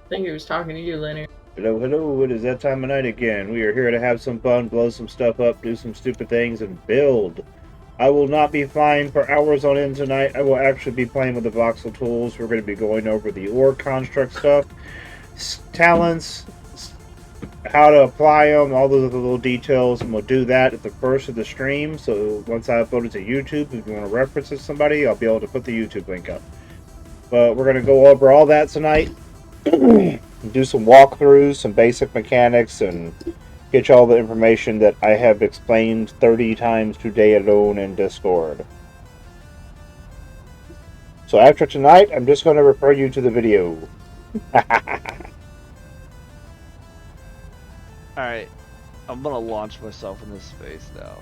think he was talking to you, Leonard. Hello, hello, it is that time of night again. We are here to have some fun, blow some stuff up, do some stupid things, and build. I will not be flying for hours on end tonight. I will actually be playing with the voxel tools. We're going to be going over the org construct stuff, talents, how to apply them, all those other little details, and we'll do that at the first of the stream. So once I upload it to YouTube, if you want to reference it to somebody, I'll be able to put the YouTube link up. But we're going to go over all that tonight. Do some walkthroughs, some basic mechanics, and get you all the information that I have explained 30 times today alone in Discord. So after tonight, I'm just going to refer you to the video. Alright, I'm gonna launch myself in this space now.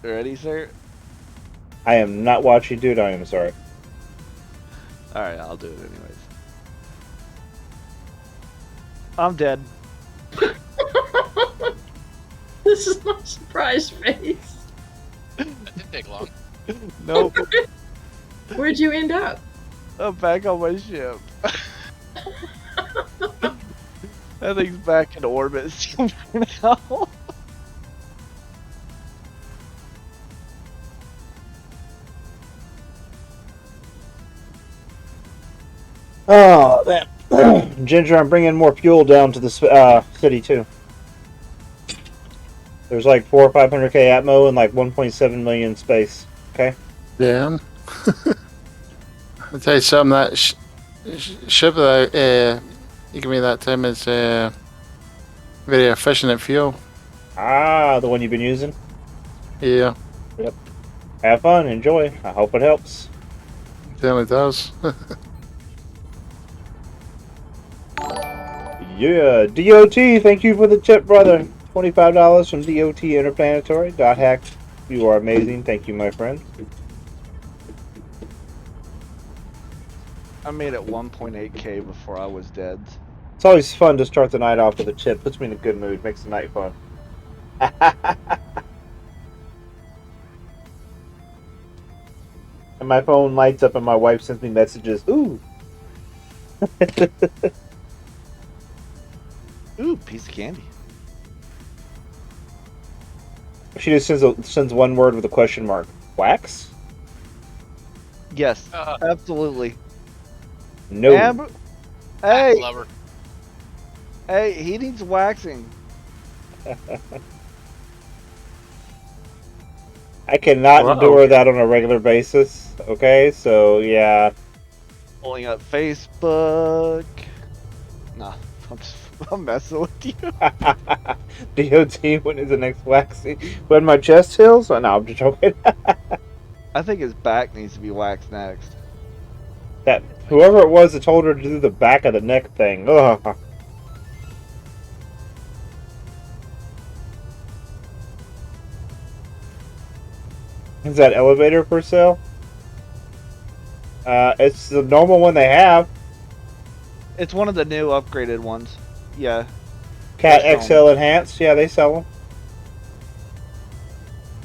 Ready, sir? I am not watching, dude. I am sorry. Alright, I'll do it anyways. I'm dead. This is my surprise face. That didn't take long. Nope. Where'd you end up? I'm back on my ship. That thing's back in orbit for now. Oh, that Ginger, I'm bringing more fuel down to the city too. There's like 400 or 500k atmo and like 1.7 million space. Okay. Yeah. I'll tell you something. That ship that you give me that time is very efficient at fuel. Ah, the one you've been using. Yeah, Yep. Have fun, enjoy. I hope it helps. it certainly does. Yeah, DOT, thank you for the tip, brother. $25 from DOT Interplanetary. Hack, you are amazing. Thank you, my friend. I made it 1.8k before I was dead. It's always fun to start the night off with a tip. Puts me in a good mood. Makes the night fun. And my phone lights up and my wife sends me messages. Ooh. Ooh, piece of candy. She just sends one word with a question mark. Wax? Yes, absolutely. No. Amber, hey, Lover. hey, he needs waxing. I cannot Wow. endure that on a regular basis. Okay, so yeah. Pulling up Facebook. Nah, I'm messing with you. DOT, when is the next waxing? When my chest heals? Oh, no, I'm just joking. I think his back needs to be waxed next. That whoever it was that told her to do the back of the neck thing. Ugh. Is that elevator for sale? It's the normal one they have. It's one of the new upgraded ones. Yeah. Cat They're XL Enhanced. Yeah, they sell them.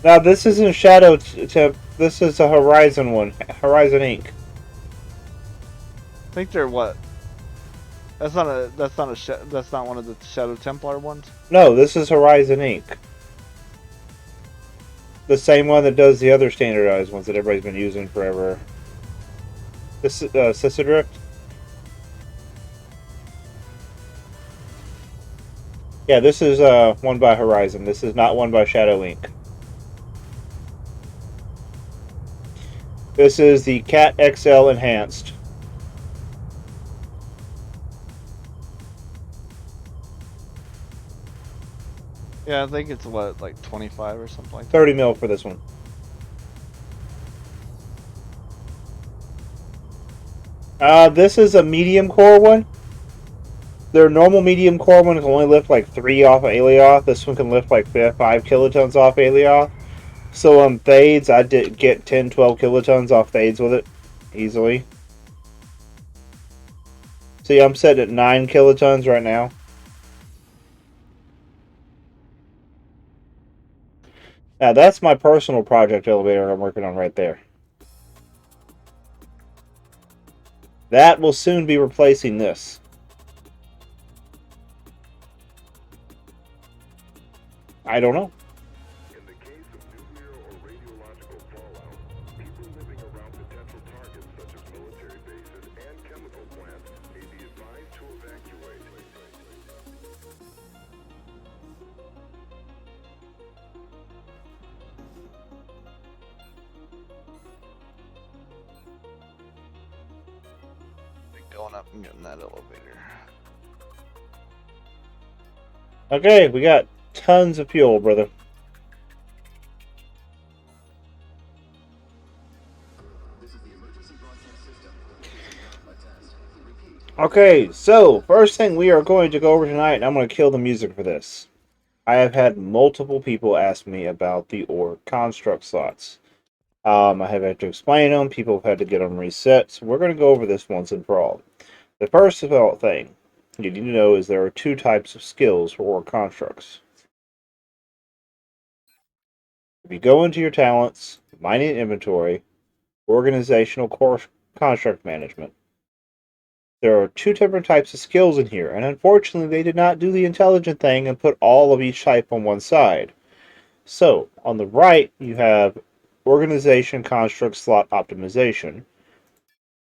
Now this isn't Shadow Tip. This is a Horizon one. Horizon Inc. I think they're what? That's not one of the Shadow Templar ones. No, this is Horizon Inc. The same one that does the other standardized ones that everybody's been using forever. This Cicadrift. Yeah, this is one by Horizon. This is not one by Shadow Inc. This is the Cat XL Enhanced. Yeah, I think it's what, like 25 or something like that. 30 mil for this one. This is a medium core one. Their normal medium core one can only lift like 3 off of Alioth. This one can lift like 5 kilotons off Alioth. So on Thades, I did get 10, 12 kilotons off Thades with it easily. See, I'm set at 9 kilotons right now. Now that's my personal project elevator I'm working on right there. That will soon be replacing this. I don't know. In the case of nuclear or radiological fallout, people living around potential targets such as military bases and chemical plants may be advised to evacuate. Going up and getting that elevator. Okay, we got tons of fuel, brother. Okay, so first thing we are going to go over tonight, and I'm going to kill the music for this. I have had multiple people ask me about the org construct slots. I have had to explain them. People have had to get them reset. So we're going to go over this once and for all. The first of all thing you need to know is there are two types of skills for org constructs. If you go into your talents, mining inventory, organizational construct management, there are two different types of skills in here, and unfortunately they did not do the intelligent thing and put all of each type on one side. So, on the right, you have Organization Construct Slot Optimization,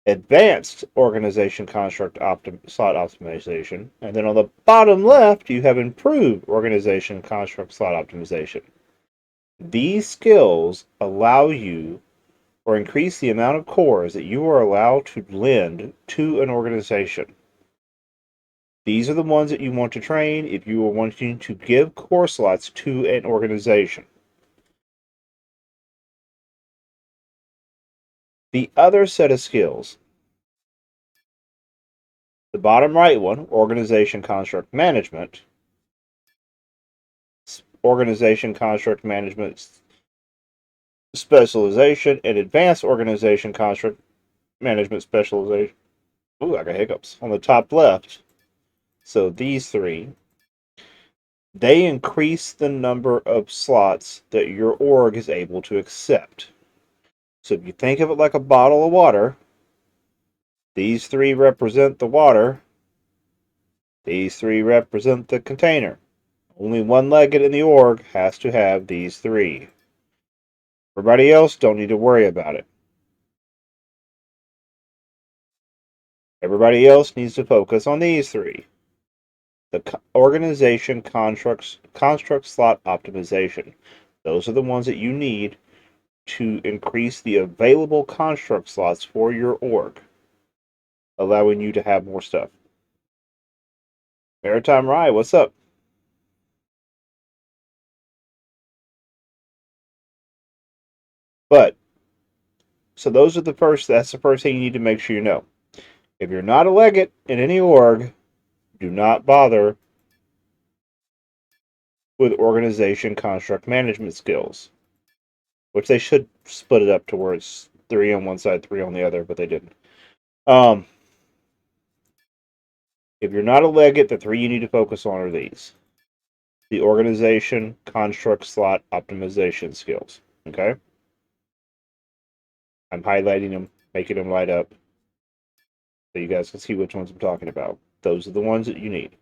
Advanced Organization Construct Slot Optimization, and then on the bottom left, you have Improved Organization Construct Slot Optimization. These skills allow you or increase the amount of cores that you are allowed to lend to an organization. These are the ones that you want to train if you are wanting to give core slots to an organization. The other set of skills, the bottom right one, Organization Construct Management, Organization Construct Management Specialization, and Advanced Organization Construct Management Specialization. Ooh, I got hiccups. On the top left, so these three, they increase the number of slots that your org is able to accept. So if you think of it like a bottle of water, these three represent the water, these three represent the container. Only one-legged in the org has to have these three. Everybody else don't need to worry about it. Everybody else needs to focus on these three. The organization construct slot optimization. Those are the ones that you need to increase the available construct slots for your org, allowing you to have more stuff. Maritime Rye, what's up? But, so those are that's the first thing you need to make sure you know. If you're not a legate in any org, do not bother with organization construct management skills. Which they should split it up to where it's 3 on one side, 3 on the other, but they didn't. If you're not a legate, the 3 you need to focus on are these. The organization construct slot optimization skills. Okay? I'm highlighting them, making them light up, so you guys can see which ones I'm talking about. Those are the ones that you need.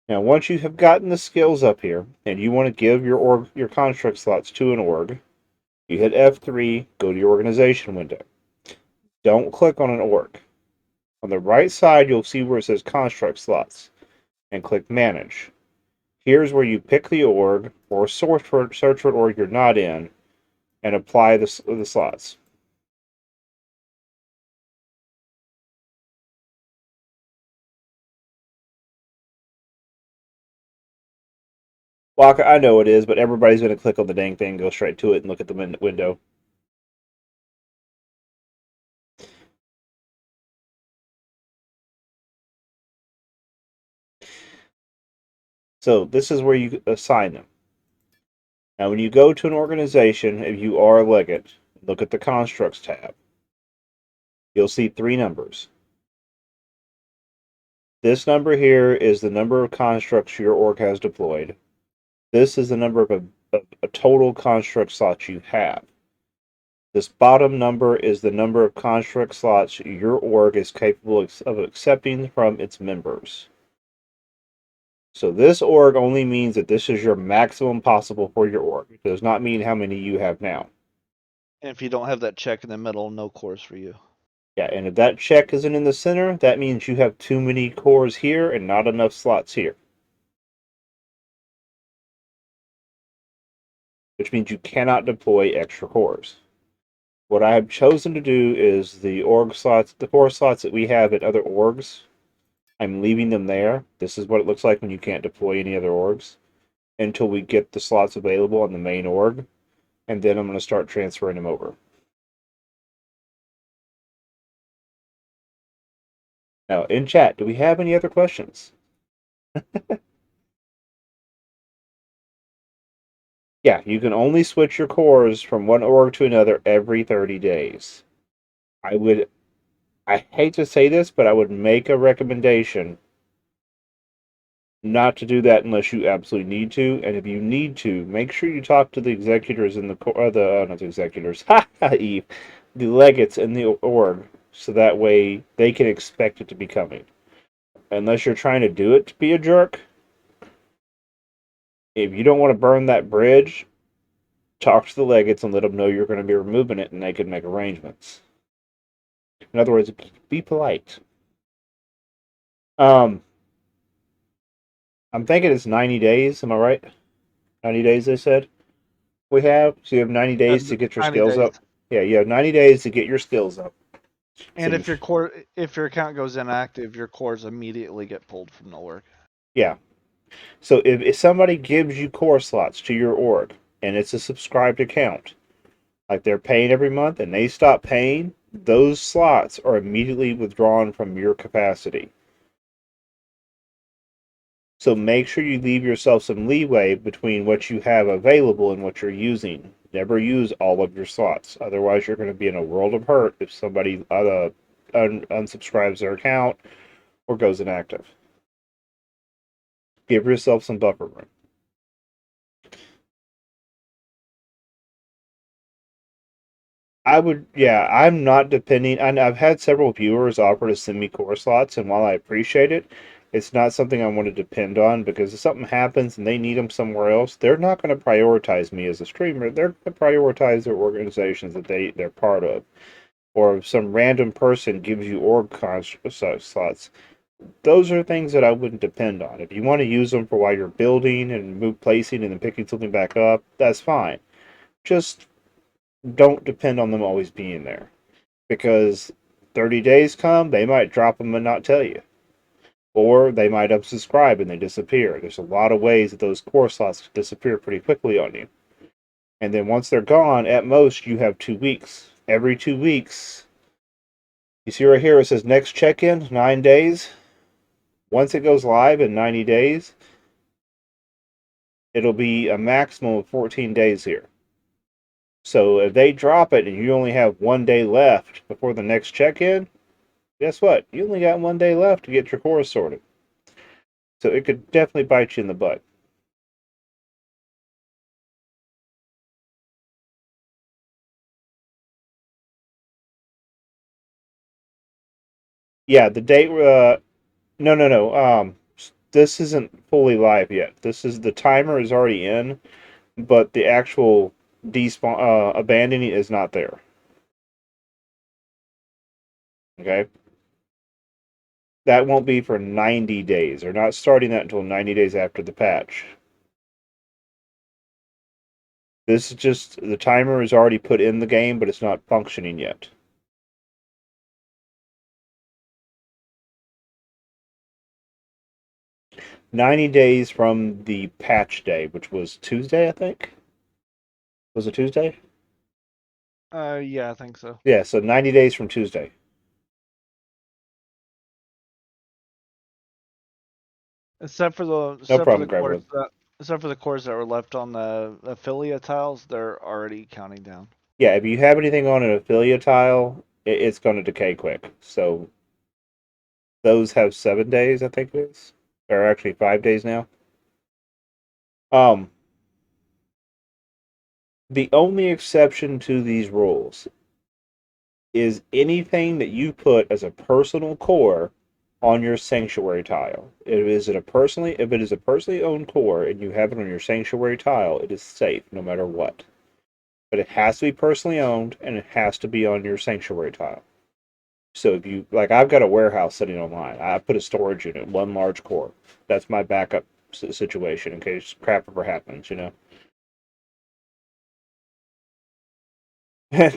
Now, once you have gotten the skills up here, and you want to give your construct slots to an org, you hit F3, go to your organization window. Don't click on an org. On the right side, you'll see where it says construct slots, and click manage. Here's where you pick the org, or search for an org you're not in, and apply the slots. Well, I know it is, but everybody's going to click on the dang thing, go straight to it, and look at the window. So this is where you assign them. Now, when you go to an organization, if you are a legate, look at the Constructs tab. You'll see 3 numbers. This number here is the number of constructs your org has deployed. This is the number of a total construct slots you have. This bottom number is the number of construct slots your org is capable of accepting from its members. So this org only means that this is your maximum possible for your org. It does not mean how many you have now. And if you don't have that check in the middle, no cores for you. Yeah, and if that check isn't in the center, that means you have too many cores here and not enough slots here. Which means you cannot deploy extra cores. What I have chosen to do is the org slots, the core slots that we have in other orgs, I'm leaving them there. This is what it looks like when you can't deploy any other orgs until we get the slots available on the main org, and then I'm going to start transferring them over. Now, in chat, do we have any other questions? Yeah, you can only switch your cores from one org to another every 30 days. I hate to say this, but I would make a recommendation not to do that unless you absolutely need to. And if you need to, make sure you talk to the executors in not the executors, Eve, the legates in the org, so that way they can expect it to be coming. Unless you're trying to do it to be a jerk, if you don't want to burn that bridge, talk to the legates and let them know you're going to be removing it, and they can make arrangements. In other words, be polite. I'm thinking it's 90 days. Am I right? 90 days, they said we have. So you have 90 days to get your 90 skills days. up. Yeah, you have 90 days to get your skills up. And So if your account goes inactive, your cores immediately get pulled from the org. yeah. So if somebody gives you core slots to your org and it's a subscribed account, like they're paying every month and they stop paying, those slots are immediately withdrawn from your capacity. So make sure you leave yourself some leeway between what you have available and what you're using. Never use all of your slots. Otherwise, you're going to be in a world of hurt if somebody unsubscribes their account or goes inactive. Give yourself some buffer room. I'm not depending. And I've had several viewers offer to send me core slots, and while I appreciate it, it's not something I want to depend on because if something happens and they need them somewhere else, they're not going to prioritize me as a streamer. They're going to prioritize their organizations that they're part of. Or if some random person gives you slots, those are things that I wouldn't depend on. If you want to use them for while you're building and placing and then picking something back up, that's fine. Just don't depend on them always being there. Because 30 days come, they might drop them and not tell you. Or they might unsubscribe and they disappear. There's a lot of ways that those core slots disappear pretty quickly on you. And then once they're gone, at most you have 2 weeks. Every 2 weeks, you see right here it says next check-in, 9 days. Once it goes live in 90 days, it'll be a maximum of 14 days here. So if they drop it and you only have 1 day left before the next check-in, guess what? You only got 1 day left to get your cores sorted. So it could definitely bite you in the butt. Yeah, the date. No. This isn't fully live yet. The timer is already in, but the actual despawn abandoning is not there. Okay. That won't be for 90 days. They're not starting that until 90 days after the patch. This is just the timer is already put in the game, but it's not functioning yet. "90 days from the patch day, which was Tuesday, I think. Was it Tuesday? Yeah, I think so. Yeah, so 90 days from Tuesday. Except for the No problem, Gremlin. cores that were left on the affiliate tiles, they're already counting down. Yeah, if you have anything on an affiliate tile, it's going to decay quick. So those have 7 days, I think it is. Or actually 5 days now. The only exception to these rules is anything that you put as a personal core on your sanctuary tile. If it is a personally owned core and you have it on your sanctuary tile, it is safe no matter what. But it has to be personally owned and it has to be on your sanctuary tile. So if you like, I've got a warehouse sitting on mine. I put a storage unit, one large core. That's my backup situation in case crap ever happens.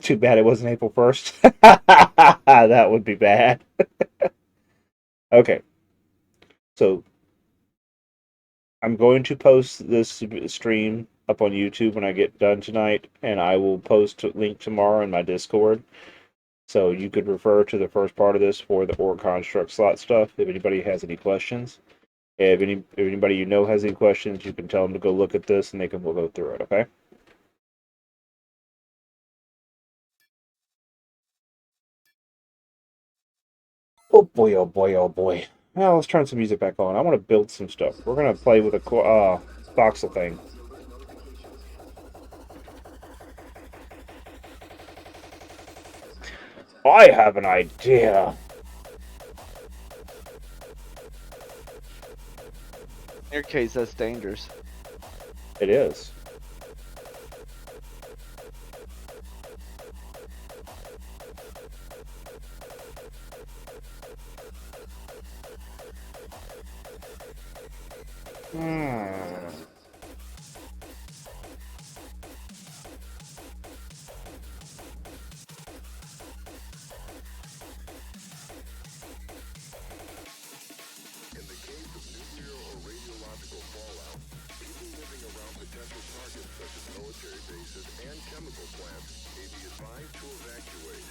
Too bad it wasn't April 1st. That would be bad. Okay, so I'm going to post this stream up on YouTube when I get done tonight, and I will post a link tomorrow in my Discord. So you could refer to the first part of this for the org construct slot stuff if anybody has any questions. If anybody you know has any questions, you can tell them to go look at this and we'll go through it, okay? Oh boy, oh boy, oh boy. Now let's turn some music back on. I want to build some stuff. We're going to play with a voxel thing. I have an idea. In your case, that's dangerous. It is. In the case of nuclear or radiological fallout, people living around potential targets such as military bases and chemical plants may be advised to evacuate.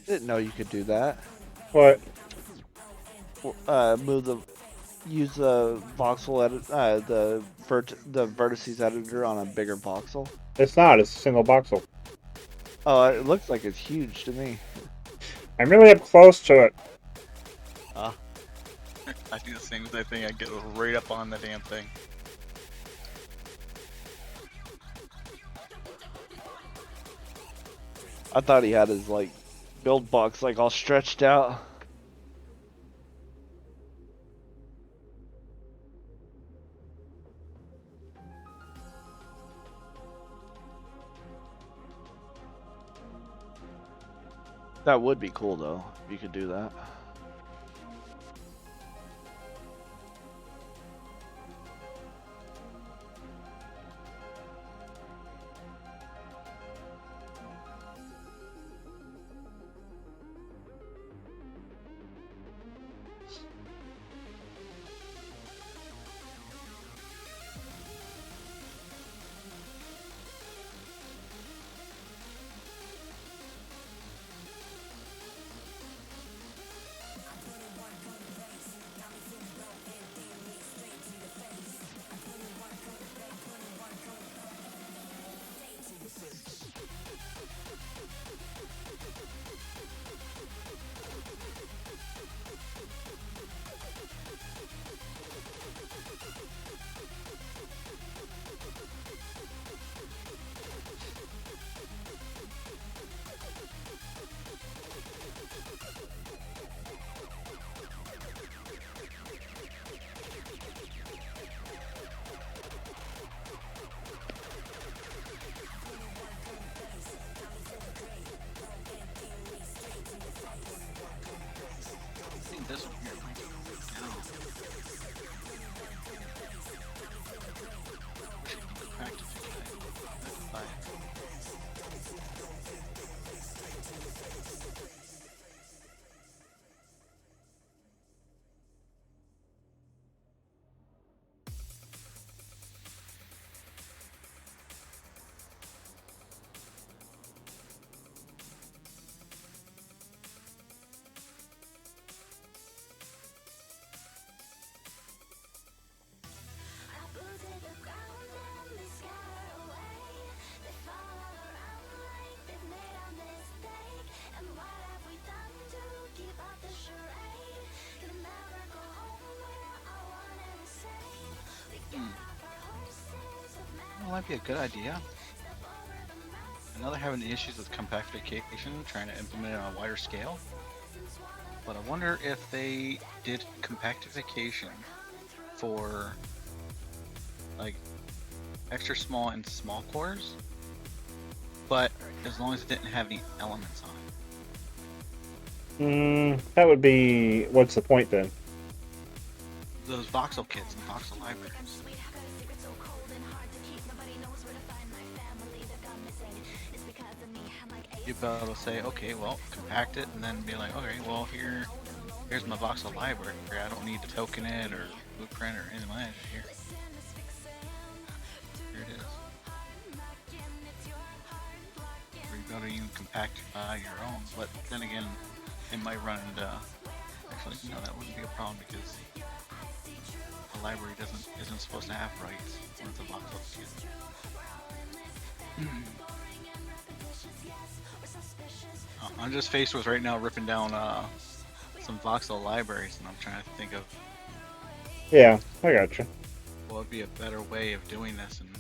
Didn't know you could do that. What? Use the voxel edit, the vertices editor on a bigger voxel. It's not. It's a single voxel. Oh, it looks like it's huge to me. I'm really up close to it. I do the same exact thing. I get right up on the damn thing. I thought he had his like build box like all stretched out. That would be cool though, if you could do that. might be a good idea. I know they're having issues with compactification, trying to implement it on a wider scale. But I wonder if they did compactification for like extra small and small cores, but as long as it didn't have any elements on it. That would be. What's the point then? Those voxel kits and voxel libraries. You'd be able to say, okay, well, compact it, and then be like, okay, well, here's my voxel library. I don't need to token it or blueprint or anything like that. Here it is. Or you go to even compact your own, but then again, it might run into. Actually, no, that wouldn't be a problem because the library isn't supposed to have rights when it's a voxel kit. I'm just faced with right now ripping down some voxel libraries, and I'm trying to think of Yeah, I gotcha. what would be a better way of doing this. And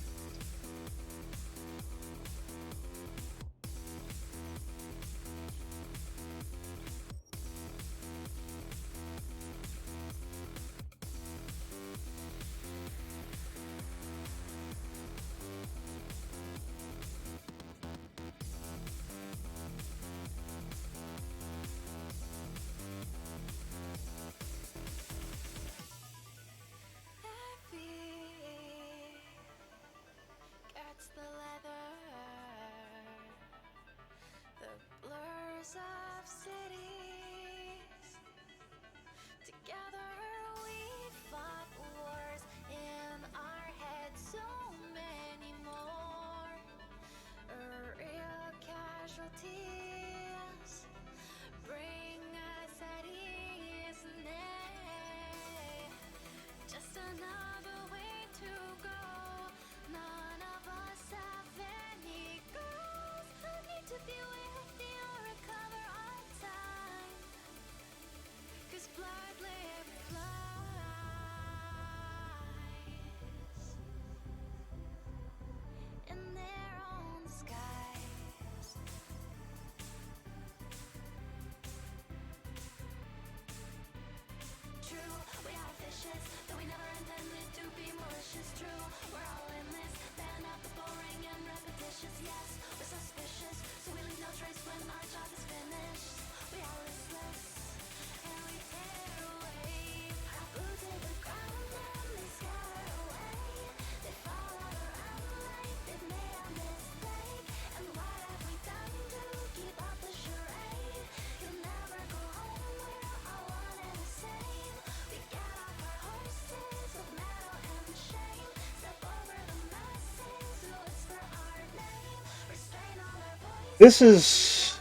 This is.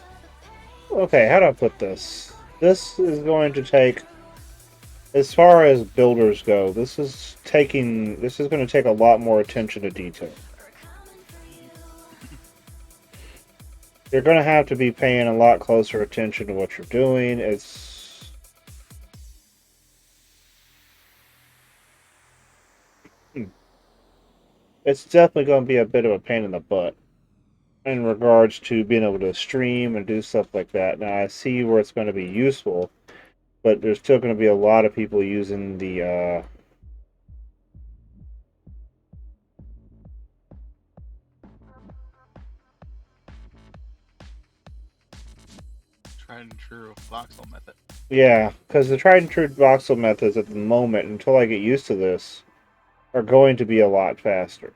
Okay, how do I put this? This is going to take. As far as builders go, this is going to take a lot more attention to detail. You're going to have to be paying a lot closer attention to what you're doing. It's definitely going to be a bit of a pain in the butt in regards to being able to stream and do stuff like that. Now, I see where it's going to be useful, but there's still going to be a lot of people using the tried and true voxel method. yeah, because the tried and true voxel methods at the moment, until I get used to this, are going to be a lot faster.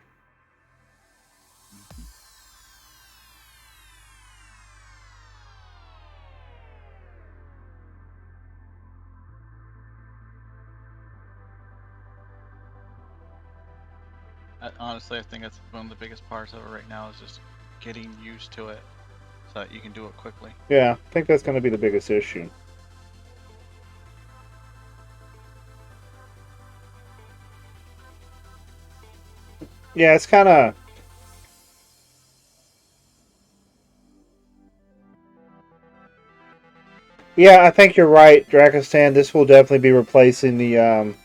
Honestly, I think that's one of the biggest parts of it right now is just getting used to it so that you can do it quickly. Yeah, I think that's going to be the biggest issue. Yeah, it's kind of. Yeah, I think you're right, Drakistan. This will definitely be replacing the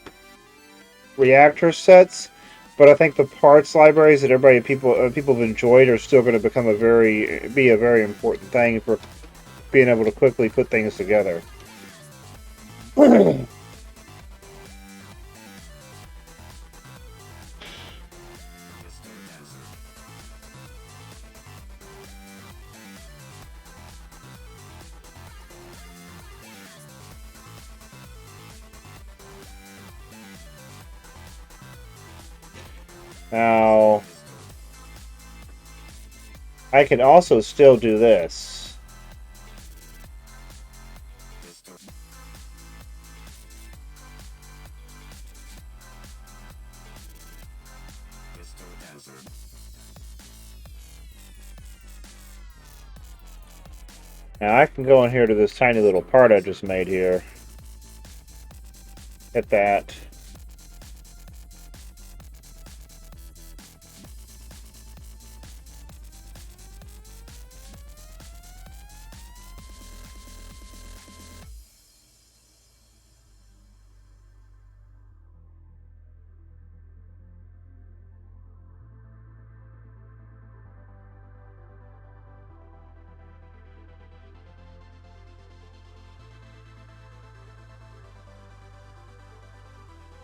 reactor sets. But I think the parts libraries that people have enjoyed are still going to become be a very important thing for being able to quickly put things together. Now, I can also still do this. Now I can go in here to this tiny little part I just made here. Hit that.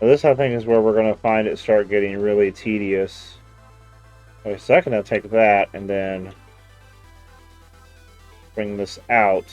Now this, I think, is where we're going to find it start getting really tedious. Okay, so I can now take that and then bring this out.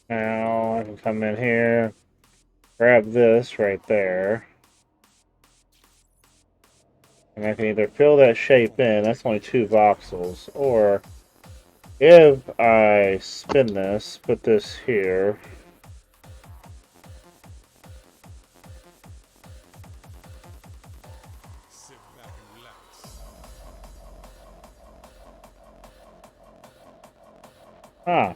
Now I can come in here, grab this right there, and I can either fill that shape in, that's only 2 voxels, or if I spin this, put this here, ah,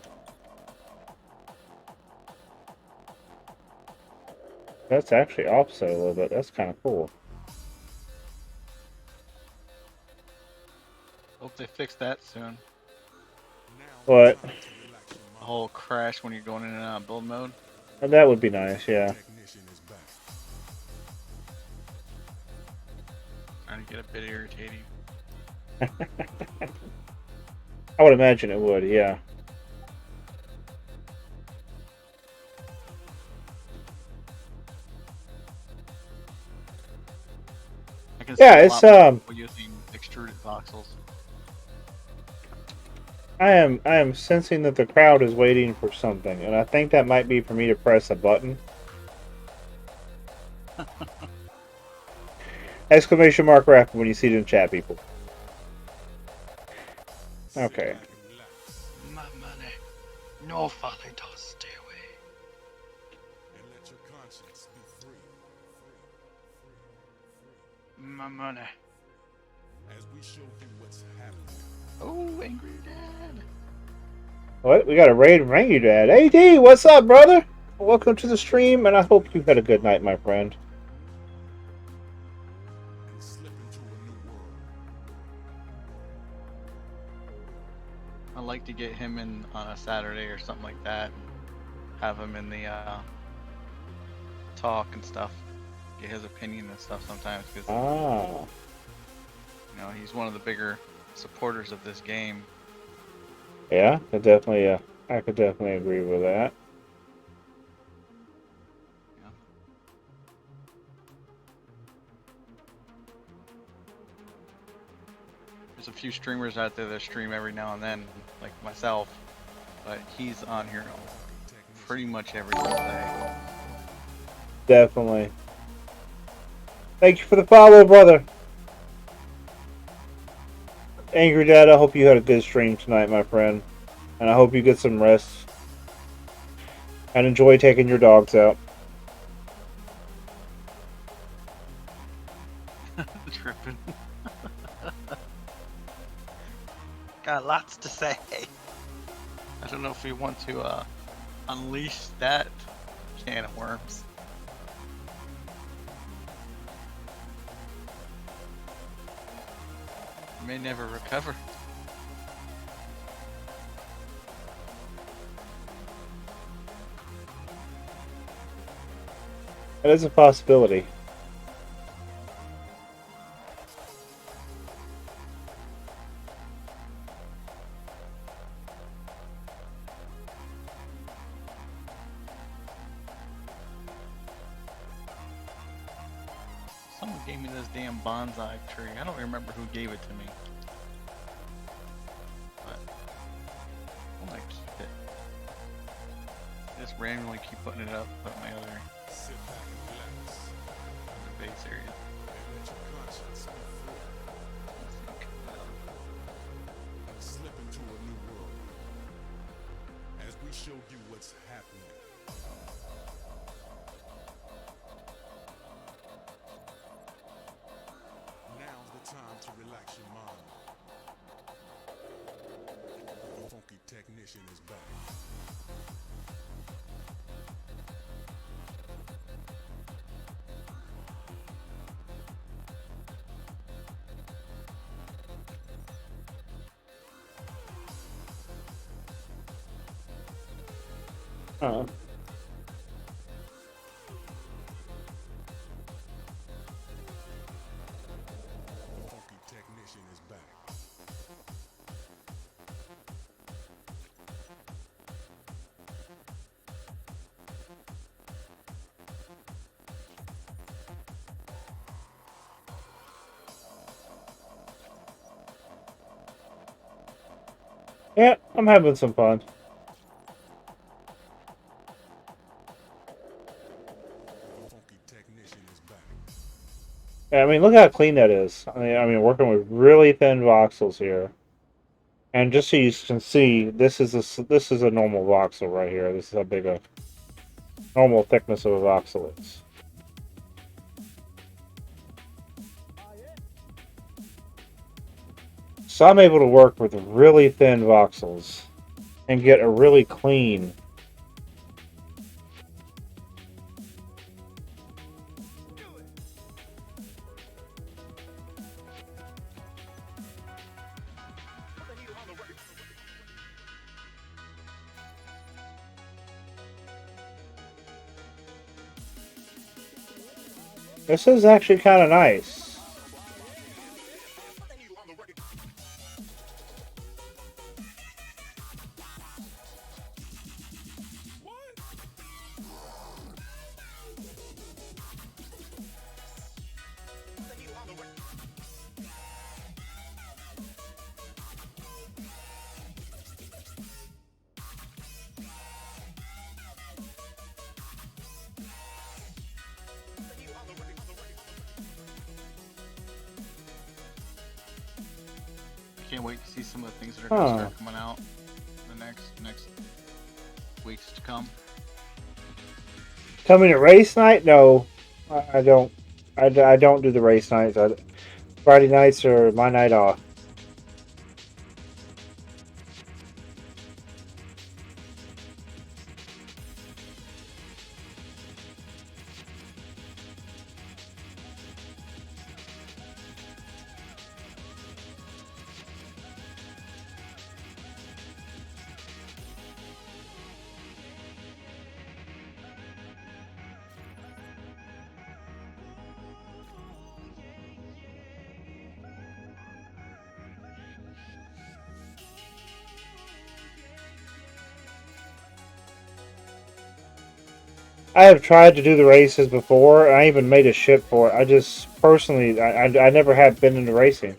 that's actually opposite a little bit, that's kind of cool. Hope they fix that soon. What? The whole crash when you're going in and out of build mode. That would be nice, yeah. Trying to get a bit irritating. I would imagine it would, yeah. I can Yeah, see a it's, lot more people using extruded voxels. I am sensing that the crowd is waiting for something, and I think that might be for me to press a button. Exclamation mark rap when you see it in chat, people. Okay. My money. No father does stay away. And let your conscience be free. My money. As we show you what's happening. Oh, angry dad. What? We got a raid ring you, Dad. AD, what's up, brother? Welcome to the stream, and I hope you've had a good night, my friend. And slip into a new world. I'd like to get him in on a Saturday or something like that. And have him in the talk and stuff, get his opinion and stuff sometimes because Ah. he's one of the bigger supporters of this game. Yeah, I could definitely agree with that. Yeah. There's a few streamers out there that stream every now and then, like myself, but he's on here pretty much every single day. Definitely. Thank you for the follow, brother. Angry Dad, I hope you had a good stream tonight, my friend. And I hope you get some rest. And enjoy taking your dogs out. Tripping. Got lots to say. I don't know if we want to unleash that can of worms. May never recover. That is a possibility. Someone gave me this damn bonsai tree. I don't remember who gave it to me. But I'm gonna keep it. Just randomly keep putting it up, put my other base area. Slip into a new world as we show you what's happening. Now's the time to relax your mind. The funky technician is back. Huh. The funky technician is back. Yeah, I'm having some fun. The funky technician is back. Yeah, I mean, look how clean that is. I mean, working with really thin voxels here. And just so you can see, this is a normal voxel right here. This is how big a normal thickness of a voxel is. So I'm able to work with really thin voxels and get a really clean. This is actually kind of nice. Can't wait to see some of the things that are going to start coming out in the next weeks to come. Coming to race night? No, I don't. I don't do the race nights. Friday nights are my night off. I have tried to do the races before, and I even made a ship for it. I just personally, I never have been into racing.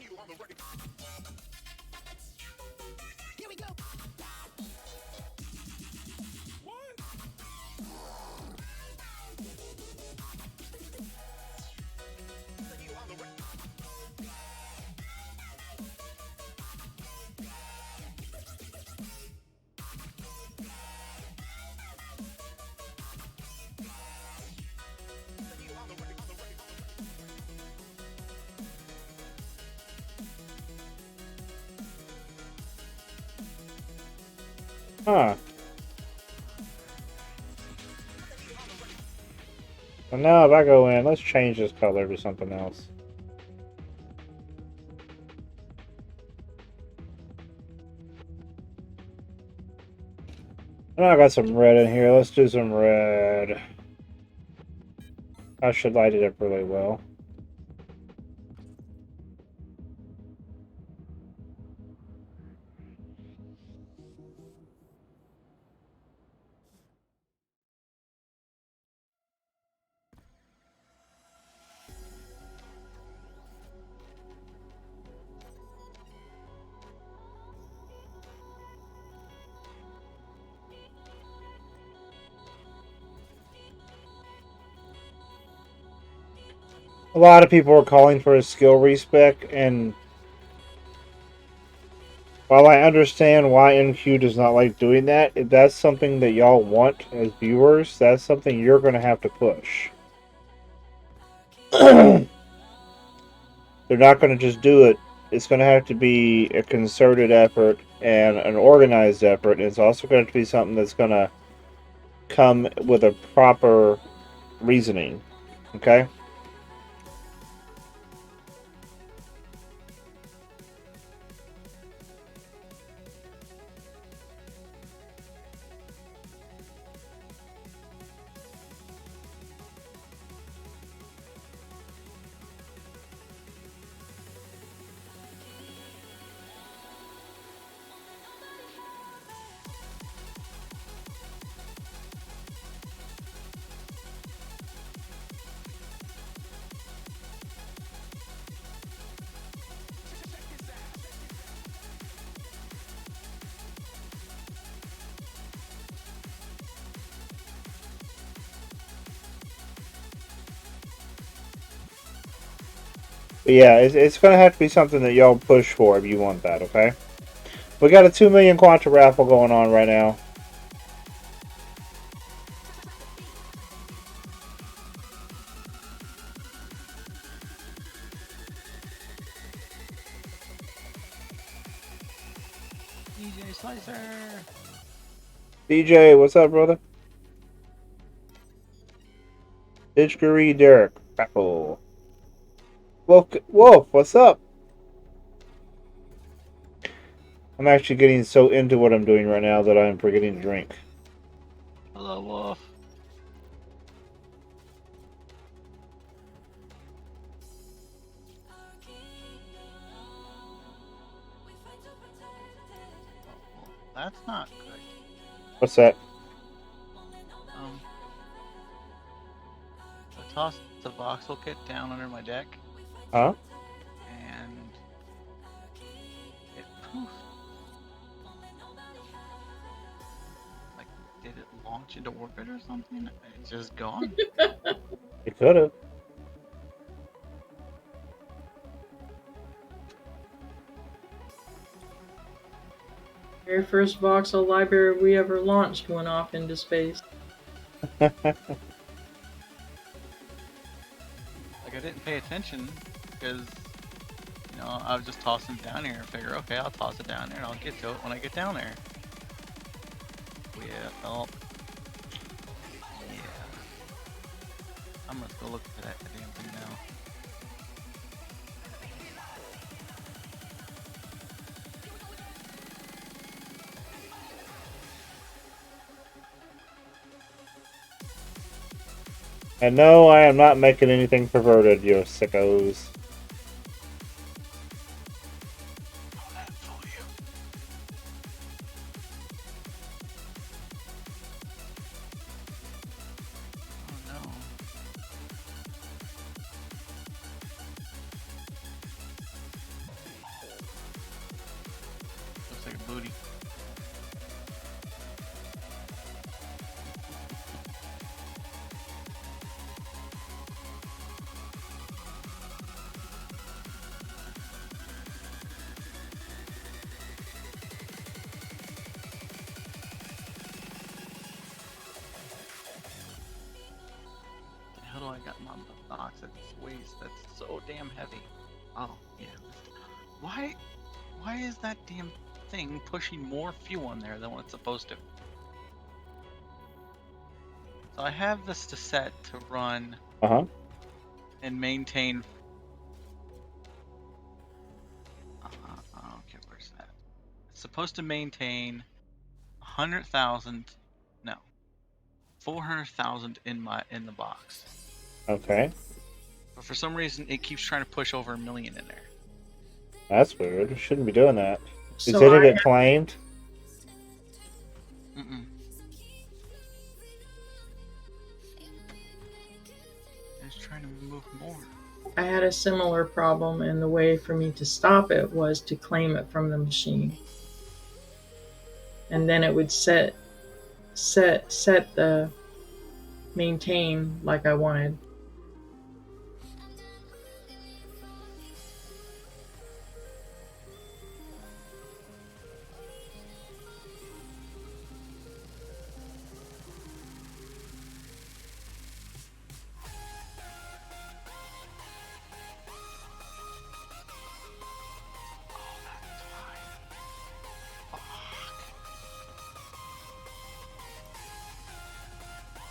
Huh. Well, now if I go in, let's change this color to something else. I got some red in here. Let's do some red. I should light it up really well. A lot of people are calling for a skill respec, and while I understand why NQ does not like doing that, if that's something that y'all want as viewers, that's something you're going to have to push. They're not going to just do it. It's going to have to be a concerted effort and an organized effort. And it's also going to be something that's going to come with a proper reasoning. Okay? But yeah, it's going to have to be something that y'all push for if you want that, okay? We got a 2 million Quanta raffle going on right now. DJ Slicer. DJ, what's up, brother? Ditchgary Derek. Raffle. Wolf, what's up? I'm actually getting so into what I'm doing right now that I'm forgetting to drink. Hello, Wolf. Well, that's not good. What's that? I tossed the voxel kit down under my deck, Huh? and it poofed. Like, did it launch into orbit or something? It's just gone. You could have. Very first voxel library we ever launched went off into space. Like, I didn't pay attention because, you know, I was just tossing it down here and figure, okay, I'll toss it down there and I'll get to it when I get down there. Well, yeah. I'm gonna go look at that damn thing now. And no, I am not making anything perverted, you sickos. booty. The hell do I got in my box? That weighs. That's so damn heavy. Oh yeah. Why is that damn thing pushing more fuel in there than what it's supposed to? So I have this to set to run Uh-huh. and maintain. Okay, where's that? It's supposed to maintain 100,000. No, 400,000 in the box. Okay. But for some reason, it keeps trying to push over 1,000,000 in there. That's weird. It shouldn't be doing that. Is So any of I it claimed? Mm-mm. It's trying to move more. I had a similar problem, and the way for me to stop it was to claim it from the machine, and then it would set the maintain like I wanted.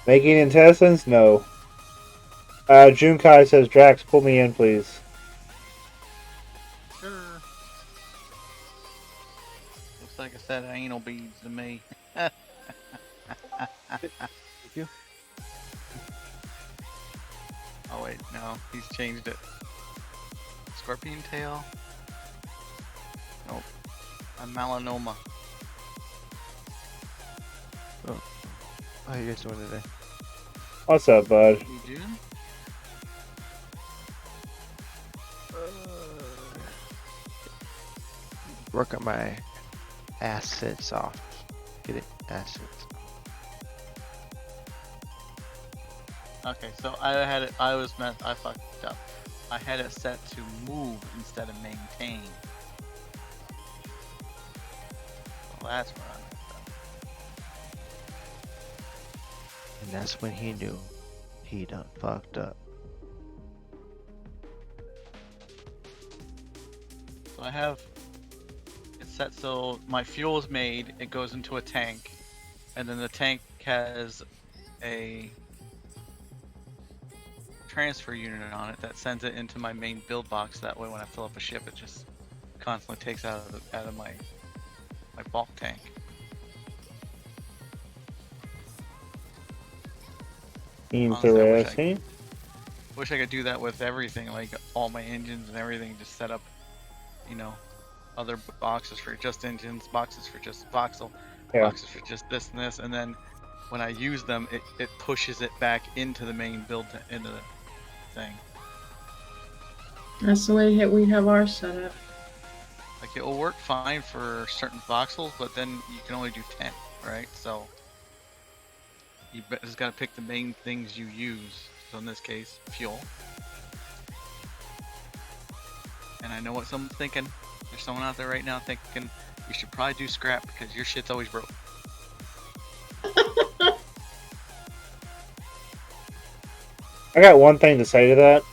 Making intestines? No. Junkai says, Drax, pull me in, please. Sure. Looks like a set of anal beads to me. Thank you. Oh wait, no, he's changed it. Scorpion tail. Nope. A melanoma. How you guys doing today? What's up, bud? You do? Work on my assets off. Get it? Assets. Okay, so I fucked up. I had it set to move instead of maintain. Well, that's where I messed up. And that's when he knew he done fucked up. So I have it set so my fuel is made, it goes into a tank, and then the tank has a transfer unit on it that sends it into my main build box. That way when I fill up a ship, it just constantly takes out of my bulk tank. Honestly, Interesting. wish I could do that with everything, like all my engines and everything, just set up, other boxes for just engines, boxes for just voxel, Yeah. boxes for just this and this, and then when I use them, it pushes it back into the main build, into the thing. That's the way we have ours set up. Like it will work fine for certain voxels, but then you can only do 10, right? So you just gotta pick the main things you use. So in this case, fuel. And I know what someone's thinking. There's someone out there right now thinking you should probably do scrap because your shit's always broke. I got one thing to say to that.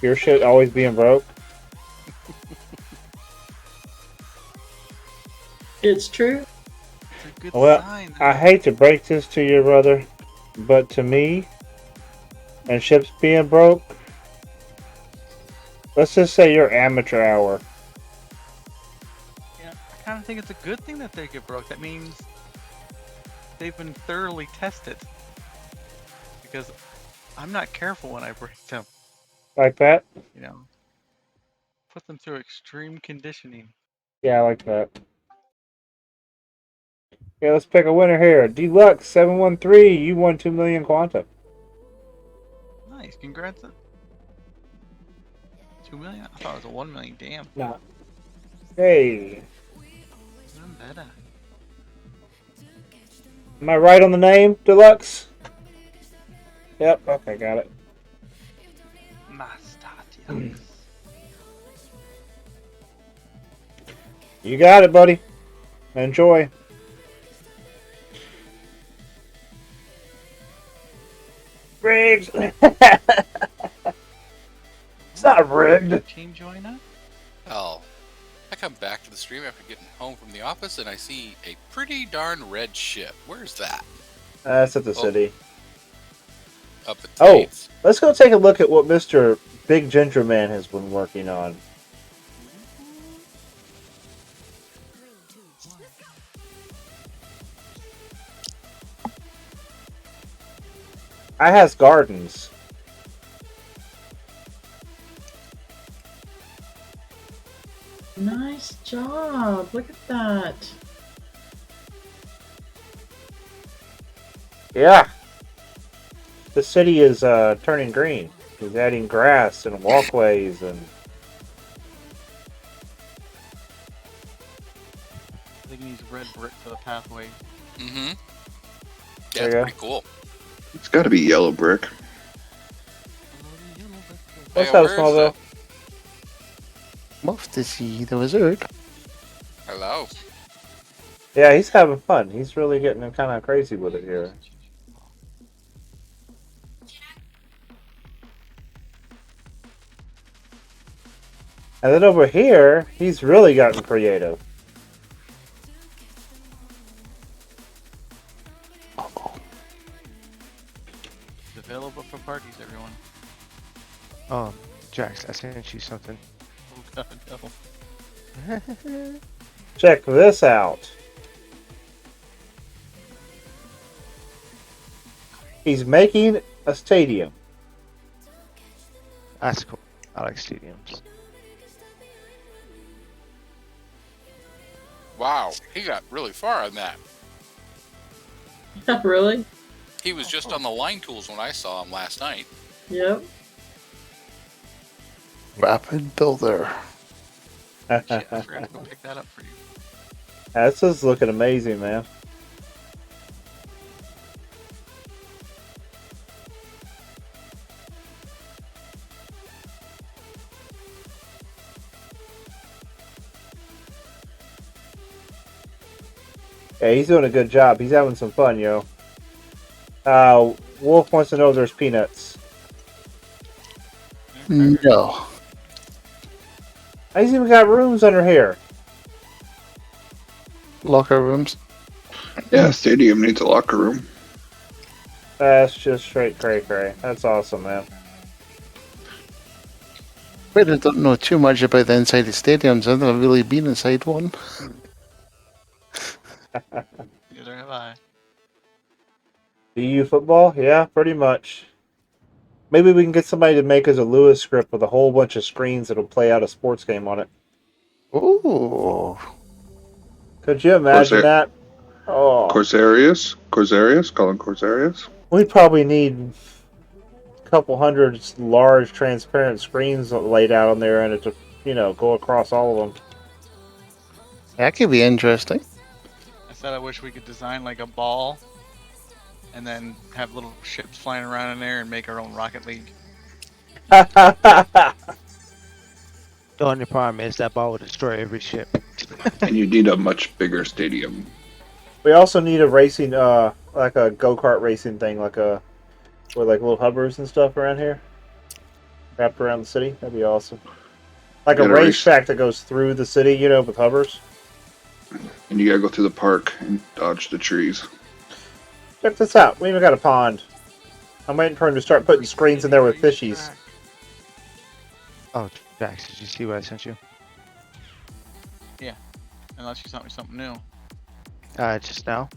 Your shit always being broke. It's true. It's a good Well, sign. I hate to break this to you, brother, but to me, and ships being broke, let's just say you're amateur hour. Yeah, I kind of think it's a good thing that they get broke. That means they've been thoroughly tested. Because I'm not careful when I break them. Like that? Put them through extreme conditioning. Yeah, I like that. Okay, let's pick a winner here. Deluxe 713, you won 2 million quantum. Nice, congrats. 2 million? I thought it was a 1 million. Damn. No. Hey. Not better. Am I right on the name, Deluxe? Yep. Okay, got it. Mastatia. You got it, buddy. Enjoy. Riggs. It's not rigged. Team joiner? Oh, I come back to the stream after getting home from the office and I see a pretty darn red ship. Where's that? That's at the Oh. city. Up at Oh, Tate's. let's go take a look at what Mr. Big Ginger Man has been working on. I has gardens. Nice job. Look at that. Yeah. The city is turning green. He's adding grass and walkways and I think he needs red brick for the pathway. Mm-hmm. There Yeah, you it's go. pretty cool. It's got to be yellow brick. What's Hey, up, where's Smallville? Love to see the wizard. Hello. Yeah, he's having fun. He's really getting kind of crazy with it here. And then over here, he's really gotten creative. It's available for parties, everyone. Jax, I sent you something. Oh god, no. Check this out. He's making a stadium. That's cool. I like stadiums. Wow, he got really far on that. Really? He was just on the line tools when I saw him last night. Yep. Rapid builder. Shit, I forgot to go pick that up for you. This is looking amazing, man. Yeah, he's doing a good job. He's having some fun, yo. Wolf wants to know if there's peanuts. No. He's even got rooms under here. Locker rooms. Yeah, stadium needs a locker room. That's just straight cray-cray. That's awesome, man. But I don't know too much about the inside of stadiums. I've never really been inside one. Neither have I. DU football? Yeah, pretty much. Maybe we can get somebody to make us a Lewis script with a whole bunch of screens that'll play out a sports game on it. Ooh. Could you imagine Corsair- that? Oh, Corsarius? Corsarius? Call him Corsarius? we'd probably need a couple hundred large transparent screens laid out on there and it to, go across all of them. That could be interesting. I said I wish we could design like a ball and then have little ships flying around in there and make our own Rocket League. The only problem is that ball will destroy every ship. And you need a much bigger stadium. We also need a racing, like a go-kart racing thing, with like little hovers and stuff around here. Wrapped around the city. That'd be awesome. Like a Get a race. racetrack that goes through the city, with hovers. And you gotta go through the park and dodge the trees. Check this out. We even got a pond. I'm waiting for him to start putting screens in there with fishies. Oh, Jax, did you see what I sent you? Unless you sent me something new. Just now?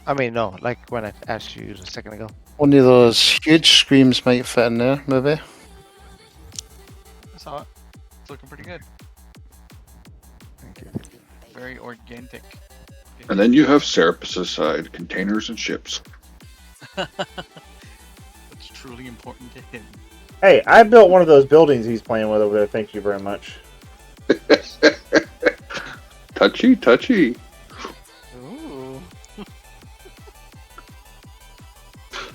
I mean, no, like when I asked you a second ago. One of those huge screams might fit in there, maybe. I saw it. It's looking pretty good. Thank you. Very organic. And then you have Serapis' side, containers and ships. It's truly important to him. Hey, I built one of those buildings he's playing with over there. Thank you very much. Touchy, touchy.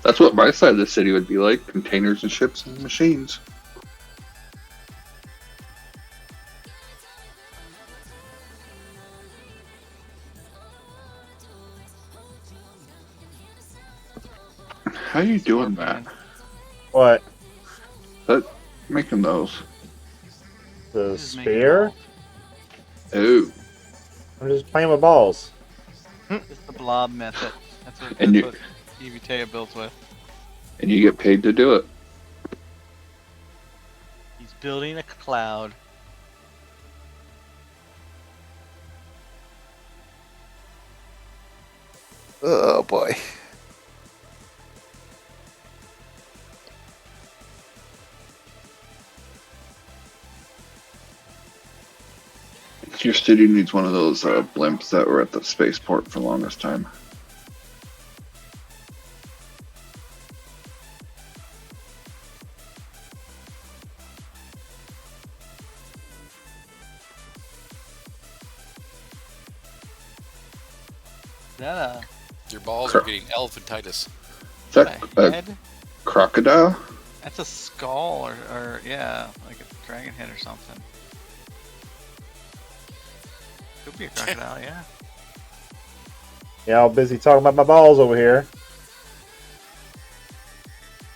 That's what my side of the city would be like: containers and ships and machines. How you doing that? Scorpion. What? That making those? The He's just making spear? balls. Oh, I'm just playing with balls. It's the blob method. and That's you what EVTea builds with. and you get paid to do it. He's building a cloud. Oh boy. Your city needs one of those blimps that were at the spaceport for the longest time. Is that Your balls Cro- are getting elephantitis. Is a that a head? crocodile? That's a skull, or yeah, like a dragon head or something. Could be a crocodile, yeah. Yeah, all busy talking about my balls over here.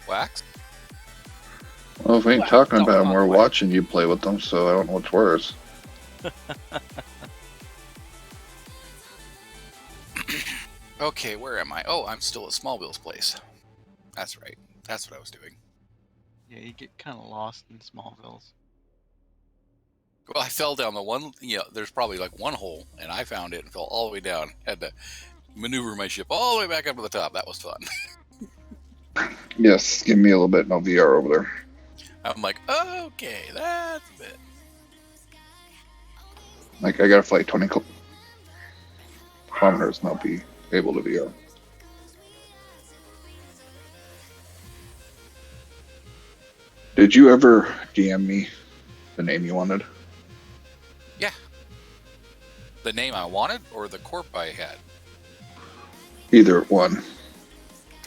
Wax? Well, if we ain't Wax, talking talk about them, about we're wax. watching you play with them, so I don't know what's worse. Okay, where am I? Oh, I'm still at Smallville's place. That's right. That's what I was doing. Yeah, you get kind of lost in Smallville's. Well, I fell down the one. There's probably like one hole, and I found it and fell all the way down. Had to maneuver my ship all the way back up to the top. That was fun. Yes, give me a little bit no VR over there. I'm like, okay, that's it. Like, I gotta fly 20 kilometers and I'll be able to VR. Did you ever DM me the name you wanted? Yeah. The name I wanted or the corp I had? Either one.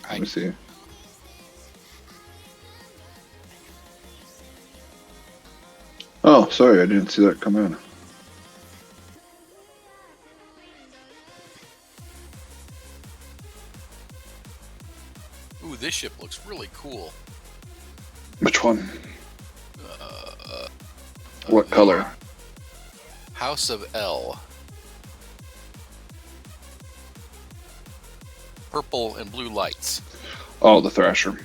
Let I me see. Oh, sorry, I didn't see that come in. Ooh, this ship looks really cool. Which one? Uh, What color? House of L. Purple and blue lights. Oh, the Thrasher.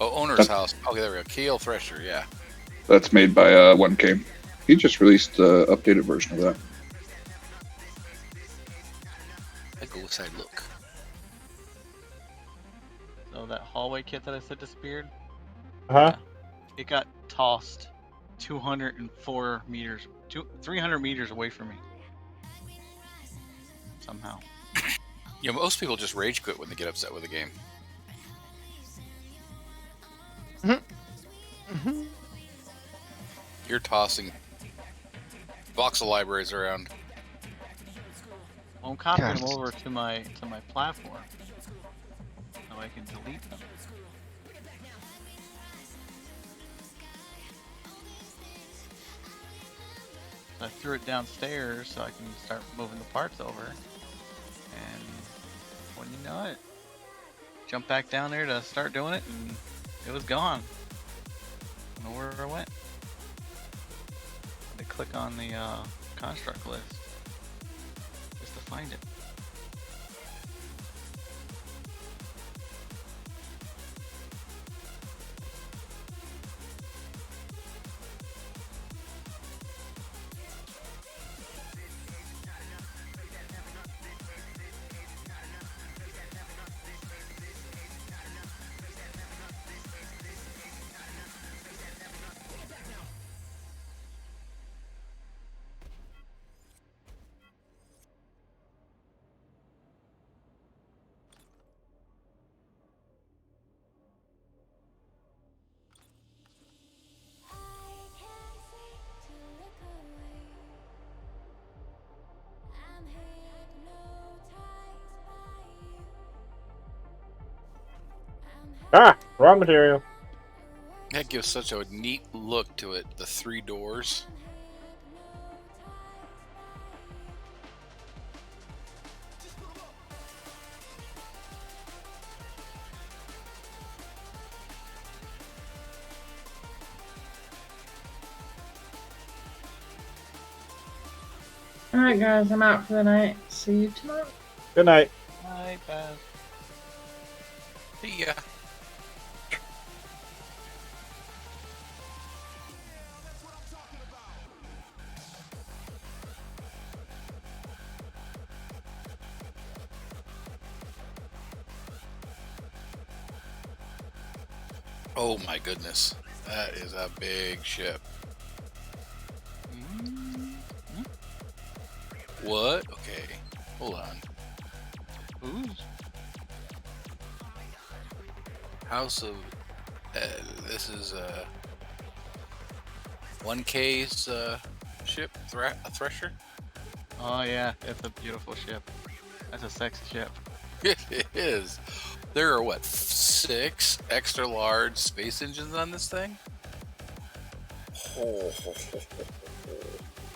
Oh, owner's house. Okay, there we go. Kale Thresher, yeah. That's made by 1K. He just released the updated version of that. Let's go inside look. So that hallway kit that I said disappeared, Huh? it got tossed 204 meters, 300 meters away from me. Somehow. Most people just rage quit when they get upset with a game. You're tossing voxel libraries around. Well, I'm copying Yes. them over to my platform, so I can delete them. So I threw it downstairs so I can start moving the parts over, and when you know it, jump back down there to start doing it, and it was gone. I don't know where it went. I click on the construct list just to find it. Ah, raw material. That gives such a neat look to it. The 3 doors. Alright, guys, I'm out for the night. See you tomorrow. Good night. Bye, Beth. See ya. Oh my goodness. That is a big ship. What? Okay. Hold on. Ooh. House of... this is 1K's ship, a Thresher. Oh yeah, it's a beautiful ship. That's a sexy ship. It is. There are what, 6 extra large space engines on this thing? Oh.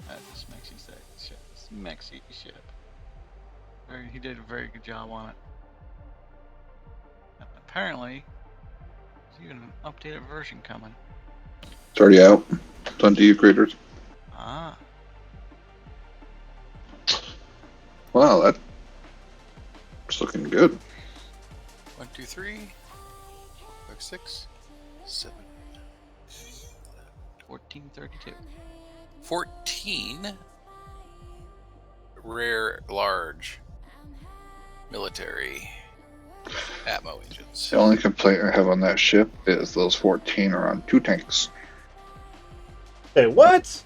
That's a smexy ship. Smexy ship. He did a very good job on it. And apparently, there's even an updated version coming. It's already out. It's on DU creators. Ah. Wow, that's looking good. 1, 2, 3, 5, 6, 7, 1432. 14 rare large military Atmo engines. The only complaint I have on that ship is those 14 are on 2 tanks. Hey, what?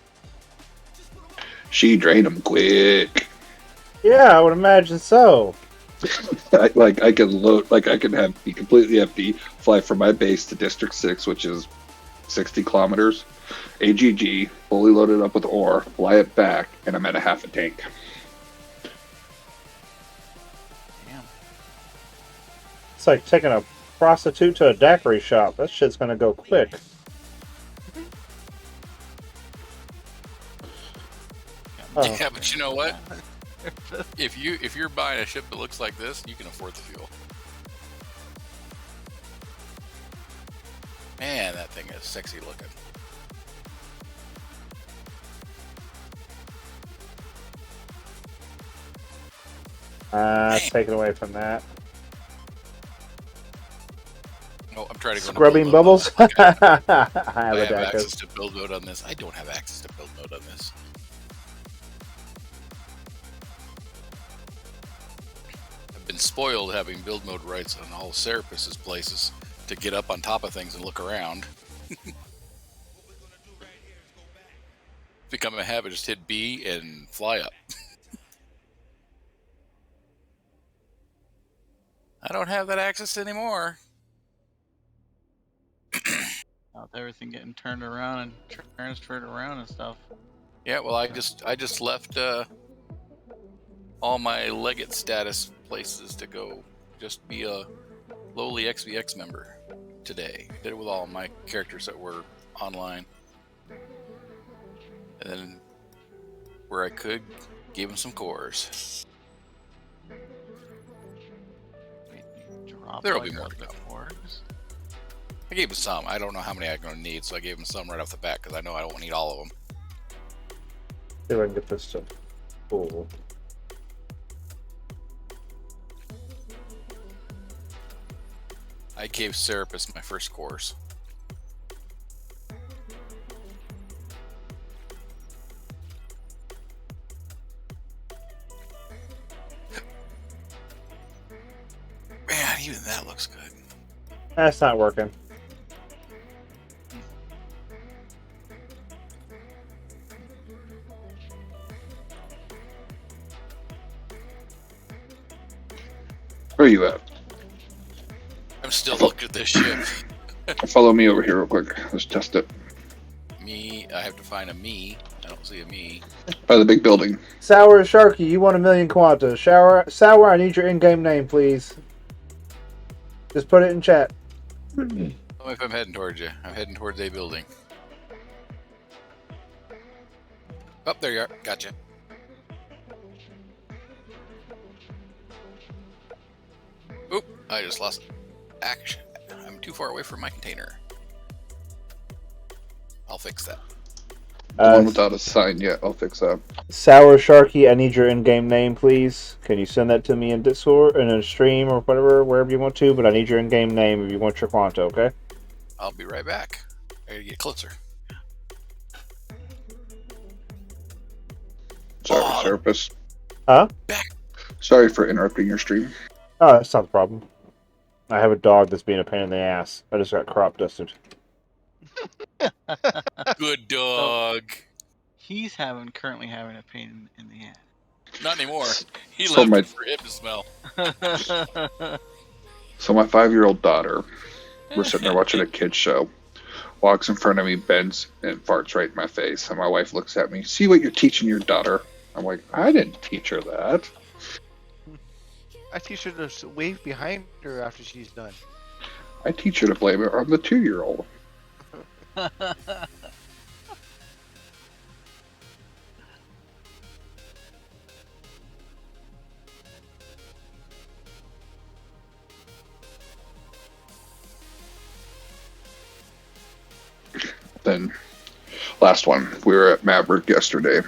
She drained them quick. Yeah, I would imagine so. I can load, I can be completely empty, fly from my base to District 6, which is 60 kilometers, AGG, fully loaded up with ore, fly it back, and I'm at a half a tank. Damn. It's like taking a prostitute to a daiquiri shop. That shit's gonna go quick. Oh. Yeah, but you know what? If you're buying a ship that looks like this, you can afford the fuel. Man, that thing is sexy looking. Taken away from that. Oh, I'm trying to go Scrubbing into build mode. bubbles? I I have a have deck access to build mode on this. I don't have access to build mode on this. I've been spoiled having build mode rights on all Serapis' places to get up on top of things and look around. Become a habit, just hit B and fly up. I don't have that access anymore. With everything getting turned around and transferred around and stuff. Yeah, well, I just left all my Legate status places to go just be a lowly XVX member today. Did it with all my characters that were online. And then, where I could, gave them some cores. Drop There'll like be more to come. cores. I gave them some. I don't know how many I'm going to need, so I gave them some right off the bat because I know I don't need all of them. See if I can get this to cool. I gave Serapis my first course. Man, even that looks good. That's not working. Where are you at? I'm still looking at this ship. Follow me over here real quick. Let's test it. Me, I have to find a me. I don't see a me. By the big building. Sour and Sharky, you want 1,000,000 quanta. Sour, I need your in-game name, please. Just put it in chat. Tell me if I'm heading towards you. I'm heading towards a building. Oh, there you are. Gotcha. Oop, I just lost action. I'm too far away from my container. I'll fix that. The one without a sign yet. I'll fix that. Sour Sharky, I need your in-game name, please. Can you send that to me in Discord, in a stream, or whatever, wherever you want to? But I need your in-game name if you want your Quanto, okay? I'll be right back. I gotta get closer. Sorry, Oh, Serapis. Huh? back. Sorry for interrupting your stream. Oh, that's not the problem. I have a dog that's being a pain in the ass. I just got crop dusted. Good dog. He's currently having a pain in the ass. Not anymore. He So left my- it for him to smell. So my 5-year-old daughter, we're sitting there watching a kid's show, walks in front of me, bends, and farts right in my face. And my wife looks at me, see what you're teaching your daughter? I'm like, I didn't teach her that. I teach her to wave behind her after she's done. I teach her to blame it on the 2-year-old. Then, last one, we were at Maverick yesterday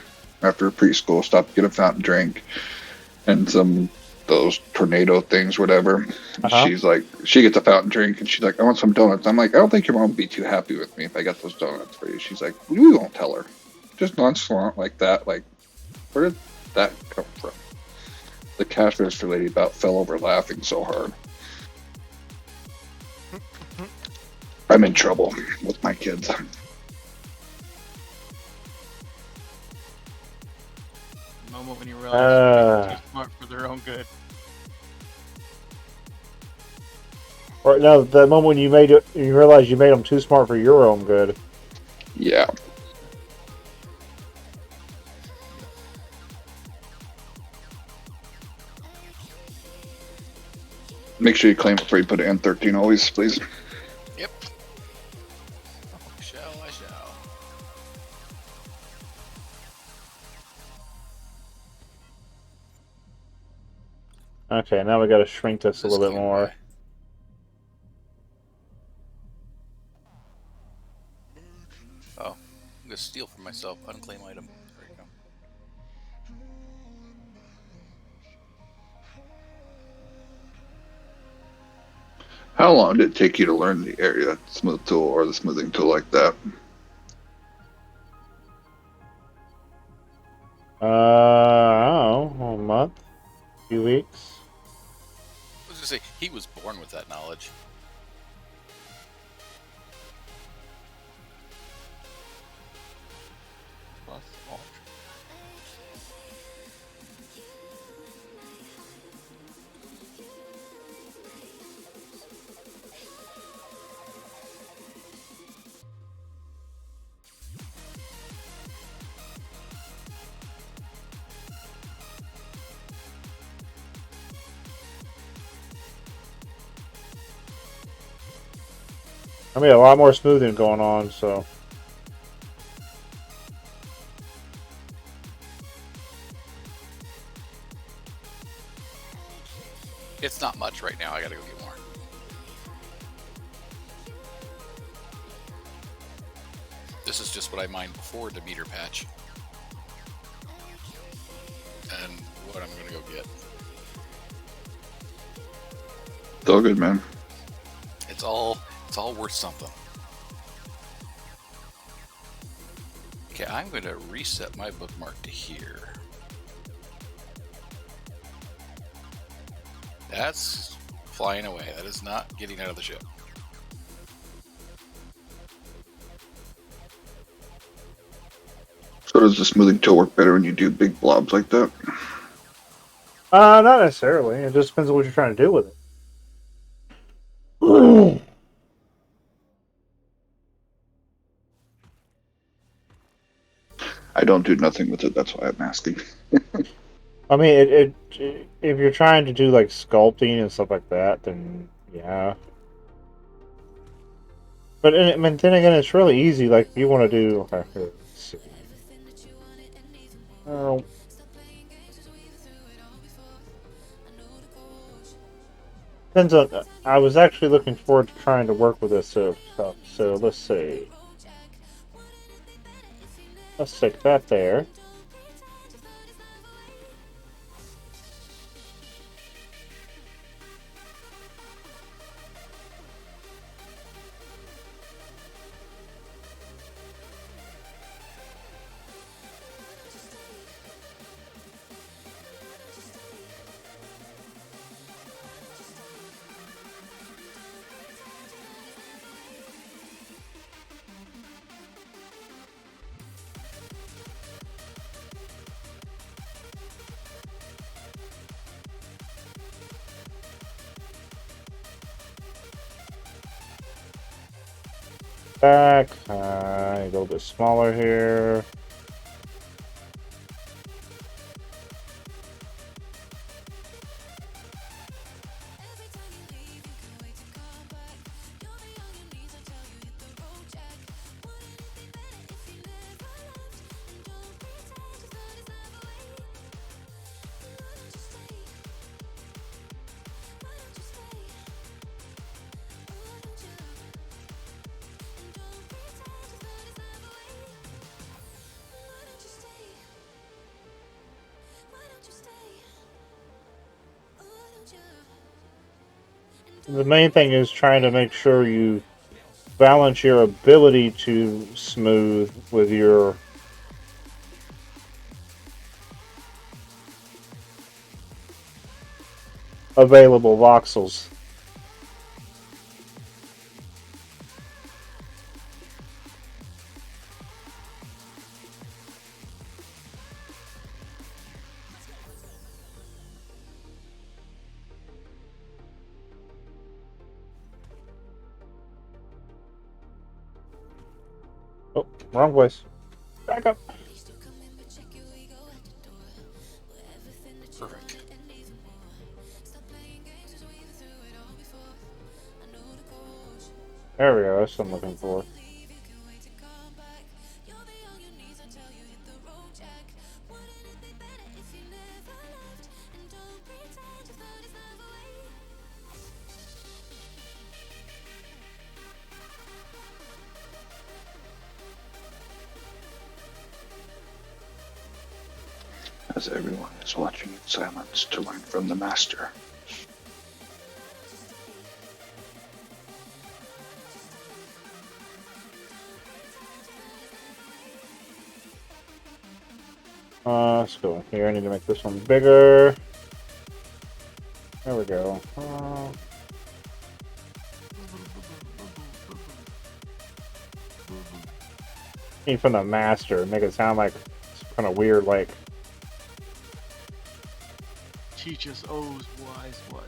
after preschool, stopped to get a fountain drink and some those tornado things, whatever. Uh-huh. She's like, she gets a fountain drink and she's like, I want some donuts. I'm like, I don't think your mom would be too happy with me if I got those donuts for you. She's like, we won't tell her. Just nonchalant like that. Like, where did that come from? The cash register lady about fell over laughing so hard. I'm in trouble with my kids. Moment when you realize they're too smart for their own good. Or no, the moment when you made it, you realize you made them too smart for your own good. Yeah. Make sure you claim before you put it in 13 always, please. Yep. I shall. Okay, now we gotta shrink this a This little bit came more. by. Oh, I'm gonna steal for myself. Unclaim item. There you go. How long did it take you to learn the area smooth tool or the smoothing tool like that? I don't know, a month, a few weeks. I was gonna say he was born with that knowledge. Plus Alt. I mean, a lot more smoothing going on, so. It's not much right now. I gotta go get more. This is just what I mined before the meter patch. And what I'm gonna go get. It's all good, man. It's all worth something. Okay, I'm gonna reset my bookmark to here. That's flying away. That is not getting out of the ship. So does the smoothing tool work better when you do big blobs like that? Not necessarily. It just depends on what you're trying to do with it. I don't do nothing with it. That's why I'm asking. I mean, if you're trying to do like sculpting and stuff like that, then yeah. But I mean, then again, it's really easy. Like, if you want to do. Okay, here, let's see. Oh, depends on. I was actually looking forward to trying to work with this stuff. So let's see. Let's stick that there. Back. A little bit smaller here. The main thing is trying to make sure you balance your ability to smooth with your available voxels. Oh, wrong place. Back up. Perfect. There we go. That's what I'm looking for. As everyone is watching in silence to learn from the master. Let's go in here. I need to make this one bigger. There we go. Need from the master. Make it sound like it's kind of weird, like. Teach us, O's wise one.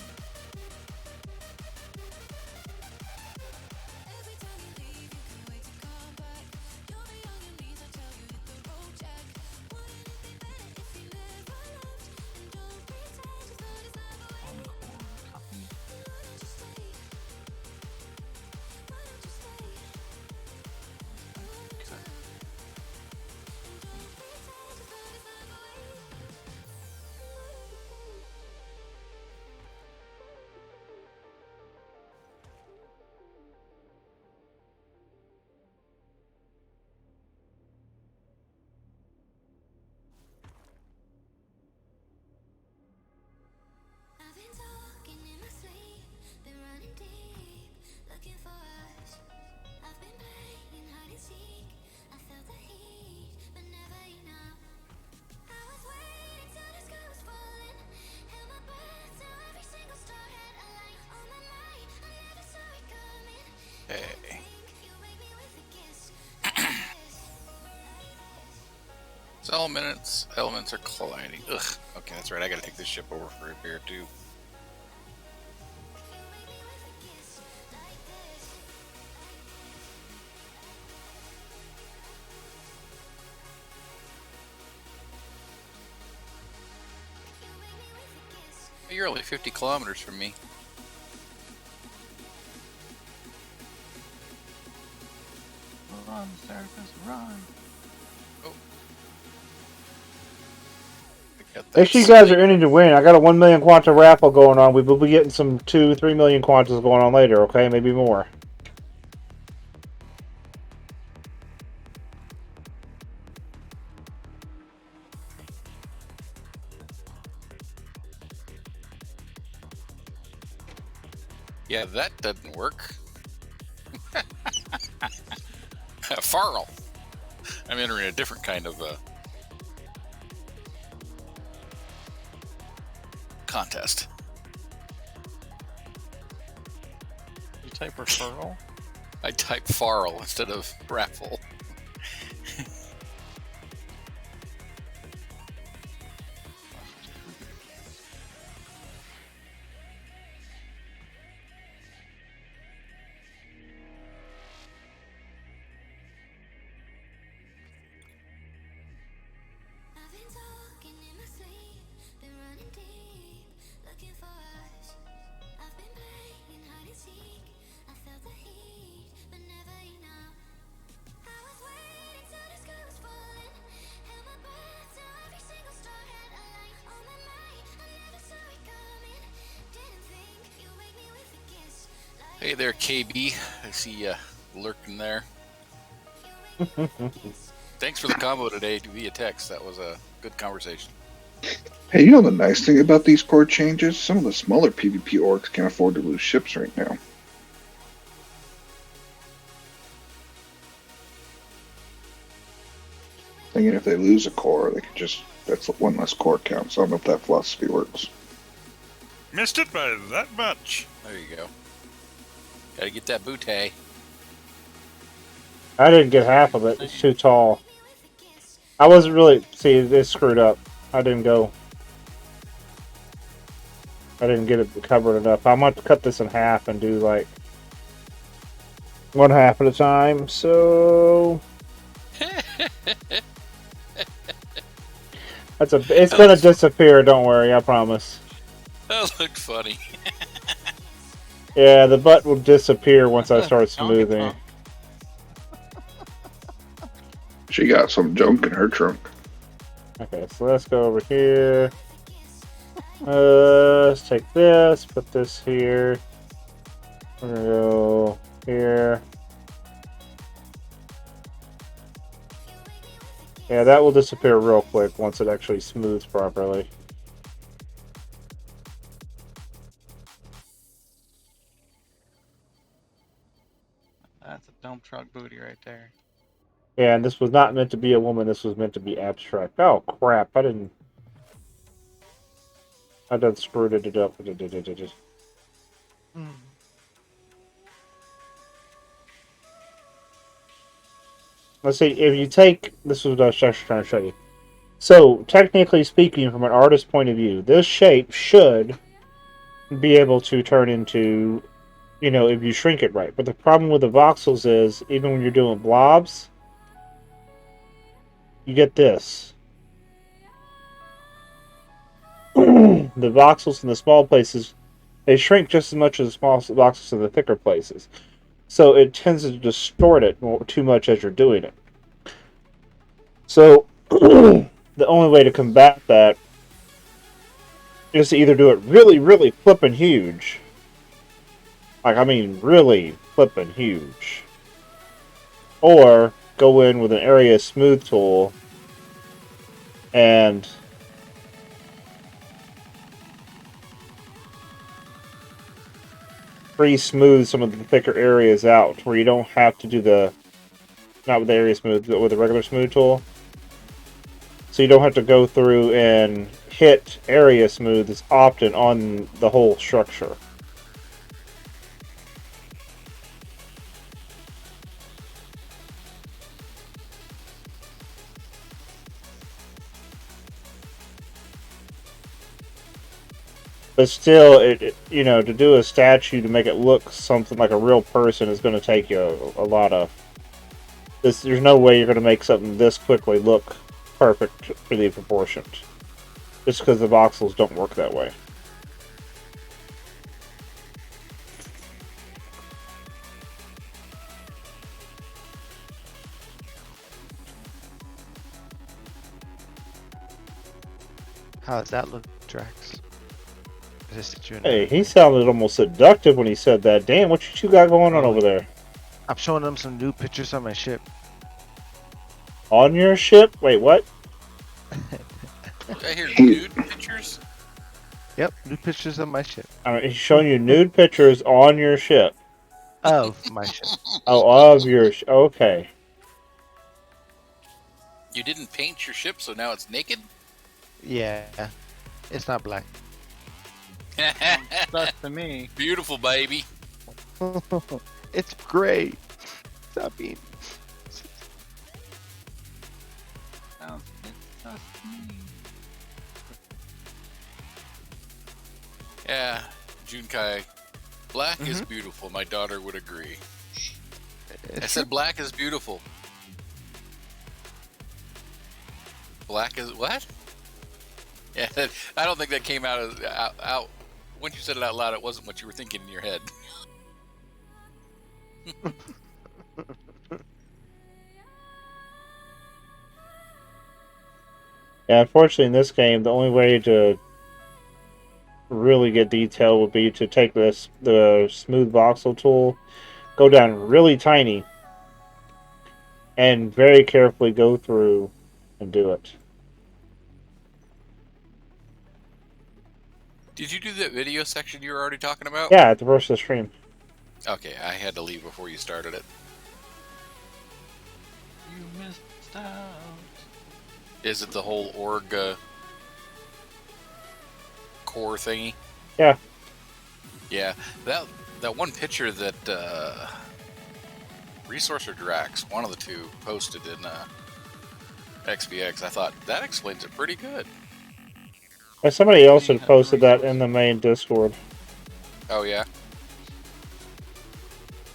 Okay. So elements are colliding. Ugh. Okay, that's right. I gotta take this ship over for repair too. You're only 50 kilometers from me. Darkness, run. I got Make that sure you guys are snake. in to win. I got a 1 million quanta raffle going on. We will be getting some 2-3 million quantas going on later, okay? Maybe more. Yeah, that doesn't work. Farrell. I'm entering a different kind of contest. You type referral? I type Farrell instead of raffle. Hey there, KB. I see you lurking there. Thanks for the combo today via text. That was a good conversation. Hey, you know the nice thing about these core changes? Some of the smaller PvP orcs can't afford to lose ships right now. Thinking if they lose a core, they could just, that's one less core count. So I don't know if that philosophy works. Missed it by that much. There you go. Gotta get that bootay. I didn't get half of it. It's too tall. I wasn't really... See, it's screwed up. I didn't go... I didn't get it covered enough. I'm going to cut this in half and do, like... 1 half at a time, so... It's going to disappear, don't worry, I promise. That looked funny. Yeah, the butt will disappear once I start smoothing. She got some junk in her trunk. Okay, so let's go over here. Let's take this, put this here. We're gonna go here. Yeah, that will disappear real quick once it actually smooths properly. That's a dump truck booty right there. Yeah, and this was not meant to be a woman, this was meant to be abstract. Oh, crap, I done screwed it up. Let's see, if you take... This is what I was just trying to show you. So, technically speaking, from an artist's point of view, this shape should be able to turn into, you know, if you shrink it right. But the problem with the voxels is, even when you're doing blobs, you get this. The voxels in the small places, they shrink just as much as the small voxels in the thicker places. So it tends to distort it too much as you're doing it. So the only way to combat that is to either do it really, really flippin' huge. Like, I mean, really flippin' huge. Or go in with an area smooth tool and pre-smooth some of the thicker areas out where you don't have to do the, not with the area smooth, but with the regular smooth tool. So you don't have to go through and hit area smooth as often on the whole structure. But still, you know, to do a statue to make it look something like a real person is going to take you a lot of... There's no way you're going to make something this quickly look perfectly proportioned. Just because the voxels don't work that way. How does that look, Drax? Hey, he sounded almost seductive when he said that. Damn, what you two got going on over there? I'm showing them some new pictures on my ship. On your ship? Wait, what? I hear nude pictures. Yep, new pictures of my ship. He's showing you nude pictures on your ship. Of my ship. Oh, of your okay. You didn't paint your ship, so now it's naked? Yeah. It's not black. That's to me. Beautiful, baby. It's gray. Stop being. Yeah, Junkai. Black is beautiful. My daughter would agree. I said black is beautiful. Black is what? Yeah, I don't think that came out as out. Once you said it out loud, it wasn't what you were thinking in your head. Yeah, unfortunately, in this game, the only way to really get detail would be to take the smooth voxel tool, go down really tiny, and very carefully go through and do it. Did you do that video section you were already talking about? Yeah, at the first of the stream. Okay, I had to leave before you started it. You missed out. Is it the whole org core thingy? Yeah. Yeah, that one picture that Resource or Drax, one of the two, posted in XBX, I thought that explains it pretty good. Somebody else had posted that in the main Discord. Oh yeah.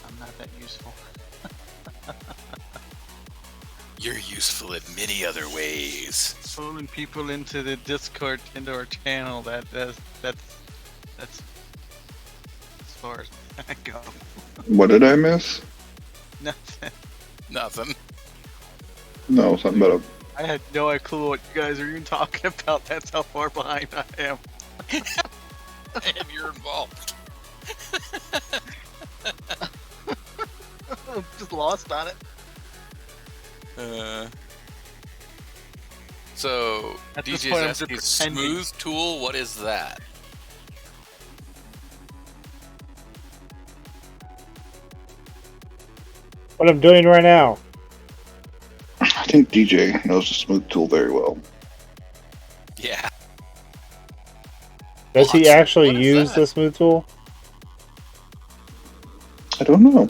I'm not that useful. You're useful in many other ways. Pulling people into the Discord, into our channel, that's as far as I go. What did I miss? Nothing. Nothing. No, something about I had no clue what you guys are even talking about. That's how far behind I am. And you're involved. I'm just lost on it. So At this DJ's point, I'm asking, just pretending. smooth tool, what is that? What I'm doing right now. I think DJ knows the smooth tool very well. Yeah. Does he Watson, actually what is use that? the smooth tool? I don't know.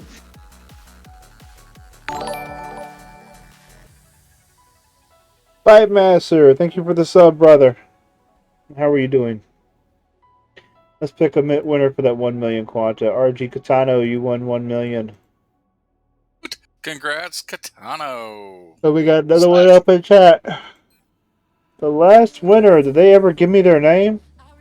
Fight Master, thank you for the sub, brother. How are you doing? Let's pick a winner for that 1 million quanta. RG Katano, you won 1 million. Congrats, Katano. So we got another one up in chat. The last winner, did they ever give me their name? I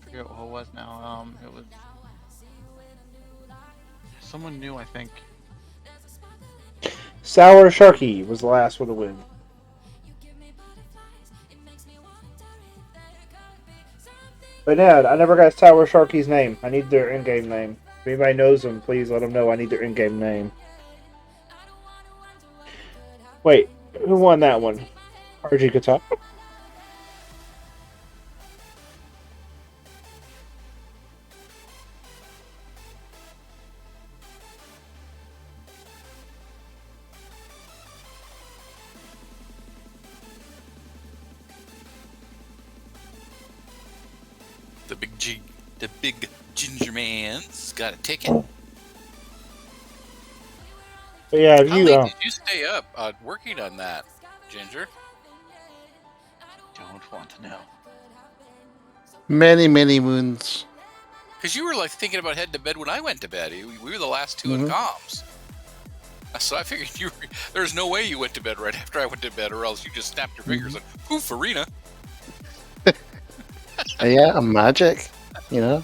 forget who it was now. It was someone new, I think. Sour Sharky was the last one to win. But Ned, I never got Sour Sharky's name. I need their in-game name. If anybody knows them, please let them know I need their in-game name. Wait, who won that one? RG Katano? The big ginger man's got a ticket. But yeah, if How you late did you stay up working on that, Ginger? Don't want to know. Many, many moons. Because you were like thinking about heading to bed when I went to bed. We were the last two in comms. So I figured there's no way you went to bed right after I went to bed, or else you just snapped your fingers and poof, arena. Yeah, magic, you know.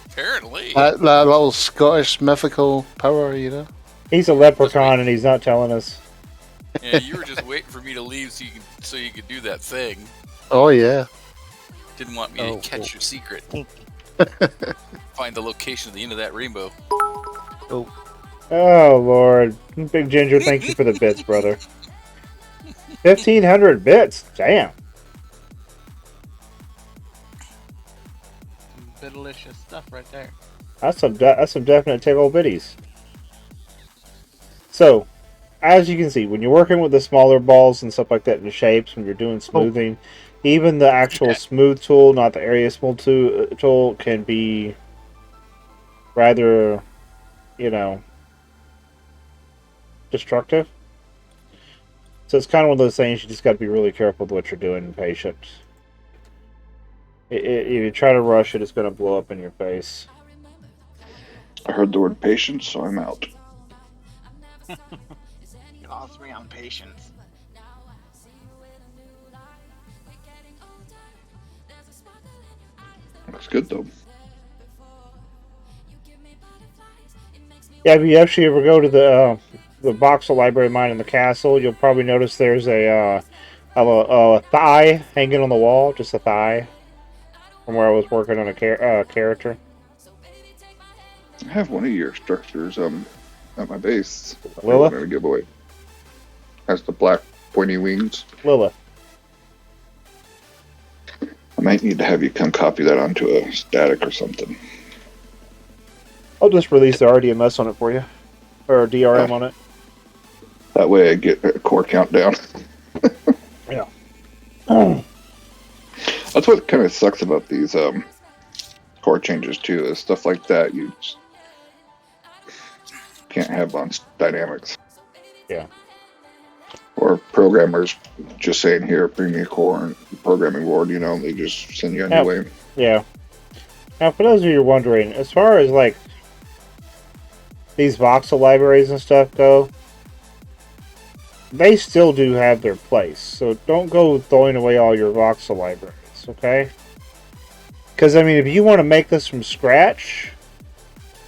Apparently. That little Scottish mythical power, you know. he's a leprechaun and he's not telling us. Yeah, you were just waiting for me to leave so you could do that thing. Oh yeah. Didn't want me Oh, to catch your secret. Find the location of the end of that rainbow. Oh, Oh Lord, Big Ginger, thank you for the bits, brother. 1,500 bits. Damn. Some delicious stuff right there. That's some definite tickle bitties. So, as you can see, when you're working with the smaller balls and stuff like that in shapes, when you're doing smoothing, even the actual smooth tool, not the area smooth tool, can be rather, you know, destructive. So it's kind of one of those things you just got to be really careful with what you're doing and patient. If you try to rush it, it's going to blow up in your face. I heard the word patience, so I'm out. All three on patience. That's good though. Yeah, if you actually ever go to the voxel library mine in the castle, you'll probably notice there's a thigh hanging on the wall, just a thigh, from where I was working on a character. I have one of your structures at my base. I Lilith? wanted to give away. Has the black pointy wings. Lilith. I might need to have you come copy that onto a static or something. I'll just release the RDMS on it for you, or DRM on it. That way I get a core count down. Yeah. That's what kind of sucks about these core changes too. Is stuff like that you just can't have on dynamics. Yeah. Or programmers just saying, "Here, bring me a core and programming board." You know, they just send you on your way. Yeah. Now, for those of you wondering, as far as like these voxel libraries and stuff go, they still do have their place. So don't go throwing away all your voxel libraries, okay? Because, I mean, if you want to make this from scratch,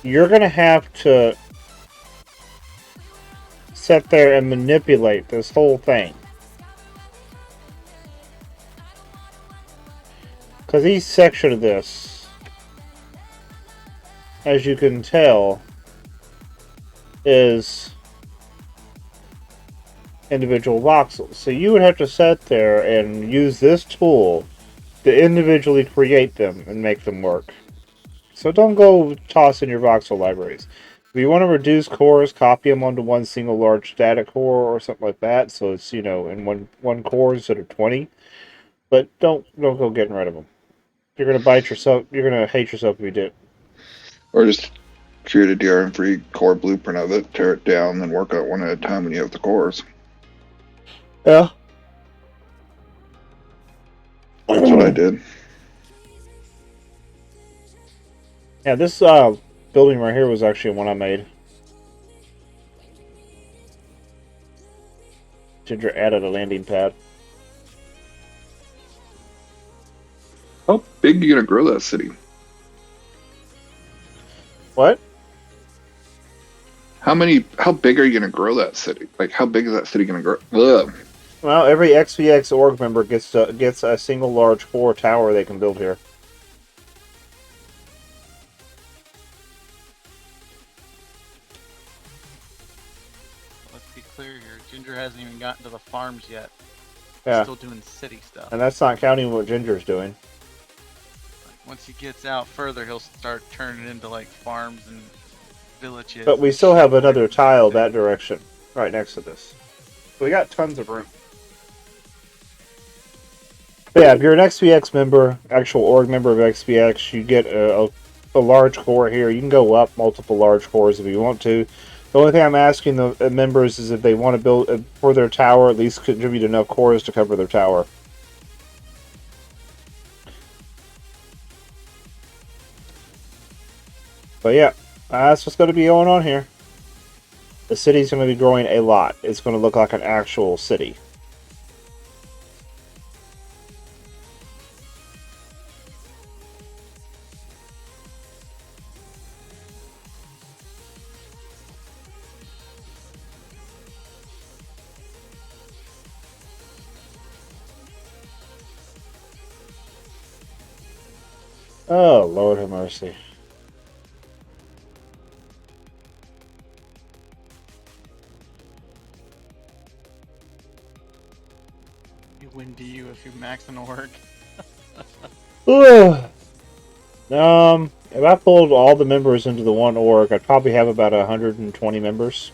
you're going to have to sit there and manipulate this whole thing. Because each section of this, as you can tell, is individual voxels. So you would have to sit there and use this tool to individually create them and make them work. So don't go tossing your voxel libraries. If you want to reduce cores, copy them onto one single large static core or something like that. So it's, you know, in one core instead of 20. But don't go getting rid of them. You're gonna bite yourself. You're gonna hate yourself if you do. Or just create a DRM-free core blueprint of it, tear it down, and work out one at a time when you have the cores. Yeah. That's what I did. Yeah, this building right here was actually one I made. Ginger added a landing pad. How big are you gonna grow that city? What? How big are you gonna grow that city? Like, how big is that city gonna grow? Ugh. Well, every XVX org member gets a single large core tower they can build here. Let's be clear here. Ginger hasn't even gotten to the farms yet. Yeah. Still doing city stuff. And that's not counting what Ginger's doing. Once he gets out further, he'll start turning into like farms and villages. But we still have another tile that direction, right next to this. So we got tons of room. But yeah, if you're an XVX member, actual org member of XVX, you get a large core here. You can go up multiple large cores if you want to. The only thing I'm asking the members is if they want to build for their tower, at least contribute enough cores to cover their tower. But yeah, that's what's going to be going on here. The city's going to be growing a lot. It's going to look like an actual city. Oh, Lord have mercy. You win DU if you max an org. Ugh. If I pulled all the members into the one org, I'd probably have about 120 members.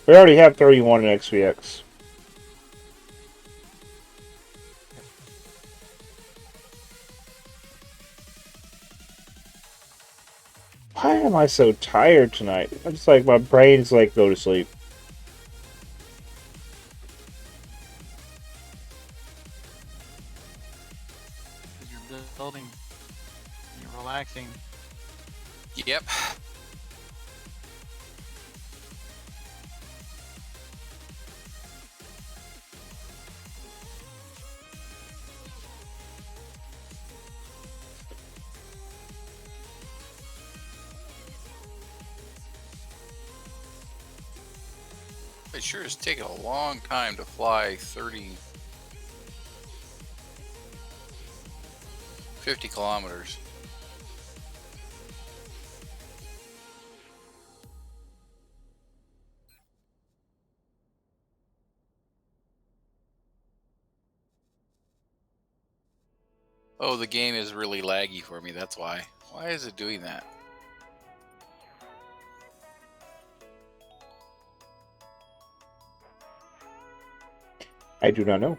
We already have 31 in XVX. Why am I so tired tonight? It's like my brain's like, go to sleep. Because you're building. You're relaxing. Yep. It sure is taking a long time to fly 50 kilometers. Oh, the game is really laggy for me, that's why. Why is it doing that? I do not know.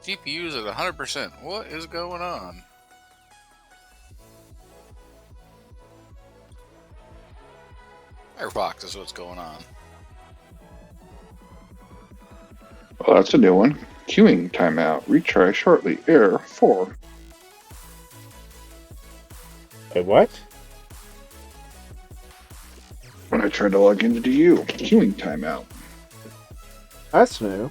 GPU's at 100%. What is going on? Firefox is what's going on. Oh, that's a new one. Queuing timeout. Retry shortly. Error 4. Wait, what? When I tried to log into DU, queuing timeout. That's new.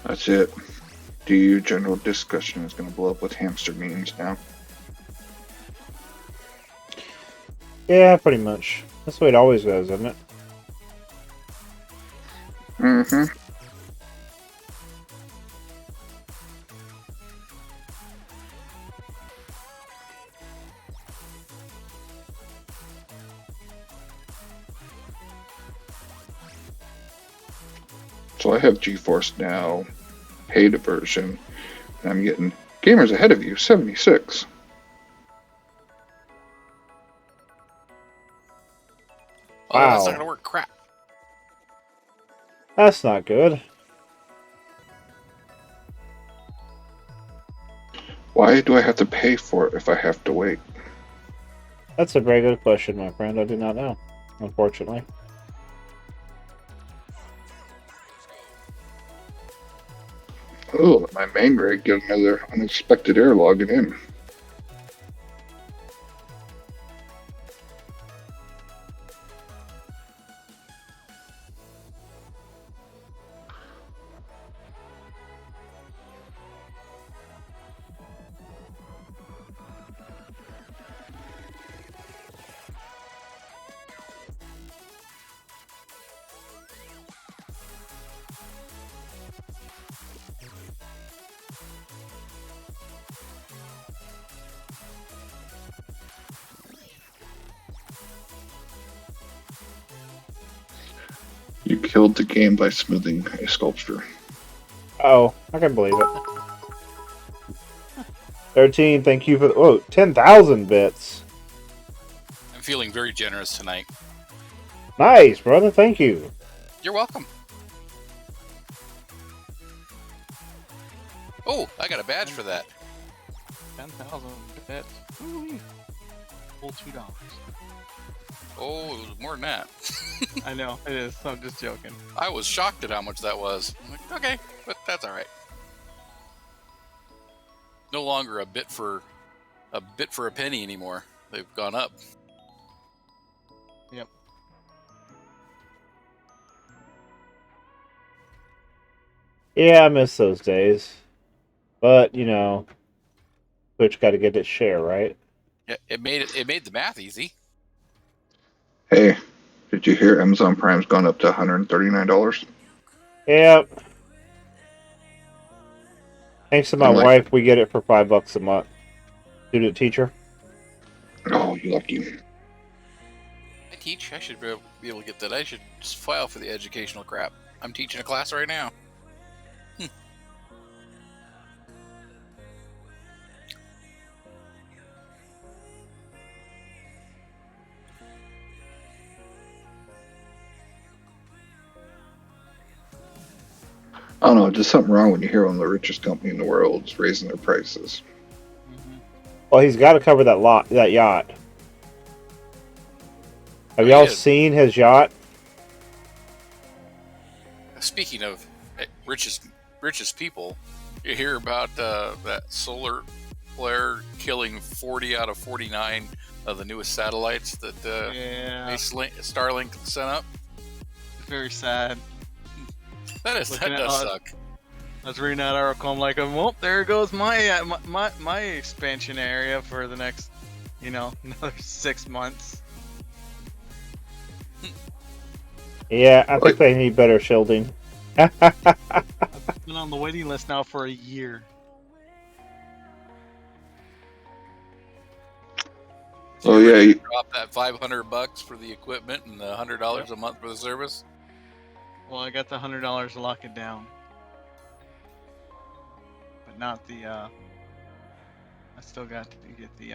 That's it. DU general discussion is going to blow up with hamster memes now. Yeah, pretty much. That's the way it always goes, isn't it? Mm-hmm. So I have GeForce Now, paid version, and I'm getting gamers ahead of you, 76. Oh, that's not Wow. gonna work. Crap. That's not good. Why do I have to pay for it if I have to wait? That's a very good question, my friend. I do not know, unfortunately. Oh, my main rig got another unexpected error logging in. You killed the game by smoothing a sculpture. Oh, I can believe it. 13, thank you for the... Oh, 10,000 bits. I'm feeling very generous tonight. Nice, brother. Thank you. You're welcome. Oh, I got a badge for that. 10,000 bits. Woo-wee. Full $2. Oh, it was more than that. I know, it is. I'm just joking. I was shocked at how much that was. I'm like, okay, but that's all right. No longer a bit for a penny anymore. They've gone up. Yep. Yeah, I miss those days. But you know, Twitch got to get its share, right? Yeah, it made the math easy. Hey, did you hear Amazon Prime's gone up to $139? Yep. Thanks to my I'm like, wife, we get it for $5 a month. Student teacher. oh, you lucky. I teach. I should be able to get that. I should just file for the educational crap. I'm teaching a class right now. I don't know, just something wrong when you hear one of the richest company in the world is raising their prices. Well, he's got to cover that yacht. Have Oh, y'all yeah. seen his yacht? Speaking of richest people, you hear about that solar flare killing 40 out of 49 of the newest satellites that Yeah, Starlink sent up. very sad. That Looking at does all- suck. I was reading that article. I'm like, well, there goes my expansion area for the next, another 6 months. Yeah, I think they need better shielding. I've been on the waiting list now for a year. So Oh, you're yeah, ready you, to drop that $500 for the equipment and the $100 a month for the service. Well, I got the $100 to lock it down, but not the. I still got to get the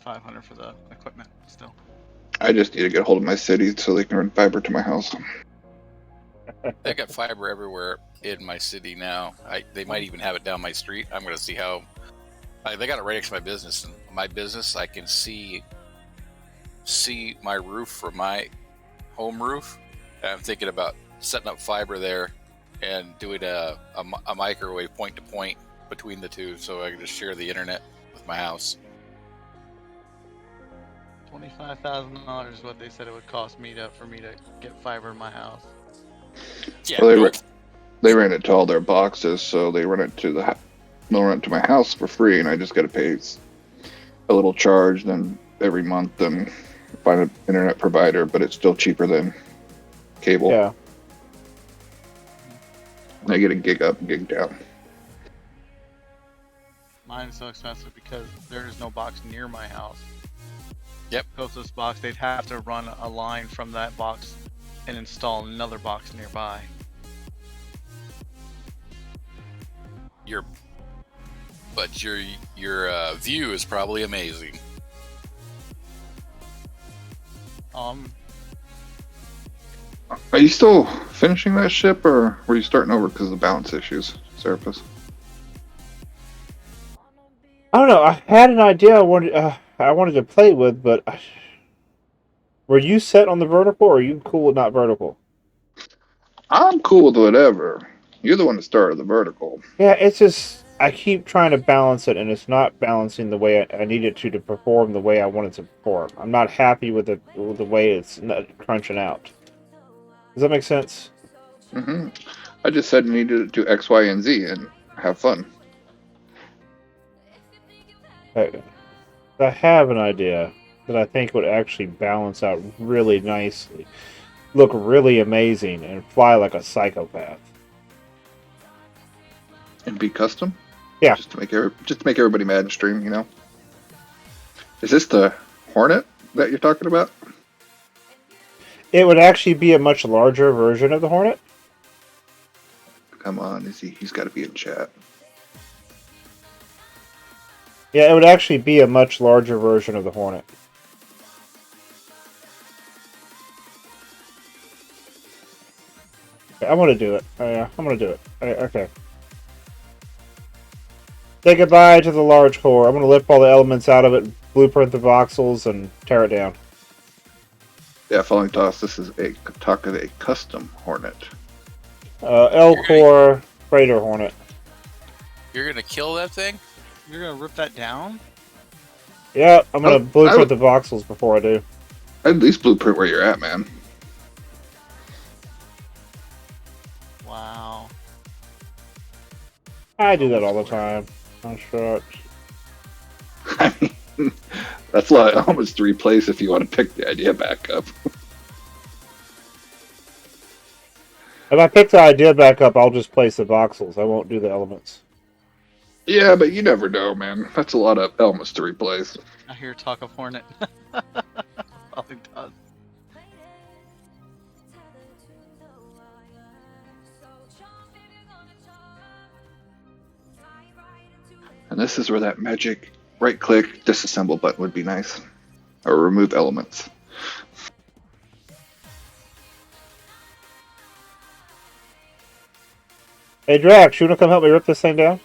500 for the equipment still. I just need to get a hold of my city so they can run fiber to my house. They got fiber everywhere in my city now. They might even have it down my street. I'm going to see how. They got it right next to my business. And my business, I can see my roof from my home roof. And I'm thinking about setting up fiber there and doing a microwave point to point between the two, so I can just share the internet with my house. $25,000 is what they said it would cost me for me to get fiber in my house. Yeah, Well, they ran it to all their boxes, so they'll run it to my house for free, and I just got to pay a little charge then every month and find an internet provider, but it's still cheaper than cable. Yeah. I get a gig up, gig down. Mine is so expensive because there is no box near my house. Yep. Closest box, they'd have to run a line from that box and install another box nearby. Your view is probably amazing. Are you still finishing that ship, or were you starting over because of the balance issues, Serapis? I don't know. I had an idea I wanted to play with, but were you set on the vertical, or are you cool with not vertical? I'm cool with whatever. You're the one that started the vertical. Yeah, it's just I keep trying to balance it, and it's not balancing the way I need it to perform the way I want it to perform. I'm not happy with the way it's not crunching out. Does that make sense? I just said you needed to do X, Y, and Z and have fun. I have an idea that I think would actually balance out really nicely, look really amazing, and fly like a psychopath. And be custom? Yeah. Just to make everybody mad and stream, you know? Is this the Hornet that you're talking about? It would actually be a much larger version of the Hornet. Come on, he's got to be in chat. Yeah, it would actually be a much larger version of the Hornet. I'm gonna do it. I'm gonna do it. Okay. Say goodbye to the large core. I'm gonna lift all the elements out of it, blueprint the voxels, and tear it down. Yeah, following toss. This is a talk of a custom Hornet. L core freighter Hornet. You're gonna kill that thing? You're gonna rip that down? Yeah, I'm gonna blueprint the voxels before I do. I'd at least blueprint where you're at, man. Wow. I do that all the time. Construct. I mean, that's why almost 3 plays if you want to pick the idea back up. If I pick the idea back up, I'll just place the voxels. I won't do the elements. Yeah, but you never know, man. That's a lot of almost 3 plays. I hear talk of Hornet. All he does. And this is where that magic right-click disassemble button would be nice, or remove elements. Hey Drax, you wanna come help me rip this thing down?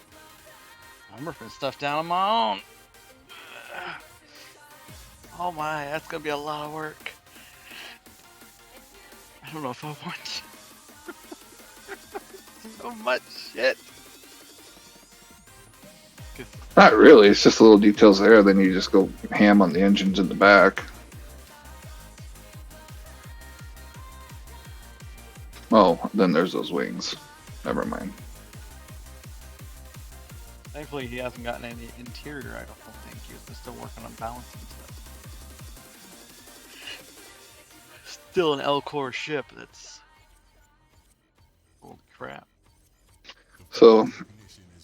I'm ripping stuff down on my own. Oh my, that's gonna be a lot of work. I don't know if I want so much shit. Not really. It's just little details there. Then you just go ham on the engines in the back. Oh, then there's those wings. Never mind. Thankfully, he hasn't gotten any interior. I don't think he was still working on balancing stuff. Still an L-core ship. That's holy crap. So,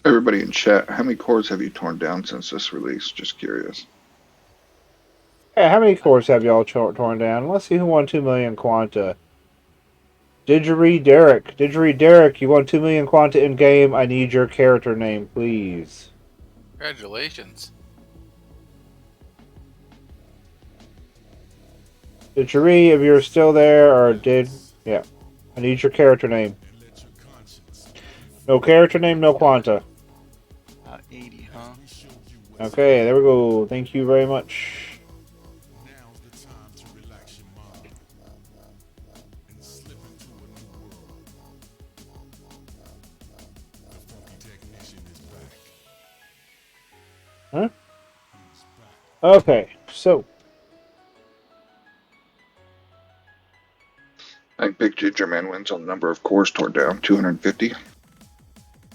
everybody in chat, how many cores have you torn down since this release? Just curious. Hey, how many cores have y'all torn down? Let's see who won 2 million Quanta. Didgeridoo Derek. Didgeridoo Derek, you won 2 million Quanta in game. I need your character name, please. Congratulations. Didgeridoo, if you're still there, or did... Yeah. I need your character name. No character name, no Quanta. 80, huh? Okay, there we go. Thank you very much. Huh? Okay, so... I think Big Ginger Man wins on the number of cores torn down. 250. Oh,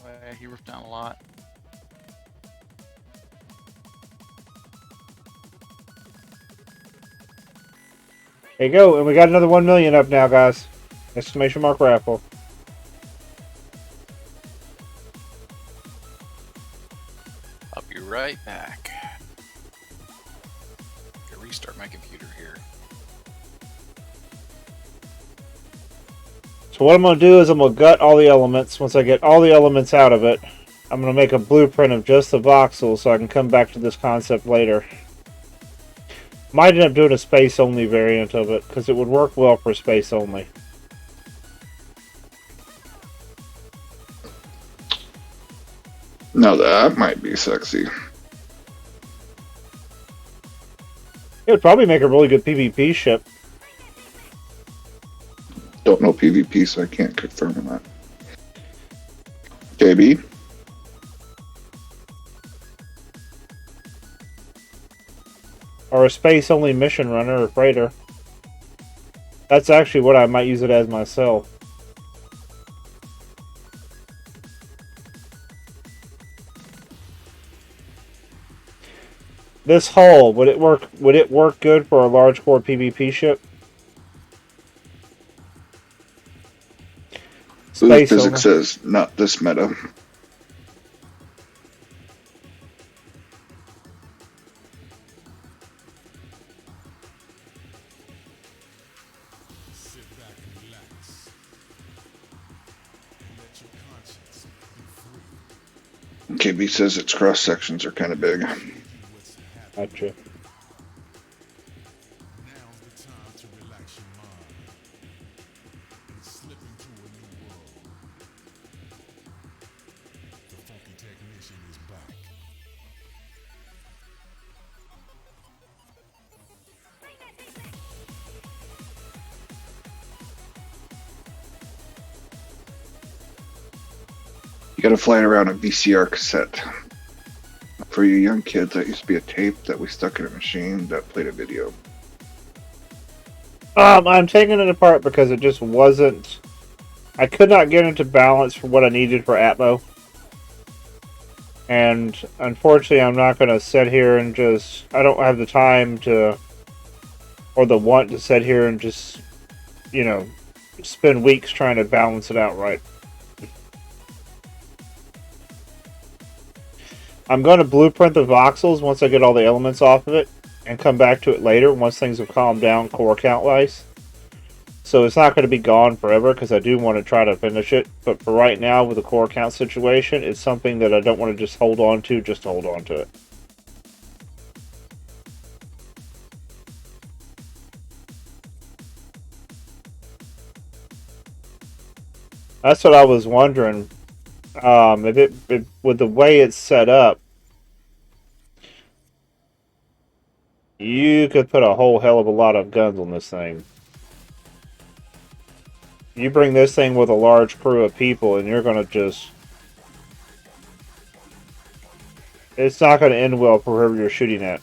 yeah, he ripped down a lot. There you go, and we got another 1 million up now, guys. Exclamation mark raffle. I'll be right back. Gotta restart my computer here. So what I'm going to do is I'm going to gut all the elements. Once I get all the elements out of it, I'm going to make a blueprint of just the voxels so I can come back to this concept later. Might end up doing a space-only variant of it, because it would work well for space-only. Now that might be sexy. It would probably make a really good PvP ship. Don't know PvP, so I can't confirm on that. KB? Or a space-only mission runner or freighter. That's actually what I might use it as myself. This hull, would it work good for a large core PvP ship? The Space physics only. says not this meta. KB says its cross sections are kind of big. Gotcha. You gotta fly it around a VCR cassette. For you young kids, that used to be a tape that we stuck in a machine that played a video. I'm taking it apart because it just wasn't... I could not get into balance for what I needed for Atmo. And unfortunately, I'm not going to sit here and just. I don't have the time to. Or the want to sit here and just. You know. Spend weeks trying to balance it out right. I'm going to blueprint the voxels once I get all the elements off of it. And come back to it later once things have calmed down core count wise. So it's not going to be gone forever because I do want to try to finish it. But for right now, with the core count situation, it's something that I don't want to just hold on to just to hold on to it. That's what I was wondering. If it with the way it's set up, you could put a whole hell of a lot of guns on this thing. You bring this thing with a large crew of people, and you're going to just. It's not going to end well for whoever you're shooting at.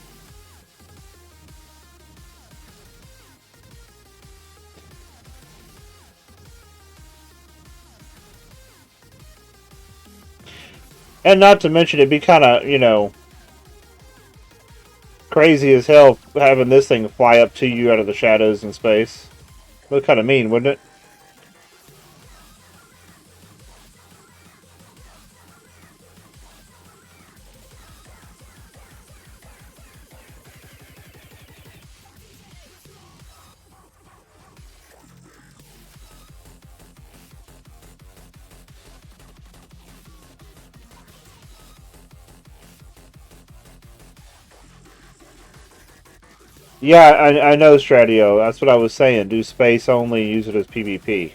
And not to mention, it'd be kind of, crazy as hell having this thing fly up to you out of the shadows in space. Look kind of mean, wouldn't it? Yeah, I know, Stradio. That's what I was saying. Do space only, use it as PvP.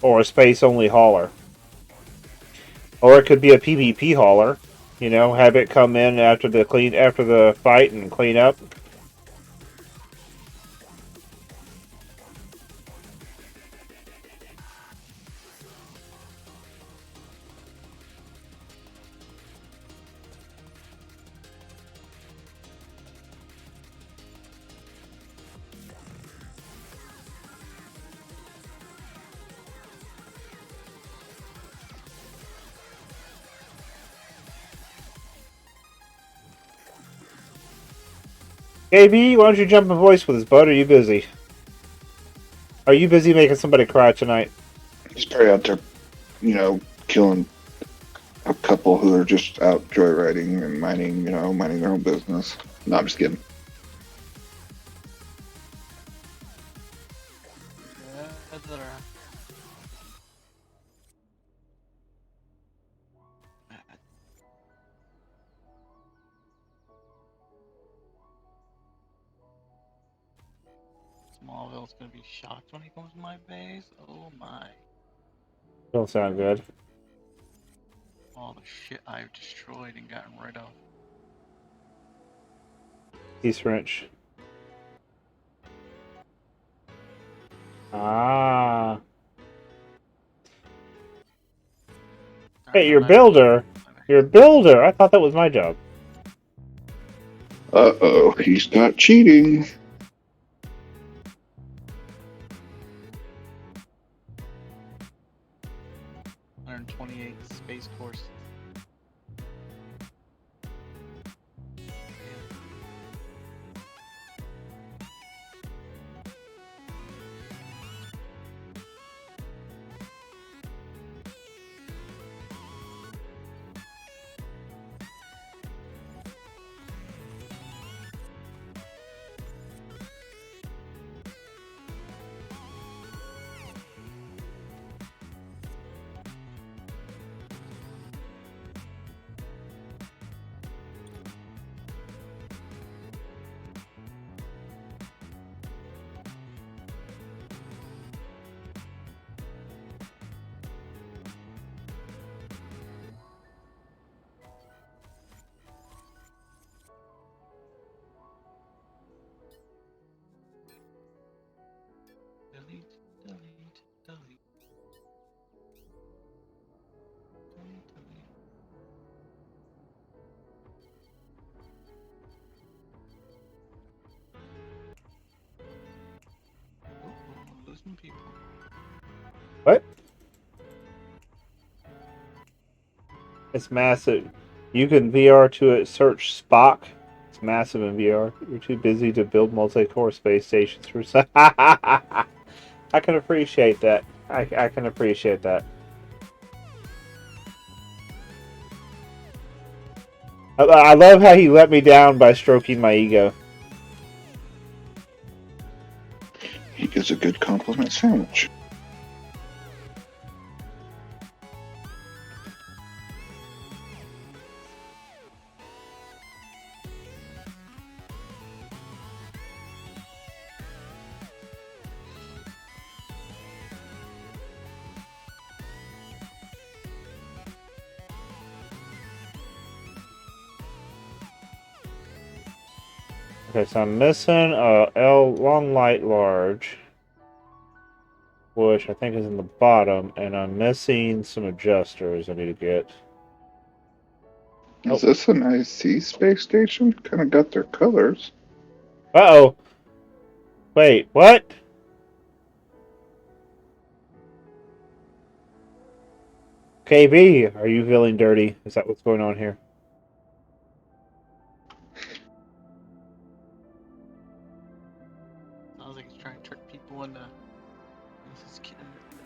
Or a space only hauler. Or it could be a PvP hauler. Have it come in after the fight and clean up. KB, why don't you jump in voice with us, bud? Are you busy? Are you busy making somebody cry tonight? He's probably out there, killing a couple who are just out joyriding and minding their own business. No, I'm just kidding. Smallville's gonna be shocked when he comes to my base. Oh my. Don't sound good. All the shit I've destroyed and gotten rid of. He's French. Ah. Hey, your builder. Your builder. I thought that was my job. Uh-oh, he's not cheating. Space Force. Delete, delete, delete. Delete, delete. Ooh, losing people. What? It's massive. You can VR to it. Search Spock. It's massive in VR. You're too busy to build multi-core space stations for. I can appreciate that. I can appreciate that. I love how he let me down by stroking my ego. He gives a good compliment sandwich. Okay, so I'm missing a L long light large, which I think is in the bottom, and I'm missing some adjusters I need to get. Is this an IC space station? Kind of got their colors. Uh-oh. Wait, what? KB, are you feeling dirty? Is that what's going on here? Sounds like he's trying to trick people into. This is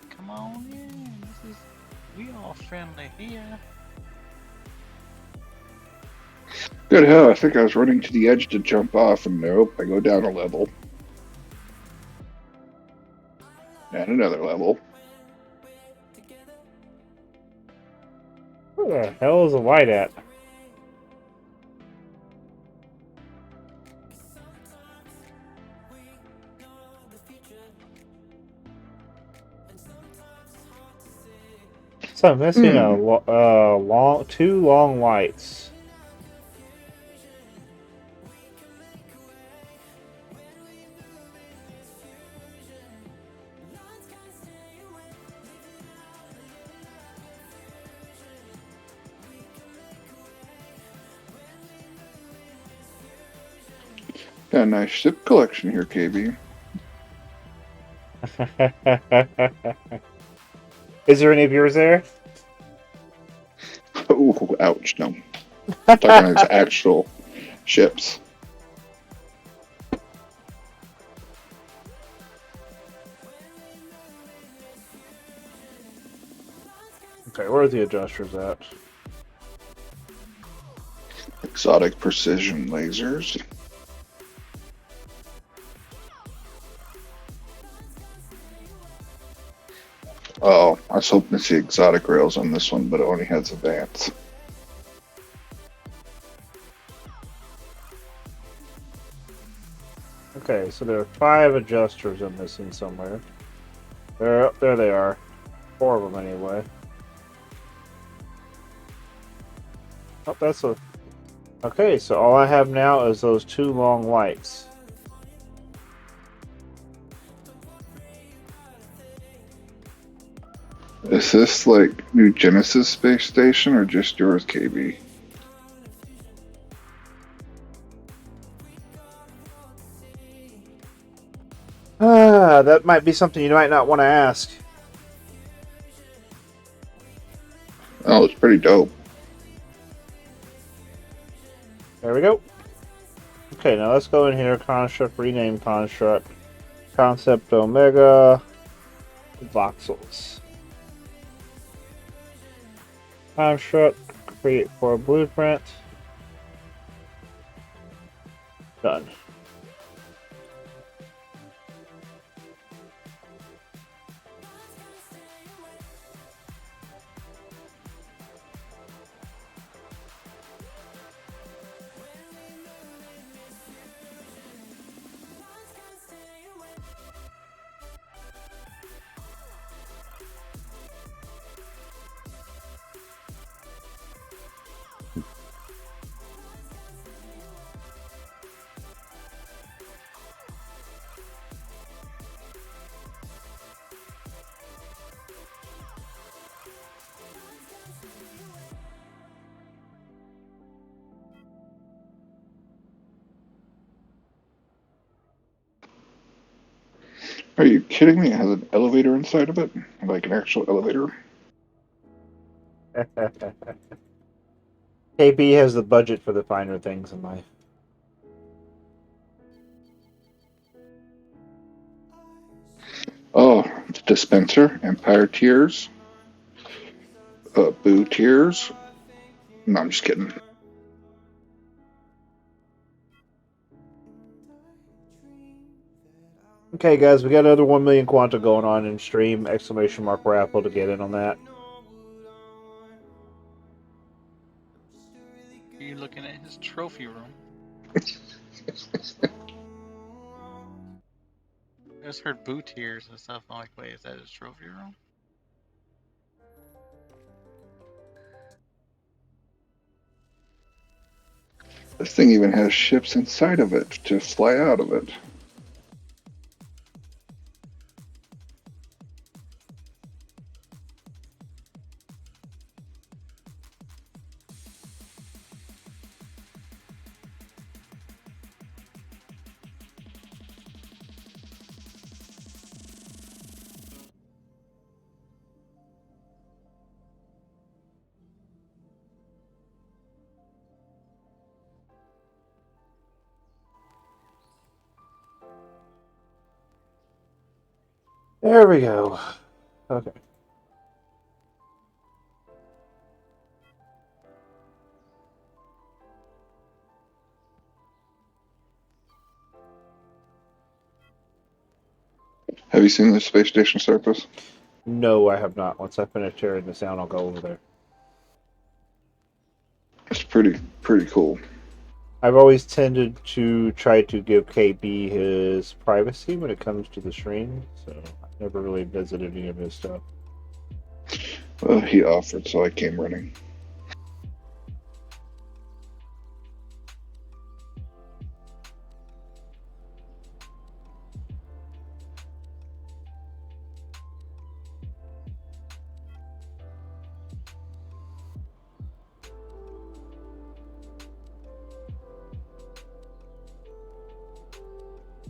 come on in. We all friendly here. Good hell, I think I was running to the edge to jump off, and nope, I go down a level. And another level. Where the hell is the light at? So I'm missing two long lights. Got a nice ship collection here, KB. Is there any of yours there? Oh, ouch, no. I'm talking about his actual ships. Okay, where are the adjusters at? Exotic precision lasers. Oh, I was hoping to see exotic rails on this one, but it only has advance. Okay, so there are 5 adjusters I'm missing somewhere. There they are. 4 of them anyway. Oh, that's a... Okay, so all I have now is those 2 long lights. Is this like New Genesis space station or just yours, KB? Ah, that might be something you might not want to ask. Oh, it's pretty dope. There we go. Okay, now let's go in here. Construct, rename construct. Concept Omega. Voxels. Construct, create for blueprint. Done. Are you kidding me? It has an elevator inside of it? Like an actual elevator? KB has the budget for the finer things in life. Oh, dispenser, Empire Tears, Boo Tears. No, I'm just kidding. Okay, guys, we got another 1 million Quanta going on in stream! Exclamation mark raffle to get in on that. Are you looking at his trophy room? I just heard boo tears and stuff. I'm like, wait, is that his trophy room? This thing even has ships inside of it to fly out of it. There we go. Okay. Have you seen the space station surface? No, I have not. Once I finish tearing this down, I'll go over there. It's pretty cool. I've always tended to try to give KB his privacy when it comes to the stream, so I've never really visited any of his stuff. Well, he offered, so I came running.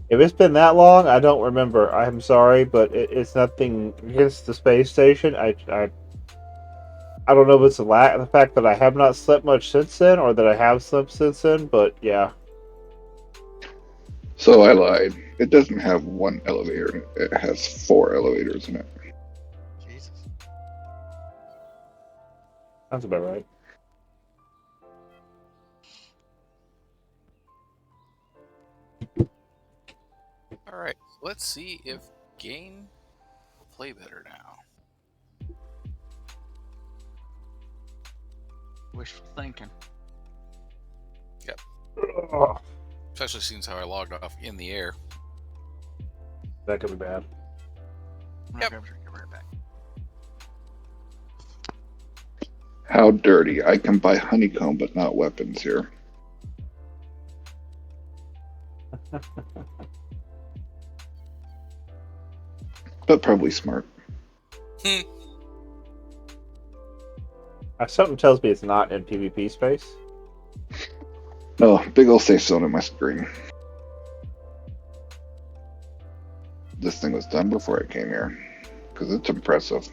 If it's been that long, I don't remember. I'm sorry, but it's nothing against the space station. I don't know if it's the fact that I have not slept much since then, or that I have slept since then. But yeah, So I lied. It doesn't have one elevator. It has 4 elevators in it. Jesus. sounds about right. All right, let's see if game will play better now. Wishful thinking. Ugh, Especially since how I logged off in the air. that could be bad. Yep. Get right back. How dirty. I can buy honeycomb, but not weapons here. But probably smart. Something tells me it's not in PvP space. No, big ol' safe zone on my screen. This thing was done before I came here, because it's impressive.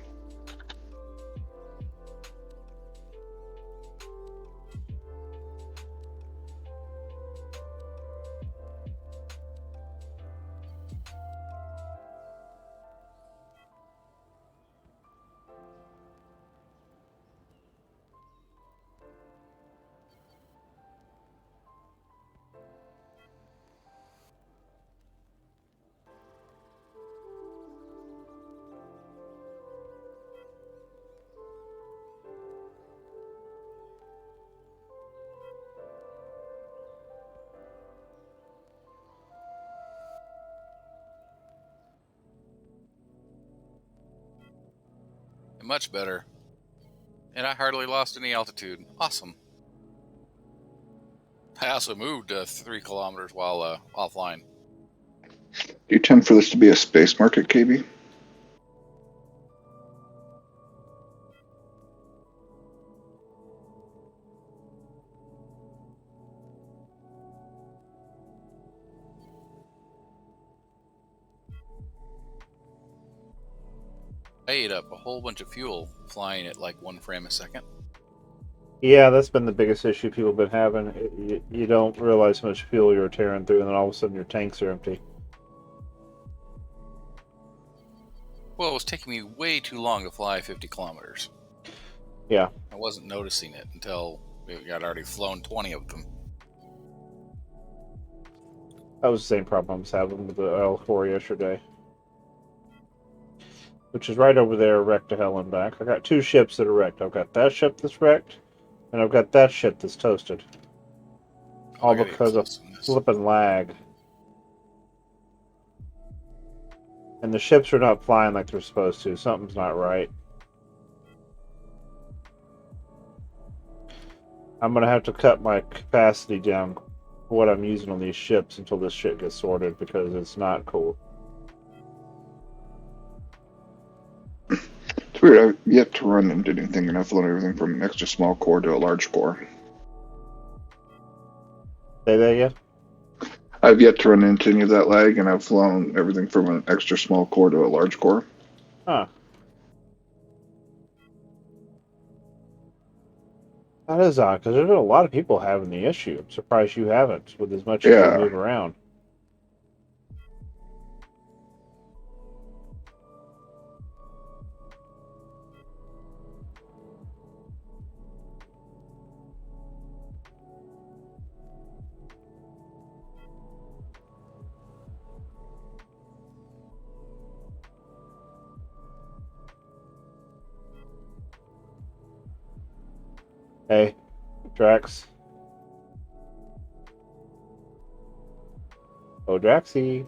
Much better. And I hardly lost any altitude. Awesome. I also moved 3 kilometers while offline. Do you tend for this to be a space market, KB? I ate up a whole bunch of fuel flying at like 1 frame a second. Yeah, that's been the biggest issue people have been having. You don't realize how much fuel you're tearing through, and then all of a sudden your tanks are empty. Well, it was taking me way too long to fly 50 kilometers. Yeah. I wasn't noticing it until I'd already flown 20 of them. That was the same problem I was having with the L4 yesterday. Which is right over there, wrecked to hell and back. I got two ships that are wrecked. I've got that ship that's wrecked, and I've got that ship that's toasted. Oh, All because of flipping lag. And the ships are not flying like they're supposed to. Something's not right. I'm going to have to cut my capacity down for what I'm using on these ships until this shit gets sorted, because it's not cool. It's weird. I've yet to run into anything, and I've flown everything from an extra small core to a large core. Say that yet? I've yet to run into any of that lag, and I've flown everything from an extra small core to a large core. Huh. That is odd, because there's a lot of people having the issue. I'm surprised you haven't, with as much as you move around. Hey, Drax. Oh, Draxy.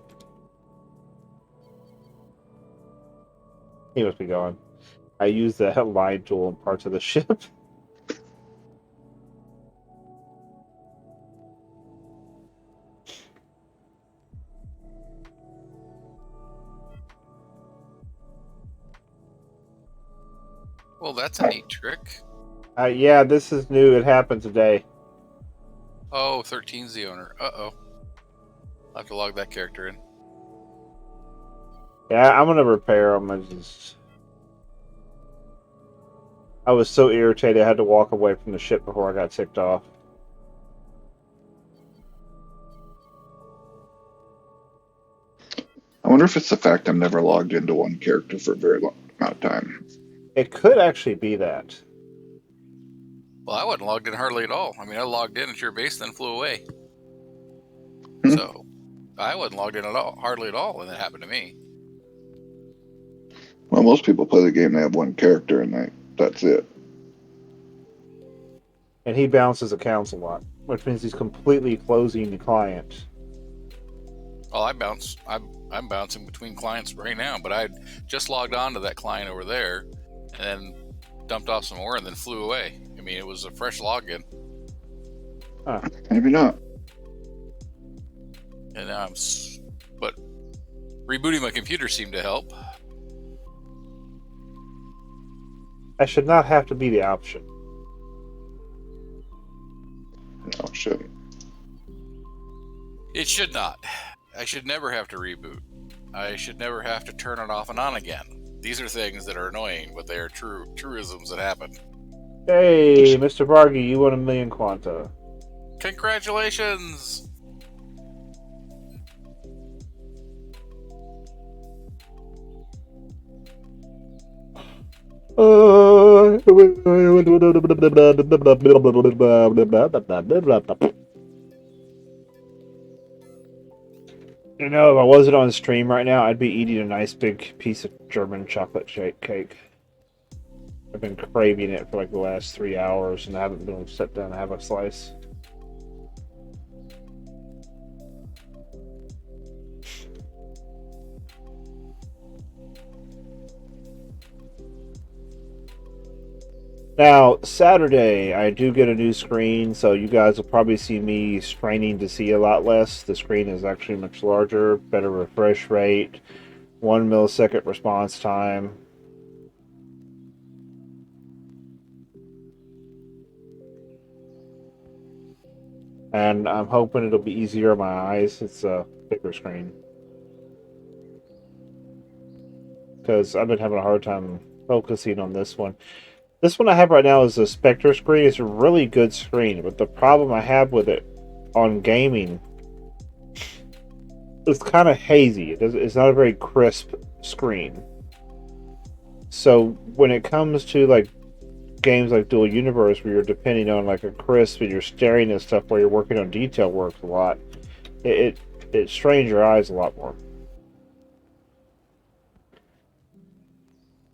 He must be gone. I use the line tool in parts of the ship. Well, that's a neat trick. Yeah, this is new. It happened today. Oh, 13's the owner. Uh-oh. I'll have to log that character in. Yeah, I'm gonna repair them. I was so irritated I had to walk away from the ship before I got ticked off. I wonder if it's the fact I'm never logged into one character for a very long amount of time. It could actually be that. Well, I wasn't logged in hardly at all. I mean, I logged in at your base, then flew away. So, I wasn't logged in at all, hardly at all, when that happened to me. Well, most people play the game, they have one character, and that's it. And he bounces accounts a lot, which means he's completely closing the client. Well, I'm bouncing between clients right now, but I just logged on to that client over there, and then dumped off some ore, and then flew away. I mean, it was a fresh login. Huh. Maybe not. And now but rebooting my computer seemed to help. That should not have to be the option. No, it shouldn't. It should not. I should never have to reboot. I should never have to turn it off and on again. These are things that are annoying, but they are truisms that happen. Hey, Mr. Vargy, you won 1,000,000 Quanta. Congratulations! You know, if I wasn't on stream right now, I'd be eating a nice big piece of German chocolate cake. I've been craving it for like the last 3 hours, and I haven't been able to sit down and have a slice. Now, Saturday, I do get a new screen, so you guys will probably see me straining to see a lot less. The screen is actually much larger, better refresh rate, 1 millisecond response time. And I'm hoping it'll be easier on my eyes. It's a bigger screen. Because I've been having a hard time focusing on this one. This one I have right now is a Spectre screen. It's a really good screen, but the problem I have with it on gaming, it's kind of hazy. It's not a very crisp screen. So when it comes to like games like Dual Universe, where you're depending on like a crisp and you're staring at stuff while you're working on detail work a lot, it strains your eyes a lot more.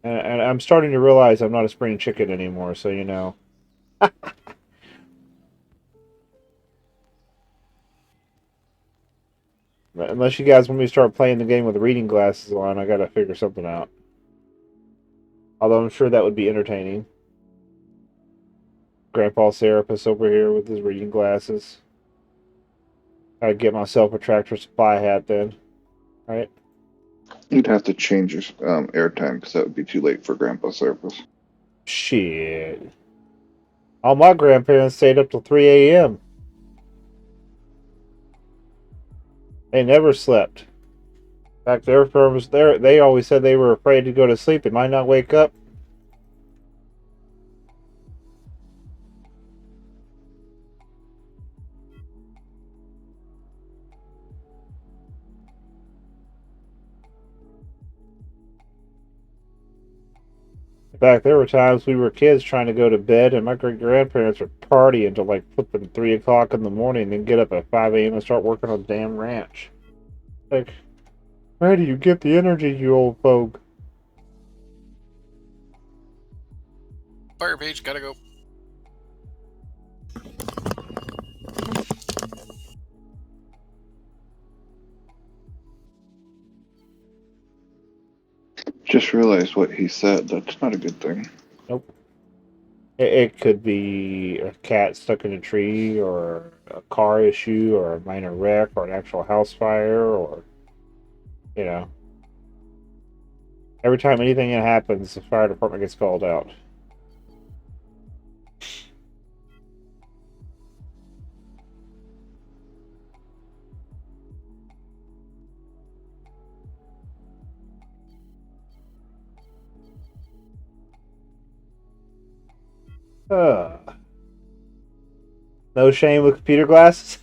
And I'm starting to realize I'm not a spring chicken anymore. So you know. Unless you guys want me to start playing the game with reading glasses on, I gotta figure something out. Although I'm sure that would be entertaining. Grandpa Serapis over here with his reading glasses. I'd get myself a Tractor Supply hat then, right? You'd have to change your airtime because that would be too late for Grandpa Service. Shit. All my grandparents stayed up till 3 a.m. They never slept. In fact, their firm was there. They always said they were afraid to go to sleep. They might not wake up. In fact, there were times we were kids trying to go to bed, and my great grandparents would party until like flipping 3 o'clock in the morning, and then get up at 5 a.m. and start working on the damn ranch. Like, where do you get the energy, you old folk? Fire page, gotta go. Just realized what he said. That's not a good thing. Nope. It could be a cat stuck in a tree, or a car issue, or a minor wreck, or an actual house fire, or, you know. Every time anything happens, the fire department gets called out. Uh, no shame with computer glasses.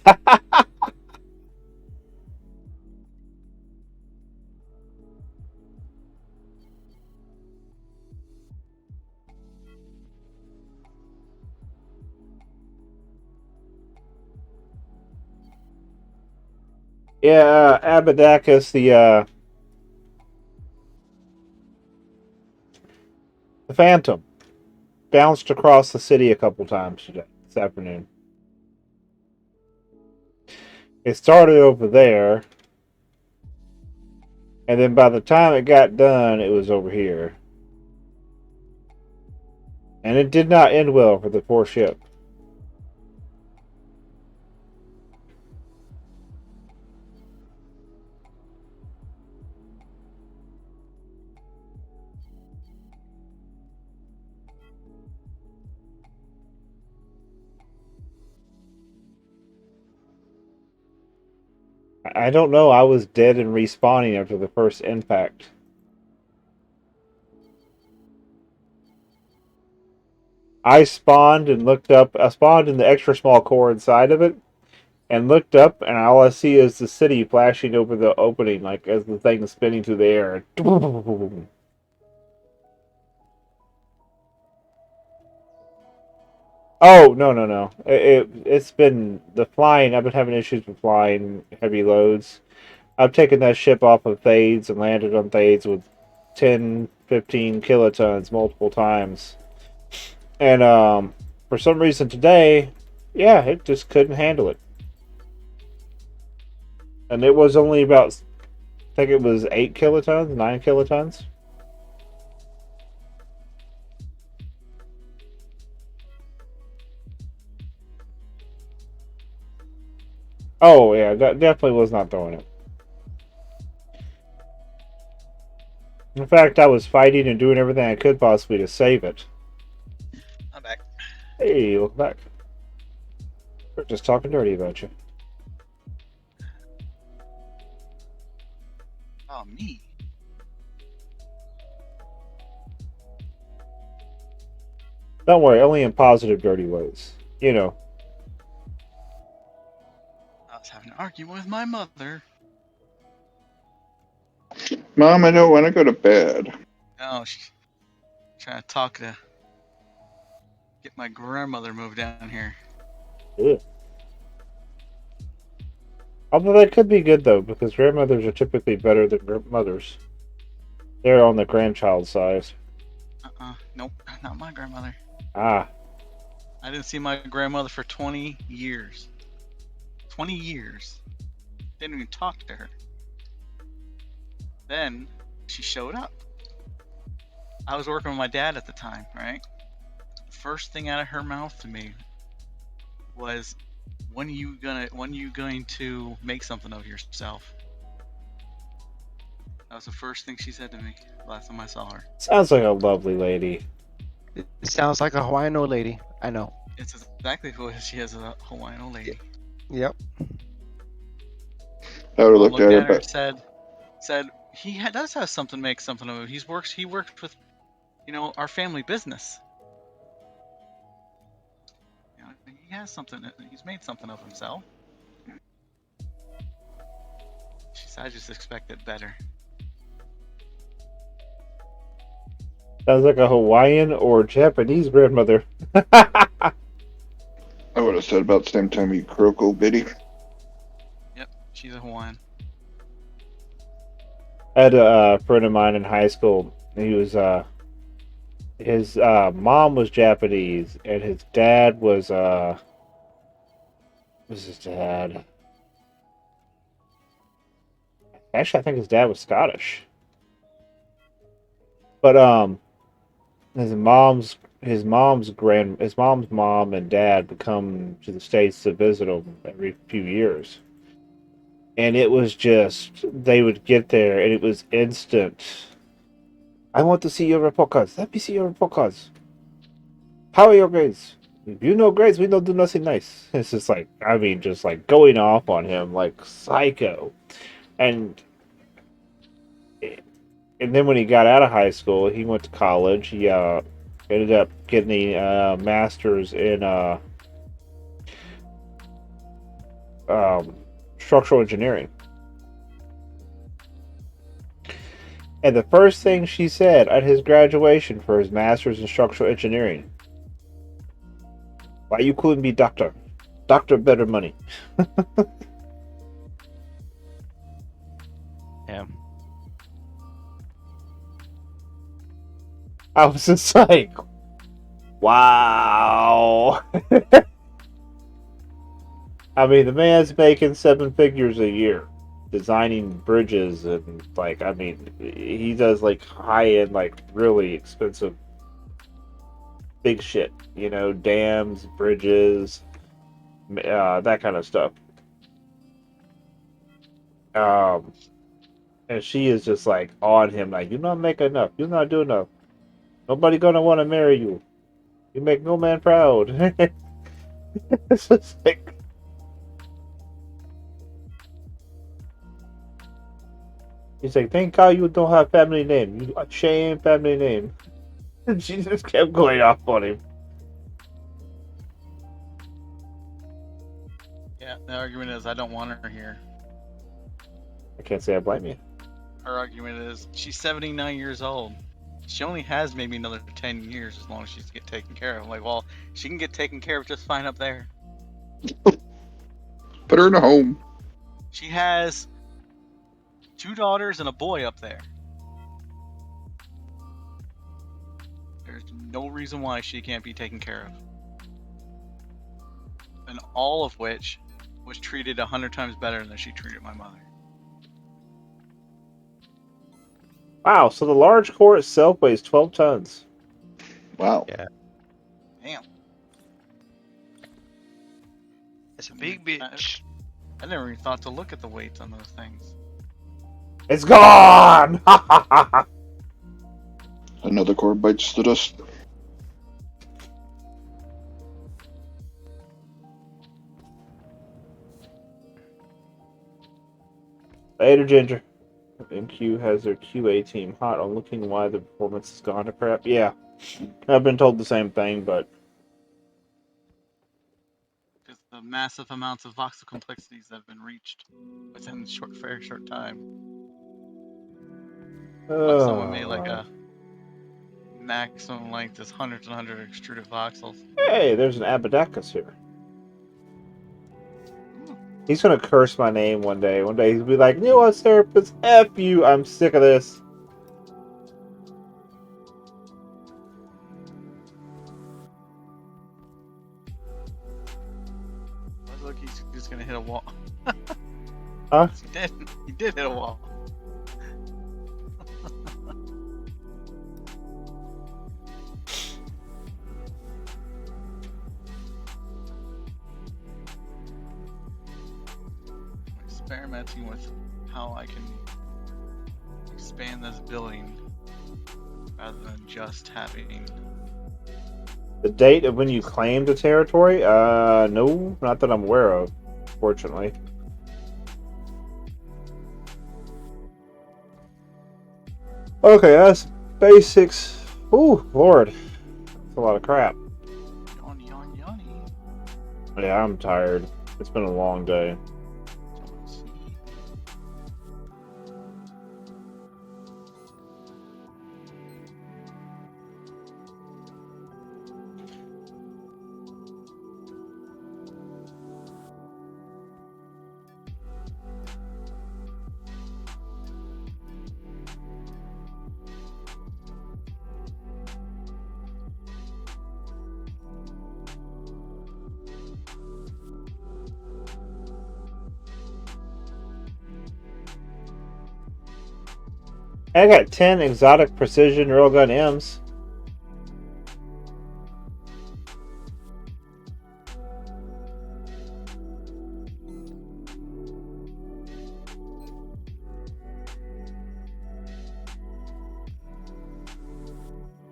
Yeah, Abadacus, the Phantom, bounced across the city a couple times today, this afternoon. It started over there, and then by the time it got done, it was over here. And it did not end well for the poor ship. I don't know. I was dead and respawning after the first impact. I spawned and looked up. I spawned in the extra small core inside of it, and looked up, and all I see is the city flashing over the opening, like as the thing is spinning through the air. Oh, no, no, no! It's been the flying. I've been having issues with flying heavy loads. I've taken that ship off of Thades and landed on Thades with 10, 15 kilotons multiple times. And for some reason today, yeah, it just couldn't handle it. And it was only about, I think it was 8 kilotons, 9 kilotons. Oh, yeah, that definitely was not throwing it. In fact, I was fighting and doing everything I could possibly to save it. I'm back. Hey, look back. We're just talking dirty about you. Oh, me. Don't worry, only in positive, dirty ways. You know. I was having an argument with my mother. Mom, I don't want to go to bed. Oh, she's trying to get my grandmother moved down here. Ugh. Although that could be good though, because grandmothers are typically better than mothers. They're on the grandchild size. Nope, not my grandmother. Ah, I didn't see my grandmother for 20 years. 20 years. Didn't even talk to her. Then she showed up. I was working with my dad at the time, right? First thing out of her mouth to me was, when are you going to make something of yourself? That was the first thing she said to me last time I saw her. sounds like a lovely lady. It sounds like a Hawaiian old lady. I know. It's exactly what she is, a Hawaiian old lady. Yep. I would have Mom looked at her, her and but said he does have something to make something of. He worked with, our family business. He has something. He's made something of himself. She said, I just expected better. Sounds like a Hawaiian or Japanese grandmother. I would have said about the same time you croak, old biddy. Yep, she's a Hawaiian. I had a friend of mine in high school. He was his mom was Japanese, and his dad was his dad? Actually, I think his dad was Scottish. But his mom's mom and dad would come to the States to visit him every few years. And it was just, they would get there and it was instant. I want to see your report cards. Let me see your report cards. How are your grades? If you know grades, we don't do nothing nice. It's just like, I mean, just like going off on him like psycho. And and then when he got out of high school, he went to college. He ended up getting a master's in um, structural engineering. And the first thing she said at his graduation for his master's in structural engineering, why you couldn't be doctor? Doctor better money. Yeah. I was just like, wow. I mean, the man's making 7 figures a year designing bridges and, like, I mean, he does, like, high-end, like, really expensive big shit. Dams, bridges, that kind of stuff. And she is just, like, on him, like, you're not making enough. You're not doing enough. Nobody gonna want to marry you. You make no man proud. It's just like... He's like, thank God you don't have family name. You shame family name. And she just kept going off on him. Yeah, the argument is I don't want her here. I can't say I blame you. Her argument is she's 79 years old. She only has maybe another 10 years as long as she's get taken care of. I'm like, well, she can get taken care of just fine up there. Put her in a home. She has 2 daughters and a boy up there. There's no reason why she can't be taken care of. And all of which was treated 100 times better than she treated my mother. Wow, so the large core itself weighs 12 tons. Wow. Yeah. Damn. It's a big bitch. I never even thought to look at the weights on those things. It's gone! Another core bites the dust. Later, Ginger. MQ has their QA team hot on looking why the performance has gone to crap. Yeah. I've been told the same thing, but Because the massive amounts of voxel complexities that have been reached within very short time. Once someone made like a maximum length is hundreds and hundreds of extruded voxels. Hey, there's an Abadacus here. Ooh. He's gonna curse my name one day. One day he'll be like, "You know what, Serapis? F you. I'm sick of this." Look, he's just gonna hit a wall. Huh? He did. He did hit a wall. I'm experimenting with how I can expand this building rather than just having. The date of when you claimed the territory? No, not that I'm aware of, fortunately. Okay, that's basics. Ooh, Lord. That's a lot of crap. Yawn, yawn, yawny. Yeah, I'm tired. It's been a long day. Don't see. I got 10 exotic precision railgun M's.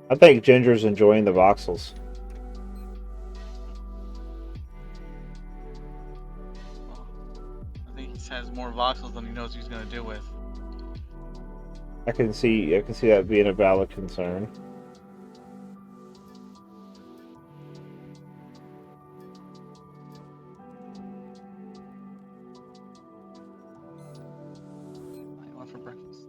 I think Ginger's enjoying the voxels. Well, I think he has more voxels than he knows he's gonna do with. I can see that being a valid concern. I want for breakfast.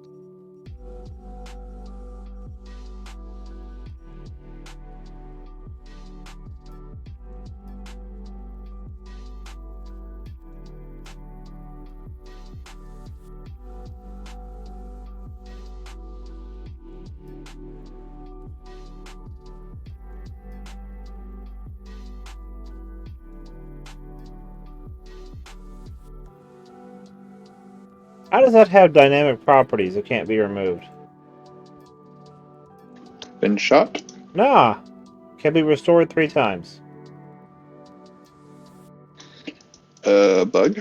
How does that have dynamic properties that can't be removed? Been shot? Nah. Can be restored 3 times. Bug.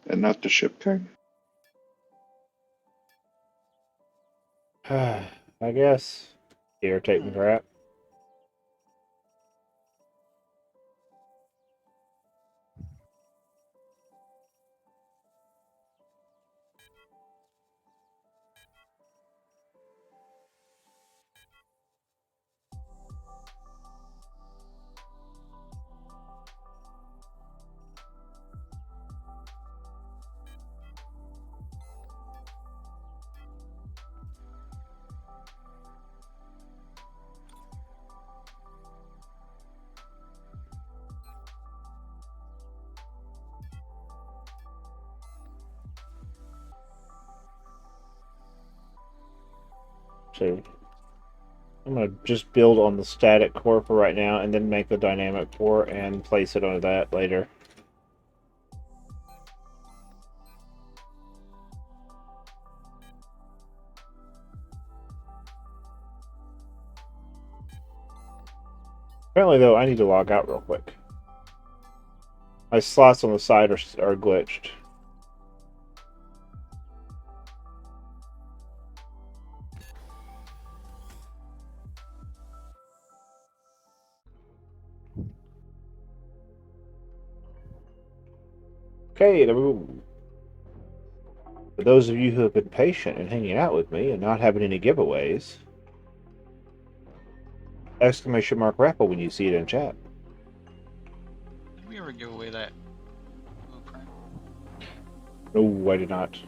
And not the ship kind. I guess. Irritating crap. So I'm gonna just build on the static core for right now and then make the dynamic core and place it onto that later. Apparently though, I need to log out real quick. My slots on the side are glitched. Okay, for those of you who have been patient and hanging out with me and not having any giveaways, exclamation mark raffle when you see it in chat. Did we ever give away that blueprint? No, I did not.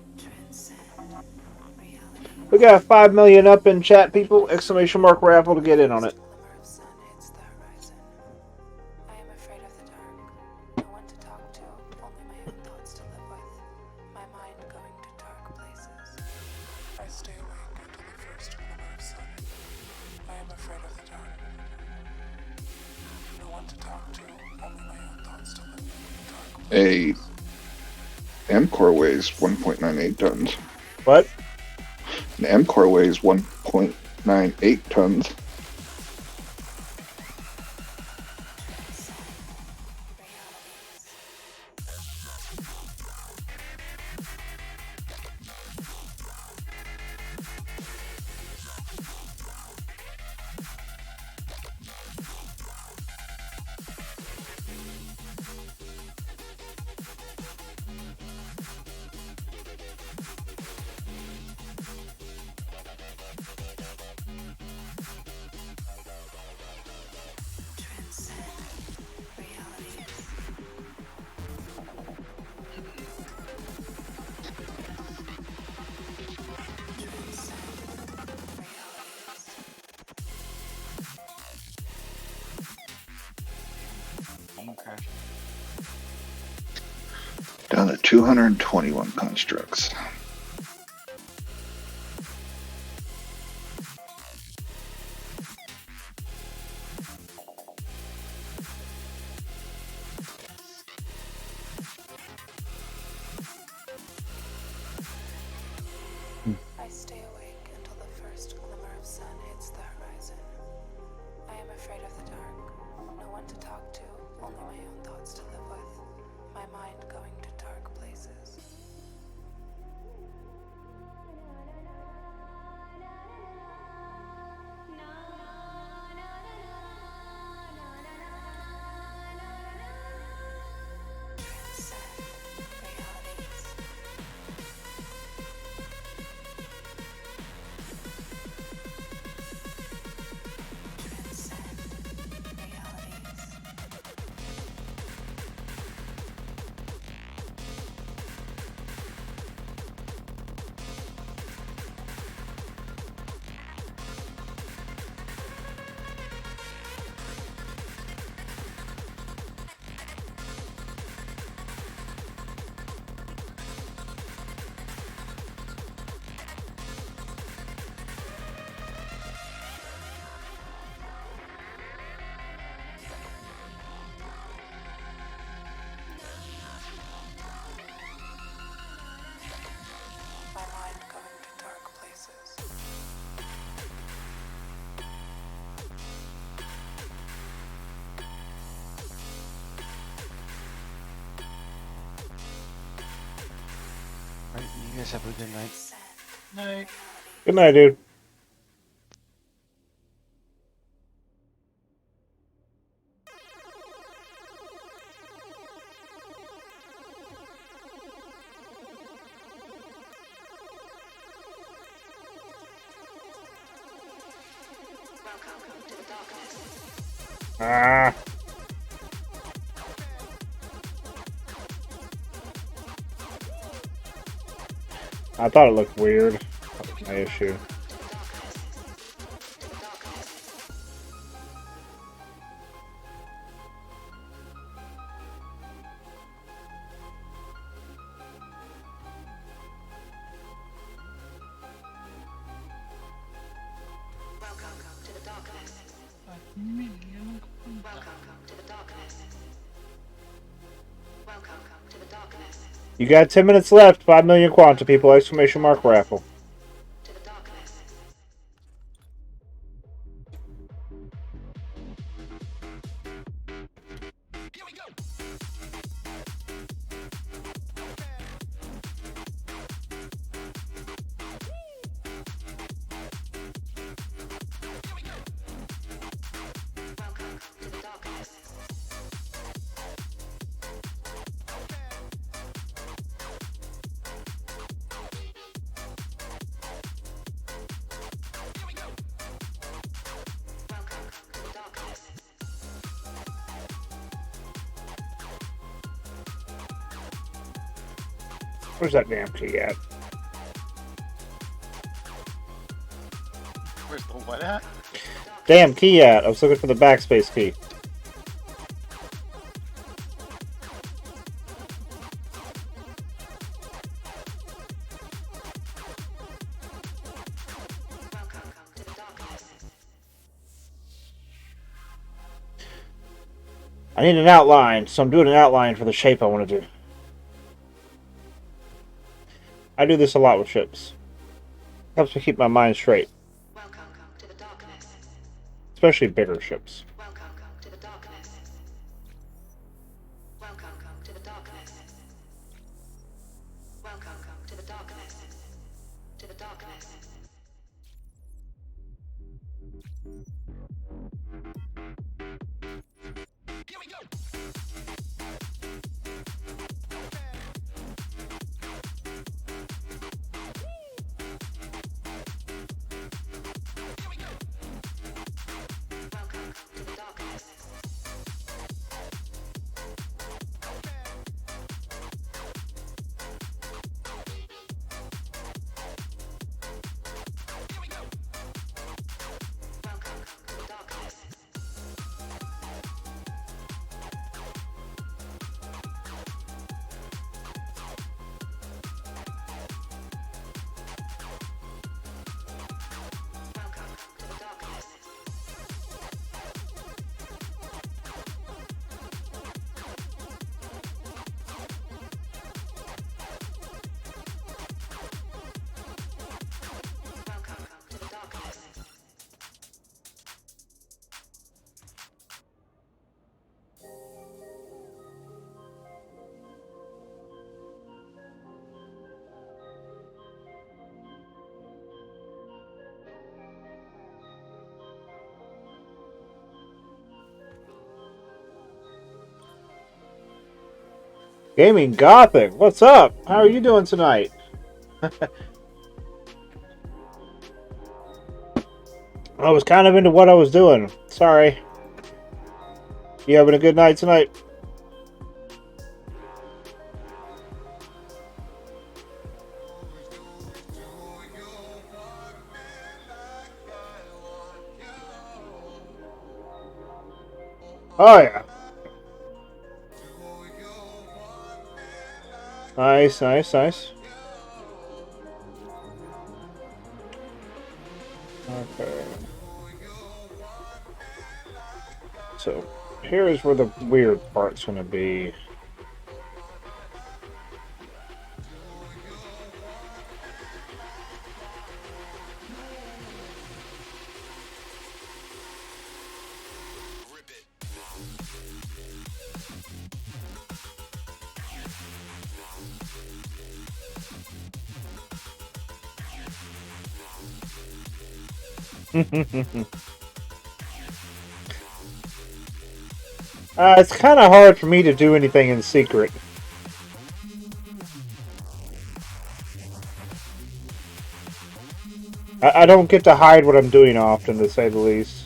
We got 5 million up in chat, people. Exclamation mark raffle to get in on it. A M-core weighs 1.98 tons. What? An M-core weighs 1.98 tons. Down to 221 constructs. I stay awake until the first glimmer of sun hits the horizon. I am afraid of the dark. No one to talk to, only my own thoughts to live with. My mind going to dark places. My mind going to dark places. Alright, you guys have a good night. Night. Good night, dude. Ah. I thought it looked weird. That was my issue. You got 10 minutes left. 5 million quanta, people. Exclamation mark raffle. Where's that damn key at? Where's the what at? Damn key at? I was looking for the backspace key. I need an outline, so I'm doing an outline for the shape I want to do. I do this a lot with ships. Helps me keep my mind straight. Especially bigger ships. Gaming Gothic, what's up? How are you doing tonight? I was kind of into what I was doing. Sorry. You having a good night tonight? Oh yeah. Nice, nice, nice. Okay. So, here's where the weird part's gonna be. It's kind of hard for me to do anything in secret. I don't get to hide what I'm doing often, to say the least.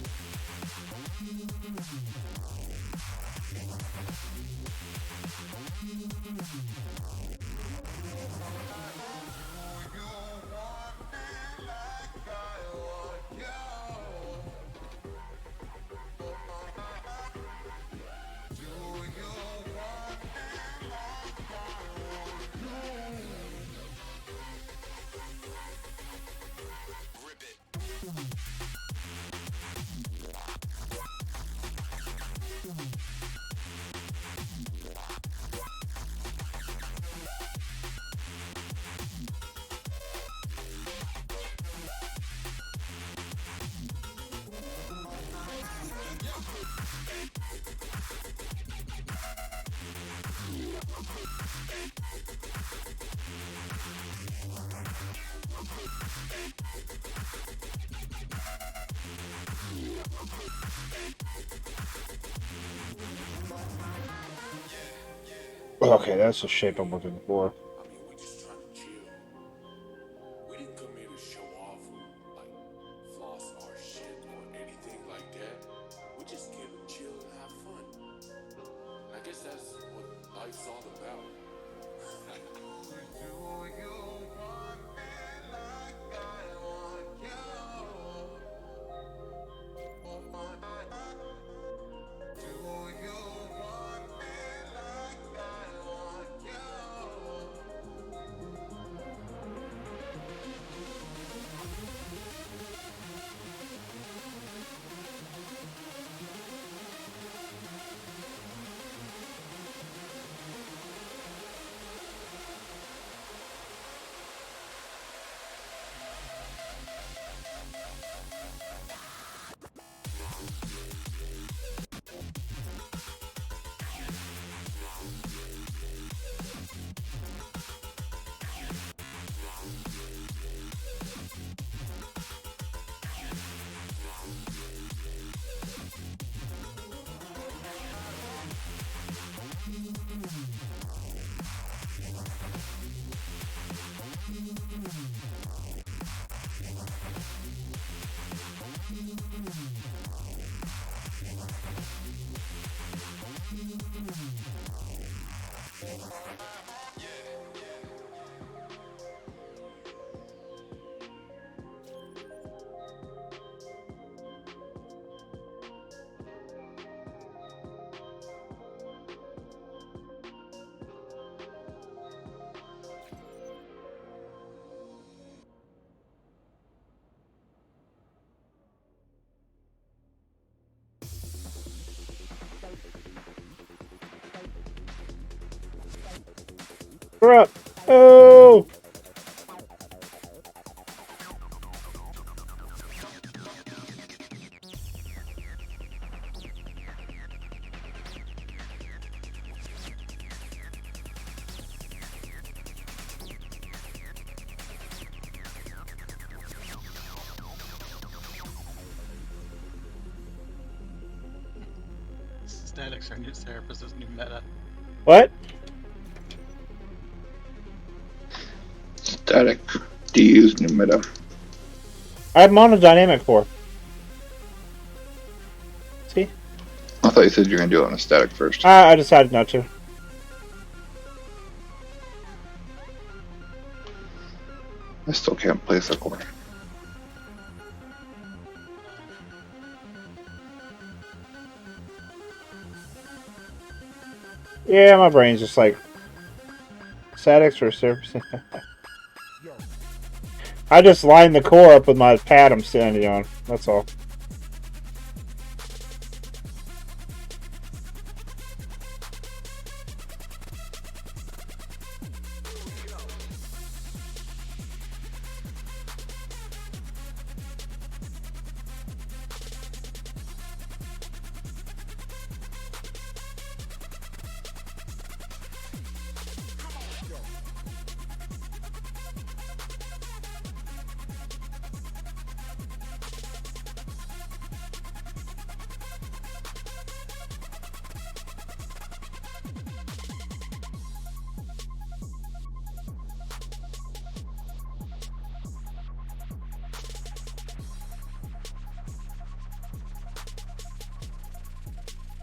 Okay, that's the shape I'm looking for. We're up. Oh! Statics are new therapist' new meta. What? Static. Do you use new meta? I have monodynamic for. See? I thought you said you were gonna do it on a static first. I decided not to. I still can't place a corner. Yeah, my brain's just like statics or surface. I just line the core up with my pad I'm standing on. That's all.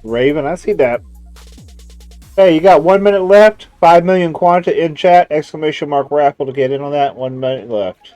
Raven, I see that. Hey, you got 1 minute left. 5 million quanta in chat. Exclamation mark raffle to get in on that. 1 minute left.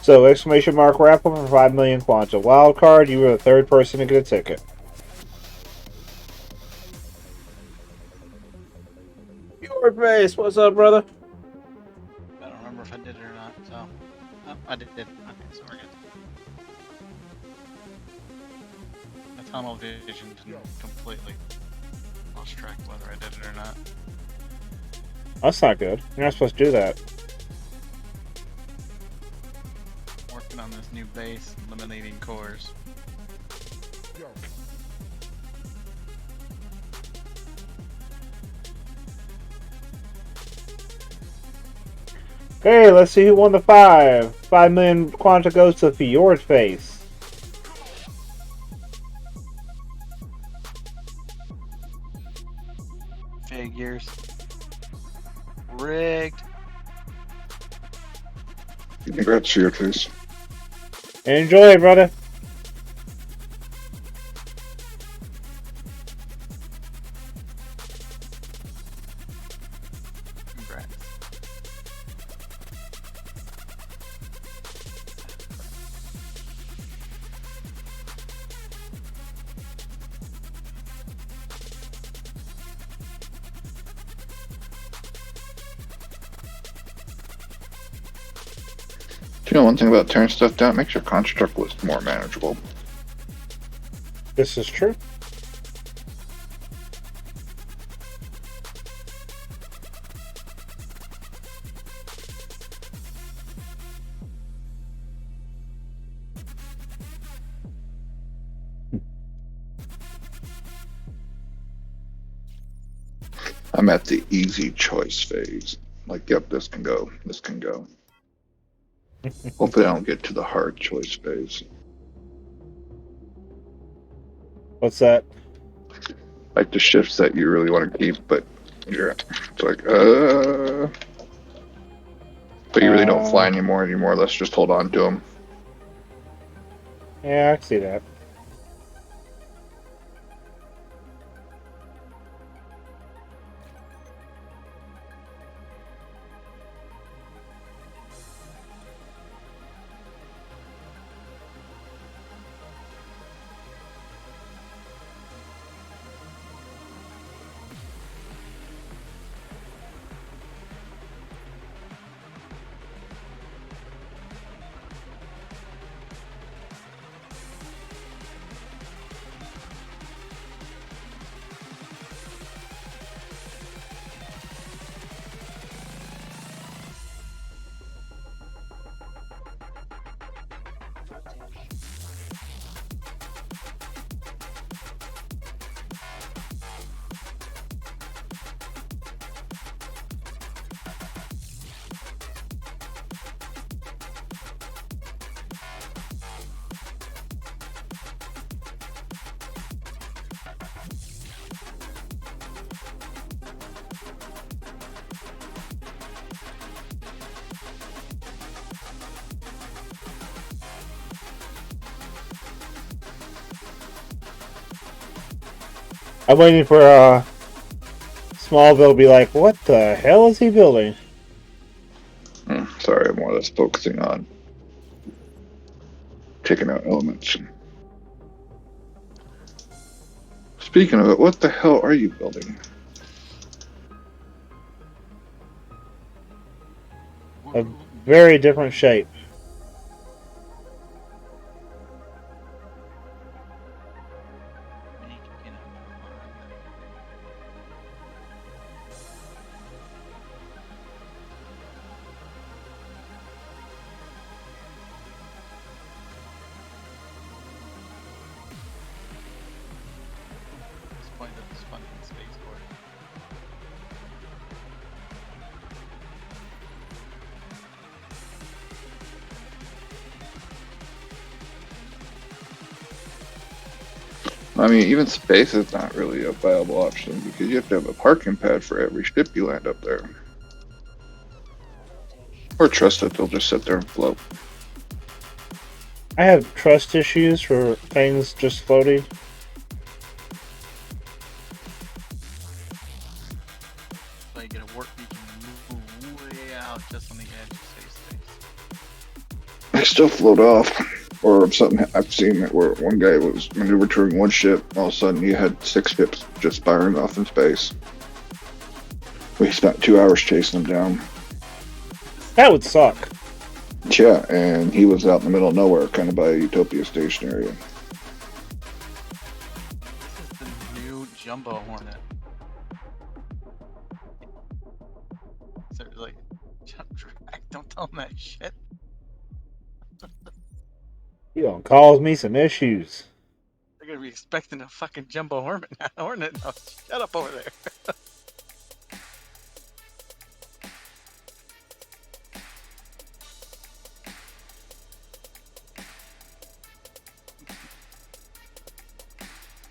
So, exclamation mark raffle for 5 million quanta. Wild card, you were the third person to get a ticket. Your face, what's up, brother? I don't remember if I did it or not, so. Oh, I did. Okay, so we're good. My tunnel vision didn't completely lost track of whether I did it or not. That's not good. You're not supposed to do that. Working on this new base, eliminating cores. Hey, let's see who won the 5. 5 million quanta goes to Fjord Face. Figures. Rigged. Congrats to your face. Enjoy, brother. Congrats. Do you know one thing about tearing stuff down? It makes your construct list more manageable. This is true. I'm at the easy choice phase. Like, yep, this can go. This can go. Hopefully, I don't get to the hard choice phase. What's that? Like the shifts that you really want to keep, but you're it's like, but you really don't fly anymore. Let's just hold on to them. Yeah, I see that. I'm waiting for Smallville to be like, what the hell is he building? Sorry, I'm more or less focusing on taking out elements. Speaking of it, what the hell are you building? A very different shape. Disappointed that this fucking spaceport. I mean, even space is not really a viable option because you have to have a parking pad for every ship you land up there. Or trust that they'll just sit there and float. I have trust issues for things just floating. So you get a warp beacon and move way out just on the edge of space. They still float off. Or something I've seen it where one guy was maneuvering one ship, all of a sudden he had 6 ships just firing off in space. We spent 2 hours chasing them down. That would suck. Yeah, and he was out in the middle of nowhere, kind of by Utopia Station area. This is the new Jumbo Hornet. So like, jump track, don't tell him that shit. You gonna cause me some issues. They're gonna be expecting a fucking Jumbo Hornet. Hornet, now shut up over there.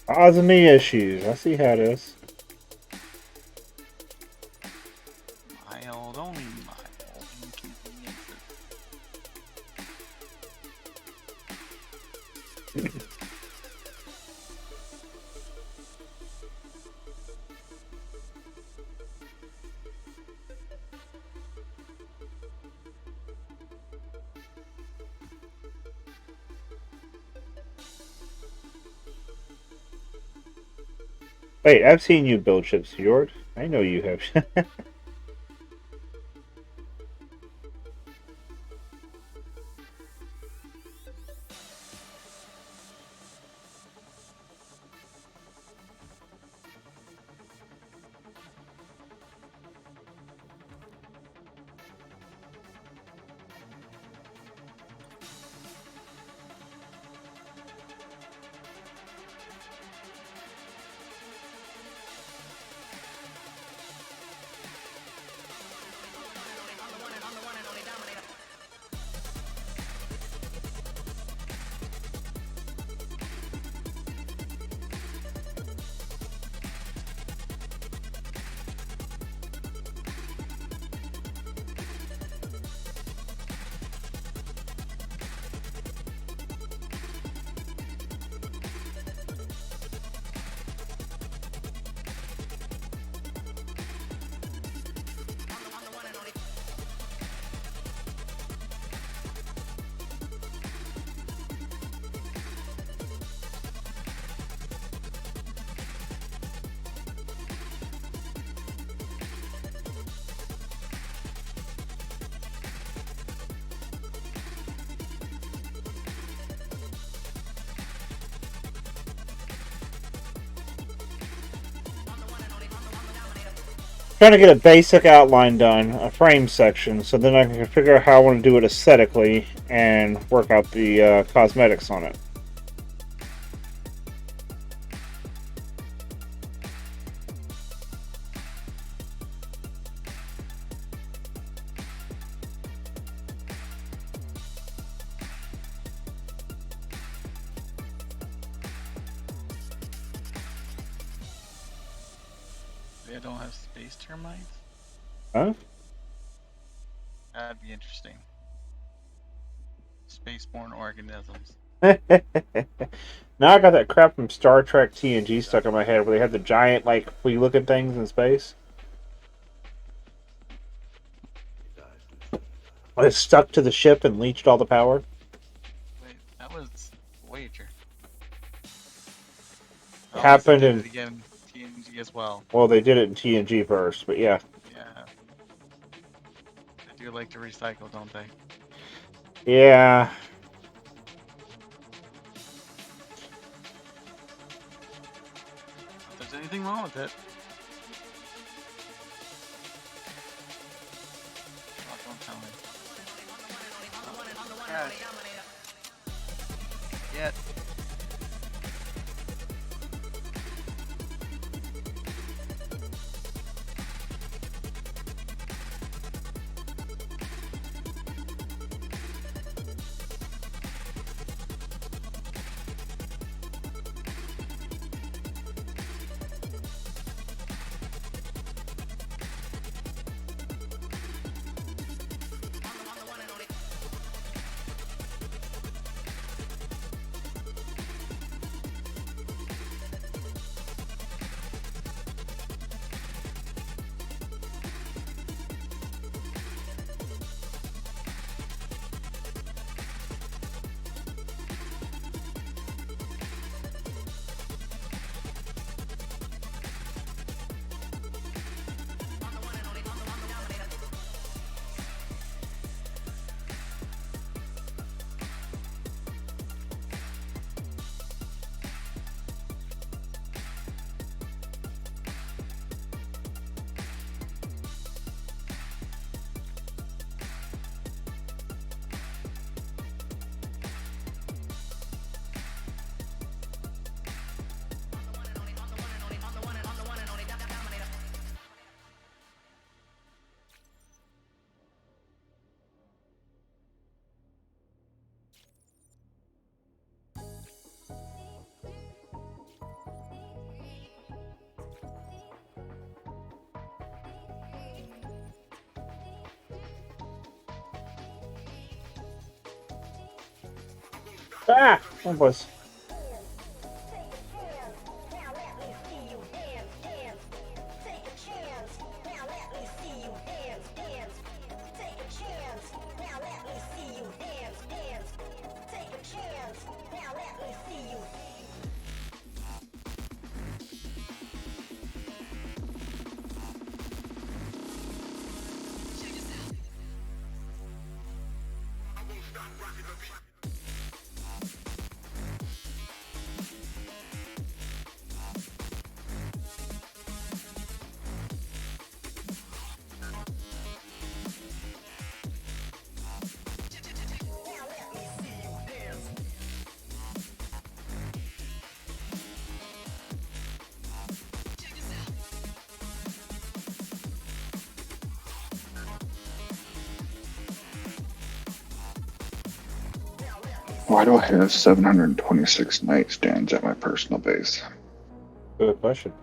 Causing me issues. I see how it is. Mild, only mild inconveniences. Wait, I've seen you build ships, Fjord. I know you have. Trying to get a basic outline done, a frame section, so then I can figure out how I want to do it aesthetically and work out the cosmetics on it. They don't have space termites? Huh? That'd be interesting. Spaceborne organisms. Now I got that crap from Star Trek TNG stuck in my head where they had the giant, like, flea-looking things in space. It stuck to the ship and leached all the power. Wait, that was Voyager. It happened they did in... it again TNG as well. Well, they did it in TNG first, but yeah. Yeah. They do like to recycle, don't they? Yeah. If there's anything wrong with it. Oh, don't tell me. Crash. Yet. Ah! One was. Why do I have 726 nightstands at my personal base? Good question.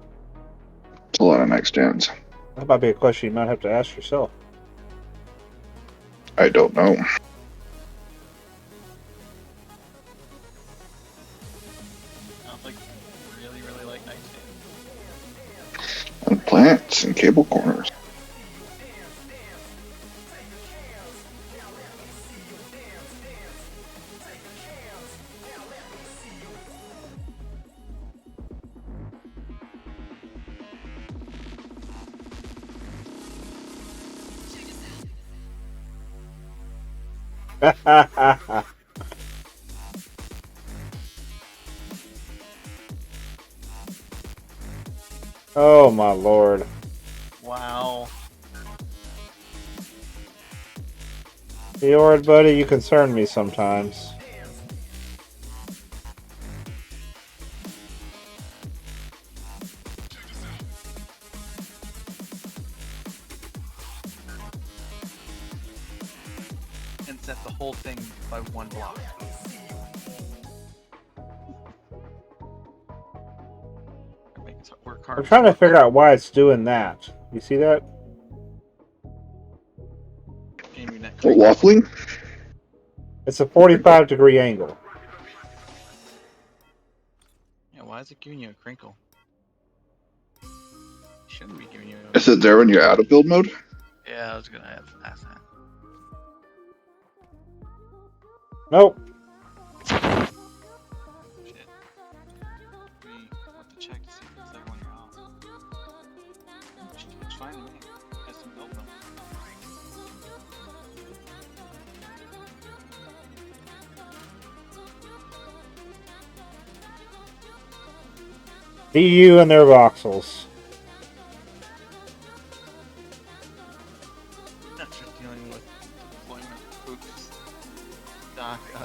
It's a lot of nightstands. That might be a question you might have to ask yourself. I don't know. Sounds like you really, really like nightstands. And plants and cable corners. Oh my lord. Wow. Lord, buddy, you concern me sometimes. And set the whole thing by one block. I'm trying to figure out why it's doing that. You see that? Waffling? It's a 45-degree angle. Why is it giving you a crinkle? Shouldn't be giving you a... Is it there when you're out of build mode? Yeah, I was gonna ask that. Nope. Shit. We have to check to see if it's there when you're out. It's fine to me. Has some build mode. DU and their voxels. After dealing with deployment oops.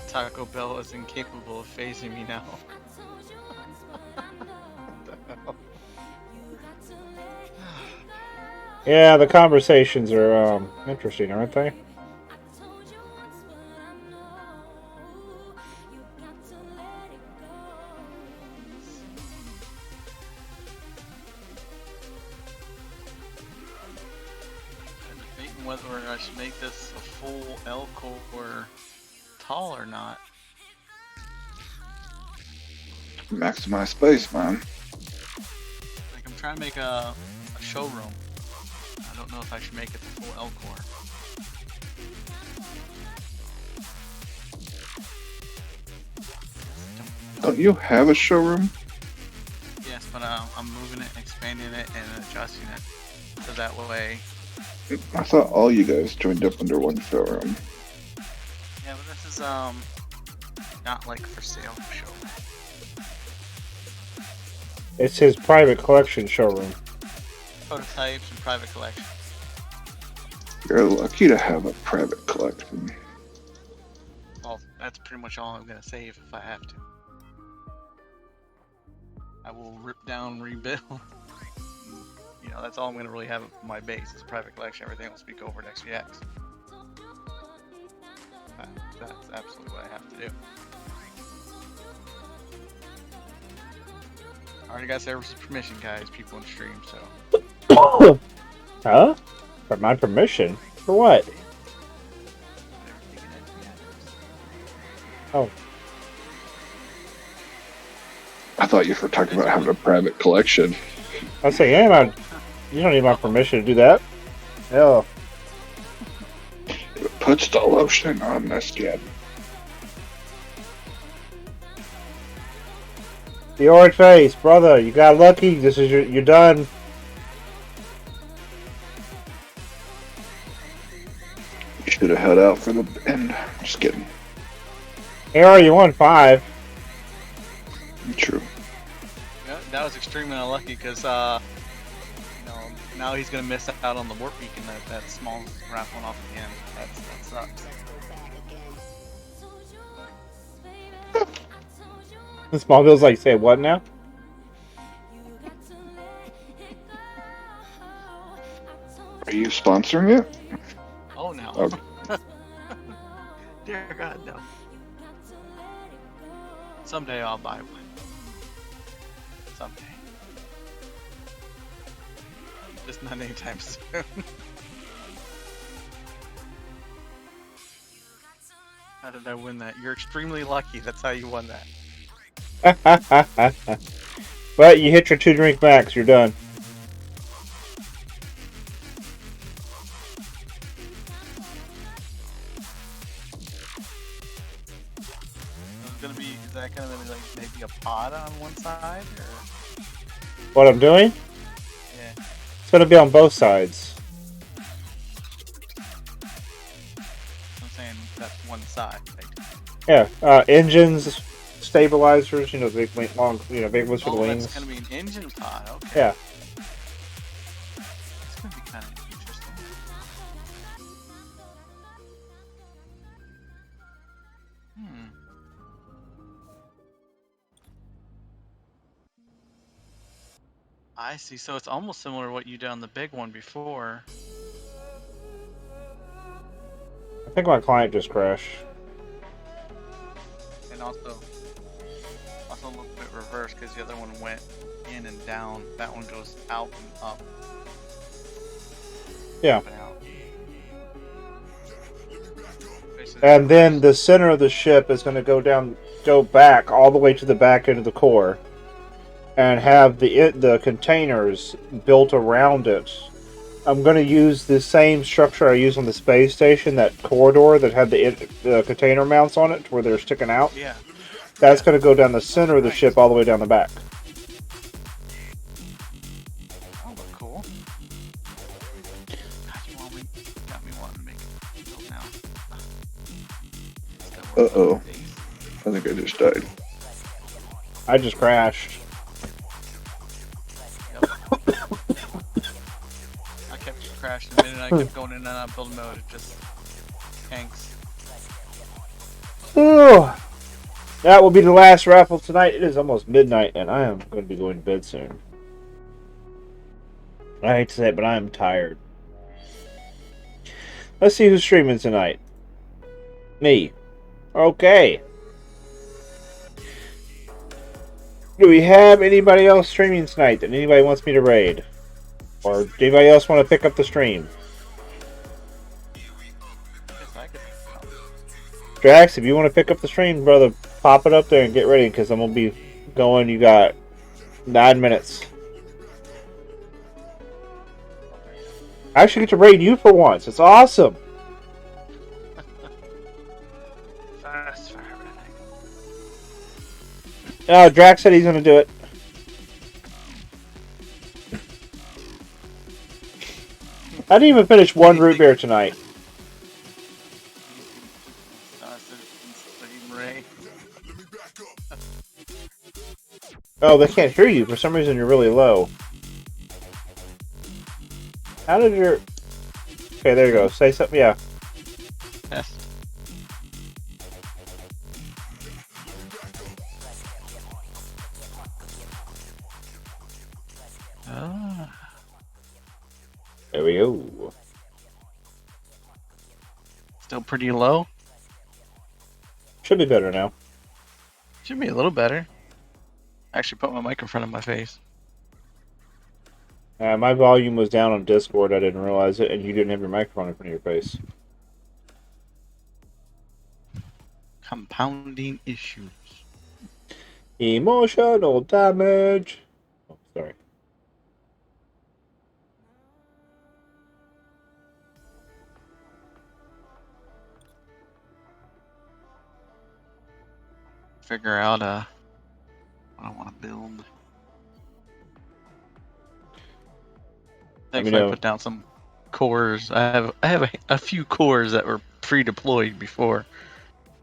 Taco Bell is incapable of phasing me now. What the hell? Yeah, the conversations are interesting, aren't they? I'm debating whether I should make this a full L core tall or not. Maximize space, man. Like, I'm trying to make a showroom. I don't know if I should make it the full L core. Don't you have a showroom? Yes, but I'm moving it, expanding it, and adjusting it. So that way... I thought all you guys joined up under one showroom. Yeah, but this is, not like for sale showroom. It's his private collection showroom. Prototypes and private collections. You're lucky to have a private collection. Well, that's pretty much all I'm gonna save if I have to. I will rip down, rebuild. You know, that's all I'm gonna really have of my base is private collection. Everything will speak over to XVX. That's absolutely what I have to do. I already got services permission, guys, people in stream, so. Huh? For my permission? For what? Oh. I thought you were talking about having a private collection. I say, yeah, you don't need my permission to do that. Hell. It puts the lotion on the skin. The orange face, brother, you got lucky. This is you're done. You should have held out for the end. Just kidding. AR, you won 5. True. Yeah, that was extremely unlucky because, you know, now he's gonna miss out on the warp beacon that small raffling off at the end. That sucks. The Smallville's like, say what now? Are you sponsoring it? Oh no. Okay. Dear God, no. Someday I'll buy one. Someday. Just not anytime soon. How did I win that? You're extremely lucky. That's how you won that. But you hit your 2-drink max, you're done. Is that gonna be like maybe a pod on one side, or? What I'm doing? Yeah. It's gonna be on both sides. I'm saying that's one side. Like... Yeah, engines, stabilizers, you know, the big long, big ones for the Oh, wings. that's gonna be an engine pod. Okay. Yeah. It's gonna be kind of interesting. I see. So it's almost similar to what you did on the big one before. I think my client just crashed. And also a little bit reversed because the other one went in and down. That one goes out and up. Yeah. Up and out. And then the center of the ship is going to go back all the way to the back end of the core. and have the containers built around it. I'm going to use the same structure I use on the space station, that corridor that had the container mounts on it, where they're sticking out. Yeah. That's going to go down the center of the Nice. ship all the way down the back. That'll look cool. God, got me wanting to make it build now. Uh-oh. I think I just died. I just crashed. Yep. I kept crashing the minute I kept going in and out of build mode. It just hangs. Ooh. That will be the last raffle tonight. It is almost midnight, and I am going to be going to bed soon. I hate to say it, but I am tired. Let's see who's streaming tonight. Me. Okay. Do we have anybody else streaming tonight that anybody wants me to raid? Or anybody else want to pick up the stream? Drax, if you want to pick up the stream, brother, pop it up there and get ready, because I'm going to be going. You got 9 minutes. I actually get to raid you for once. It's awesome. Fast for everything. Oh, Drax said he's going to do it. I didn't even finish one root beer tonight. Oh, they can't hear you. For some reason, you're really low. How did your... Okay, there you go. Say something. Yeah. Yes. There we go. Still pretty low. Should be better now. Should be a little better. I actually put my mic in front of my face. My volume was down on Discord. I didn't realize it, and you didn't have your microphone in front of your face. Compounding issues. Emotional damage. Oh, sorry. Figure out what I want to build. Thankfully, I put down some cores. I have a few cores that were pre-deployed before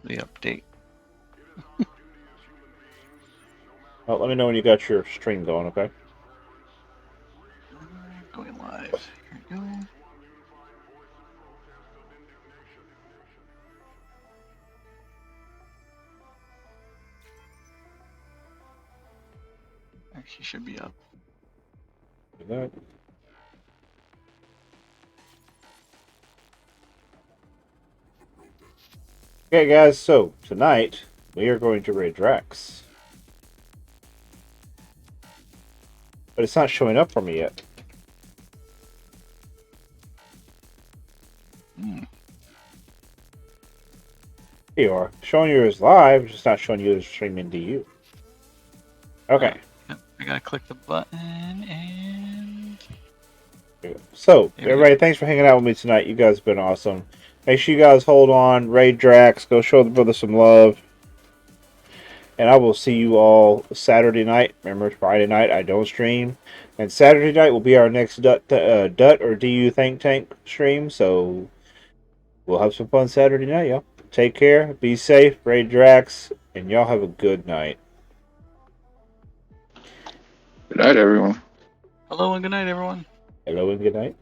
the update. Well, let me know when you got your stream going, okay? Going live. Here we go. Actually, should be up. Do that. Okay, guys, so tonight we are going to raid Drax. But it's not showing up for me yet. Here you are. Showing you as live, just not showing you as streaming to you. Okay. I gotta click the button and... So, everybody, thanks for hanging out with me tonight. You guys have been awesome. Make sure you guys hold on, raid Drax, go show the brother some love. And I will see you all Saturday night. Remember, Friday night I don't stream. And Saturday night will be our next DUT or DU Think Tank stream. So, we'll have some fun Saturday night, y'all. Take care, be safe, raid Drax, and y'all have a good night. Good night, everyone. Hello and good night, everyone. Hello and good night.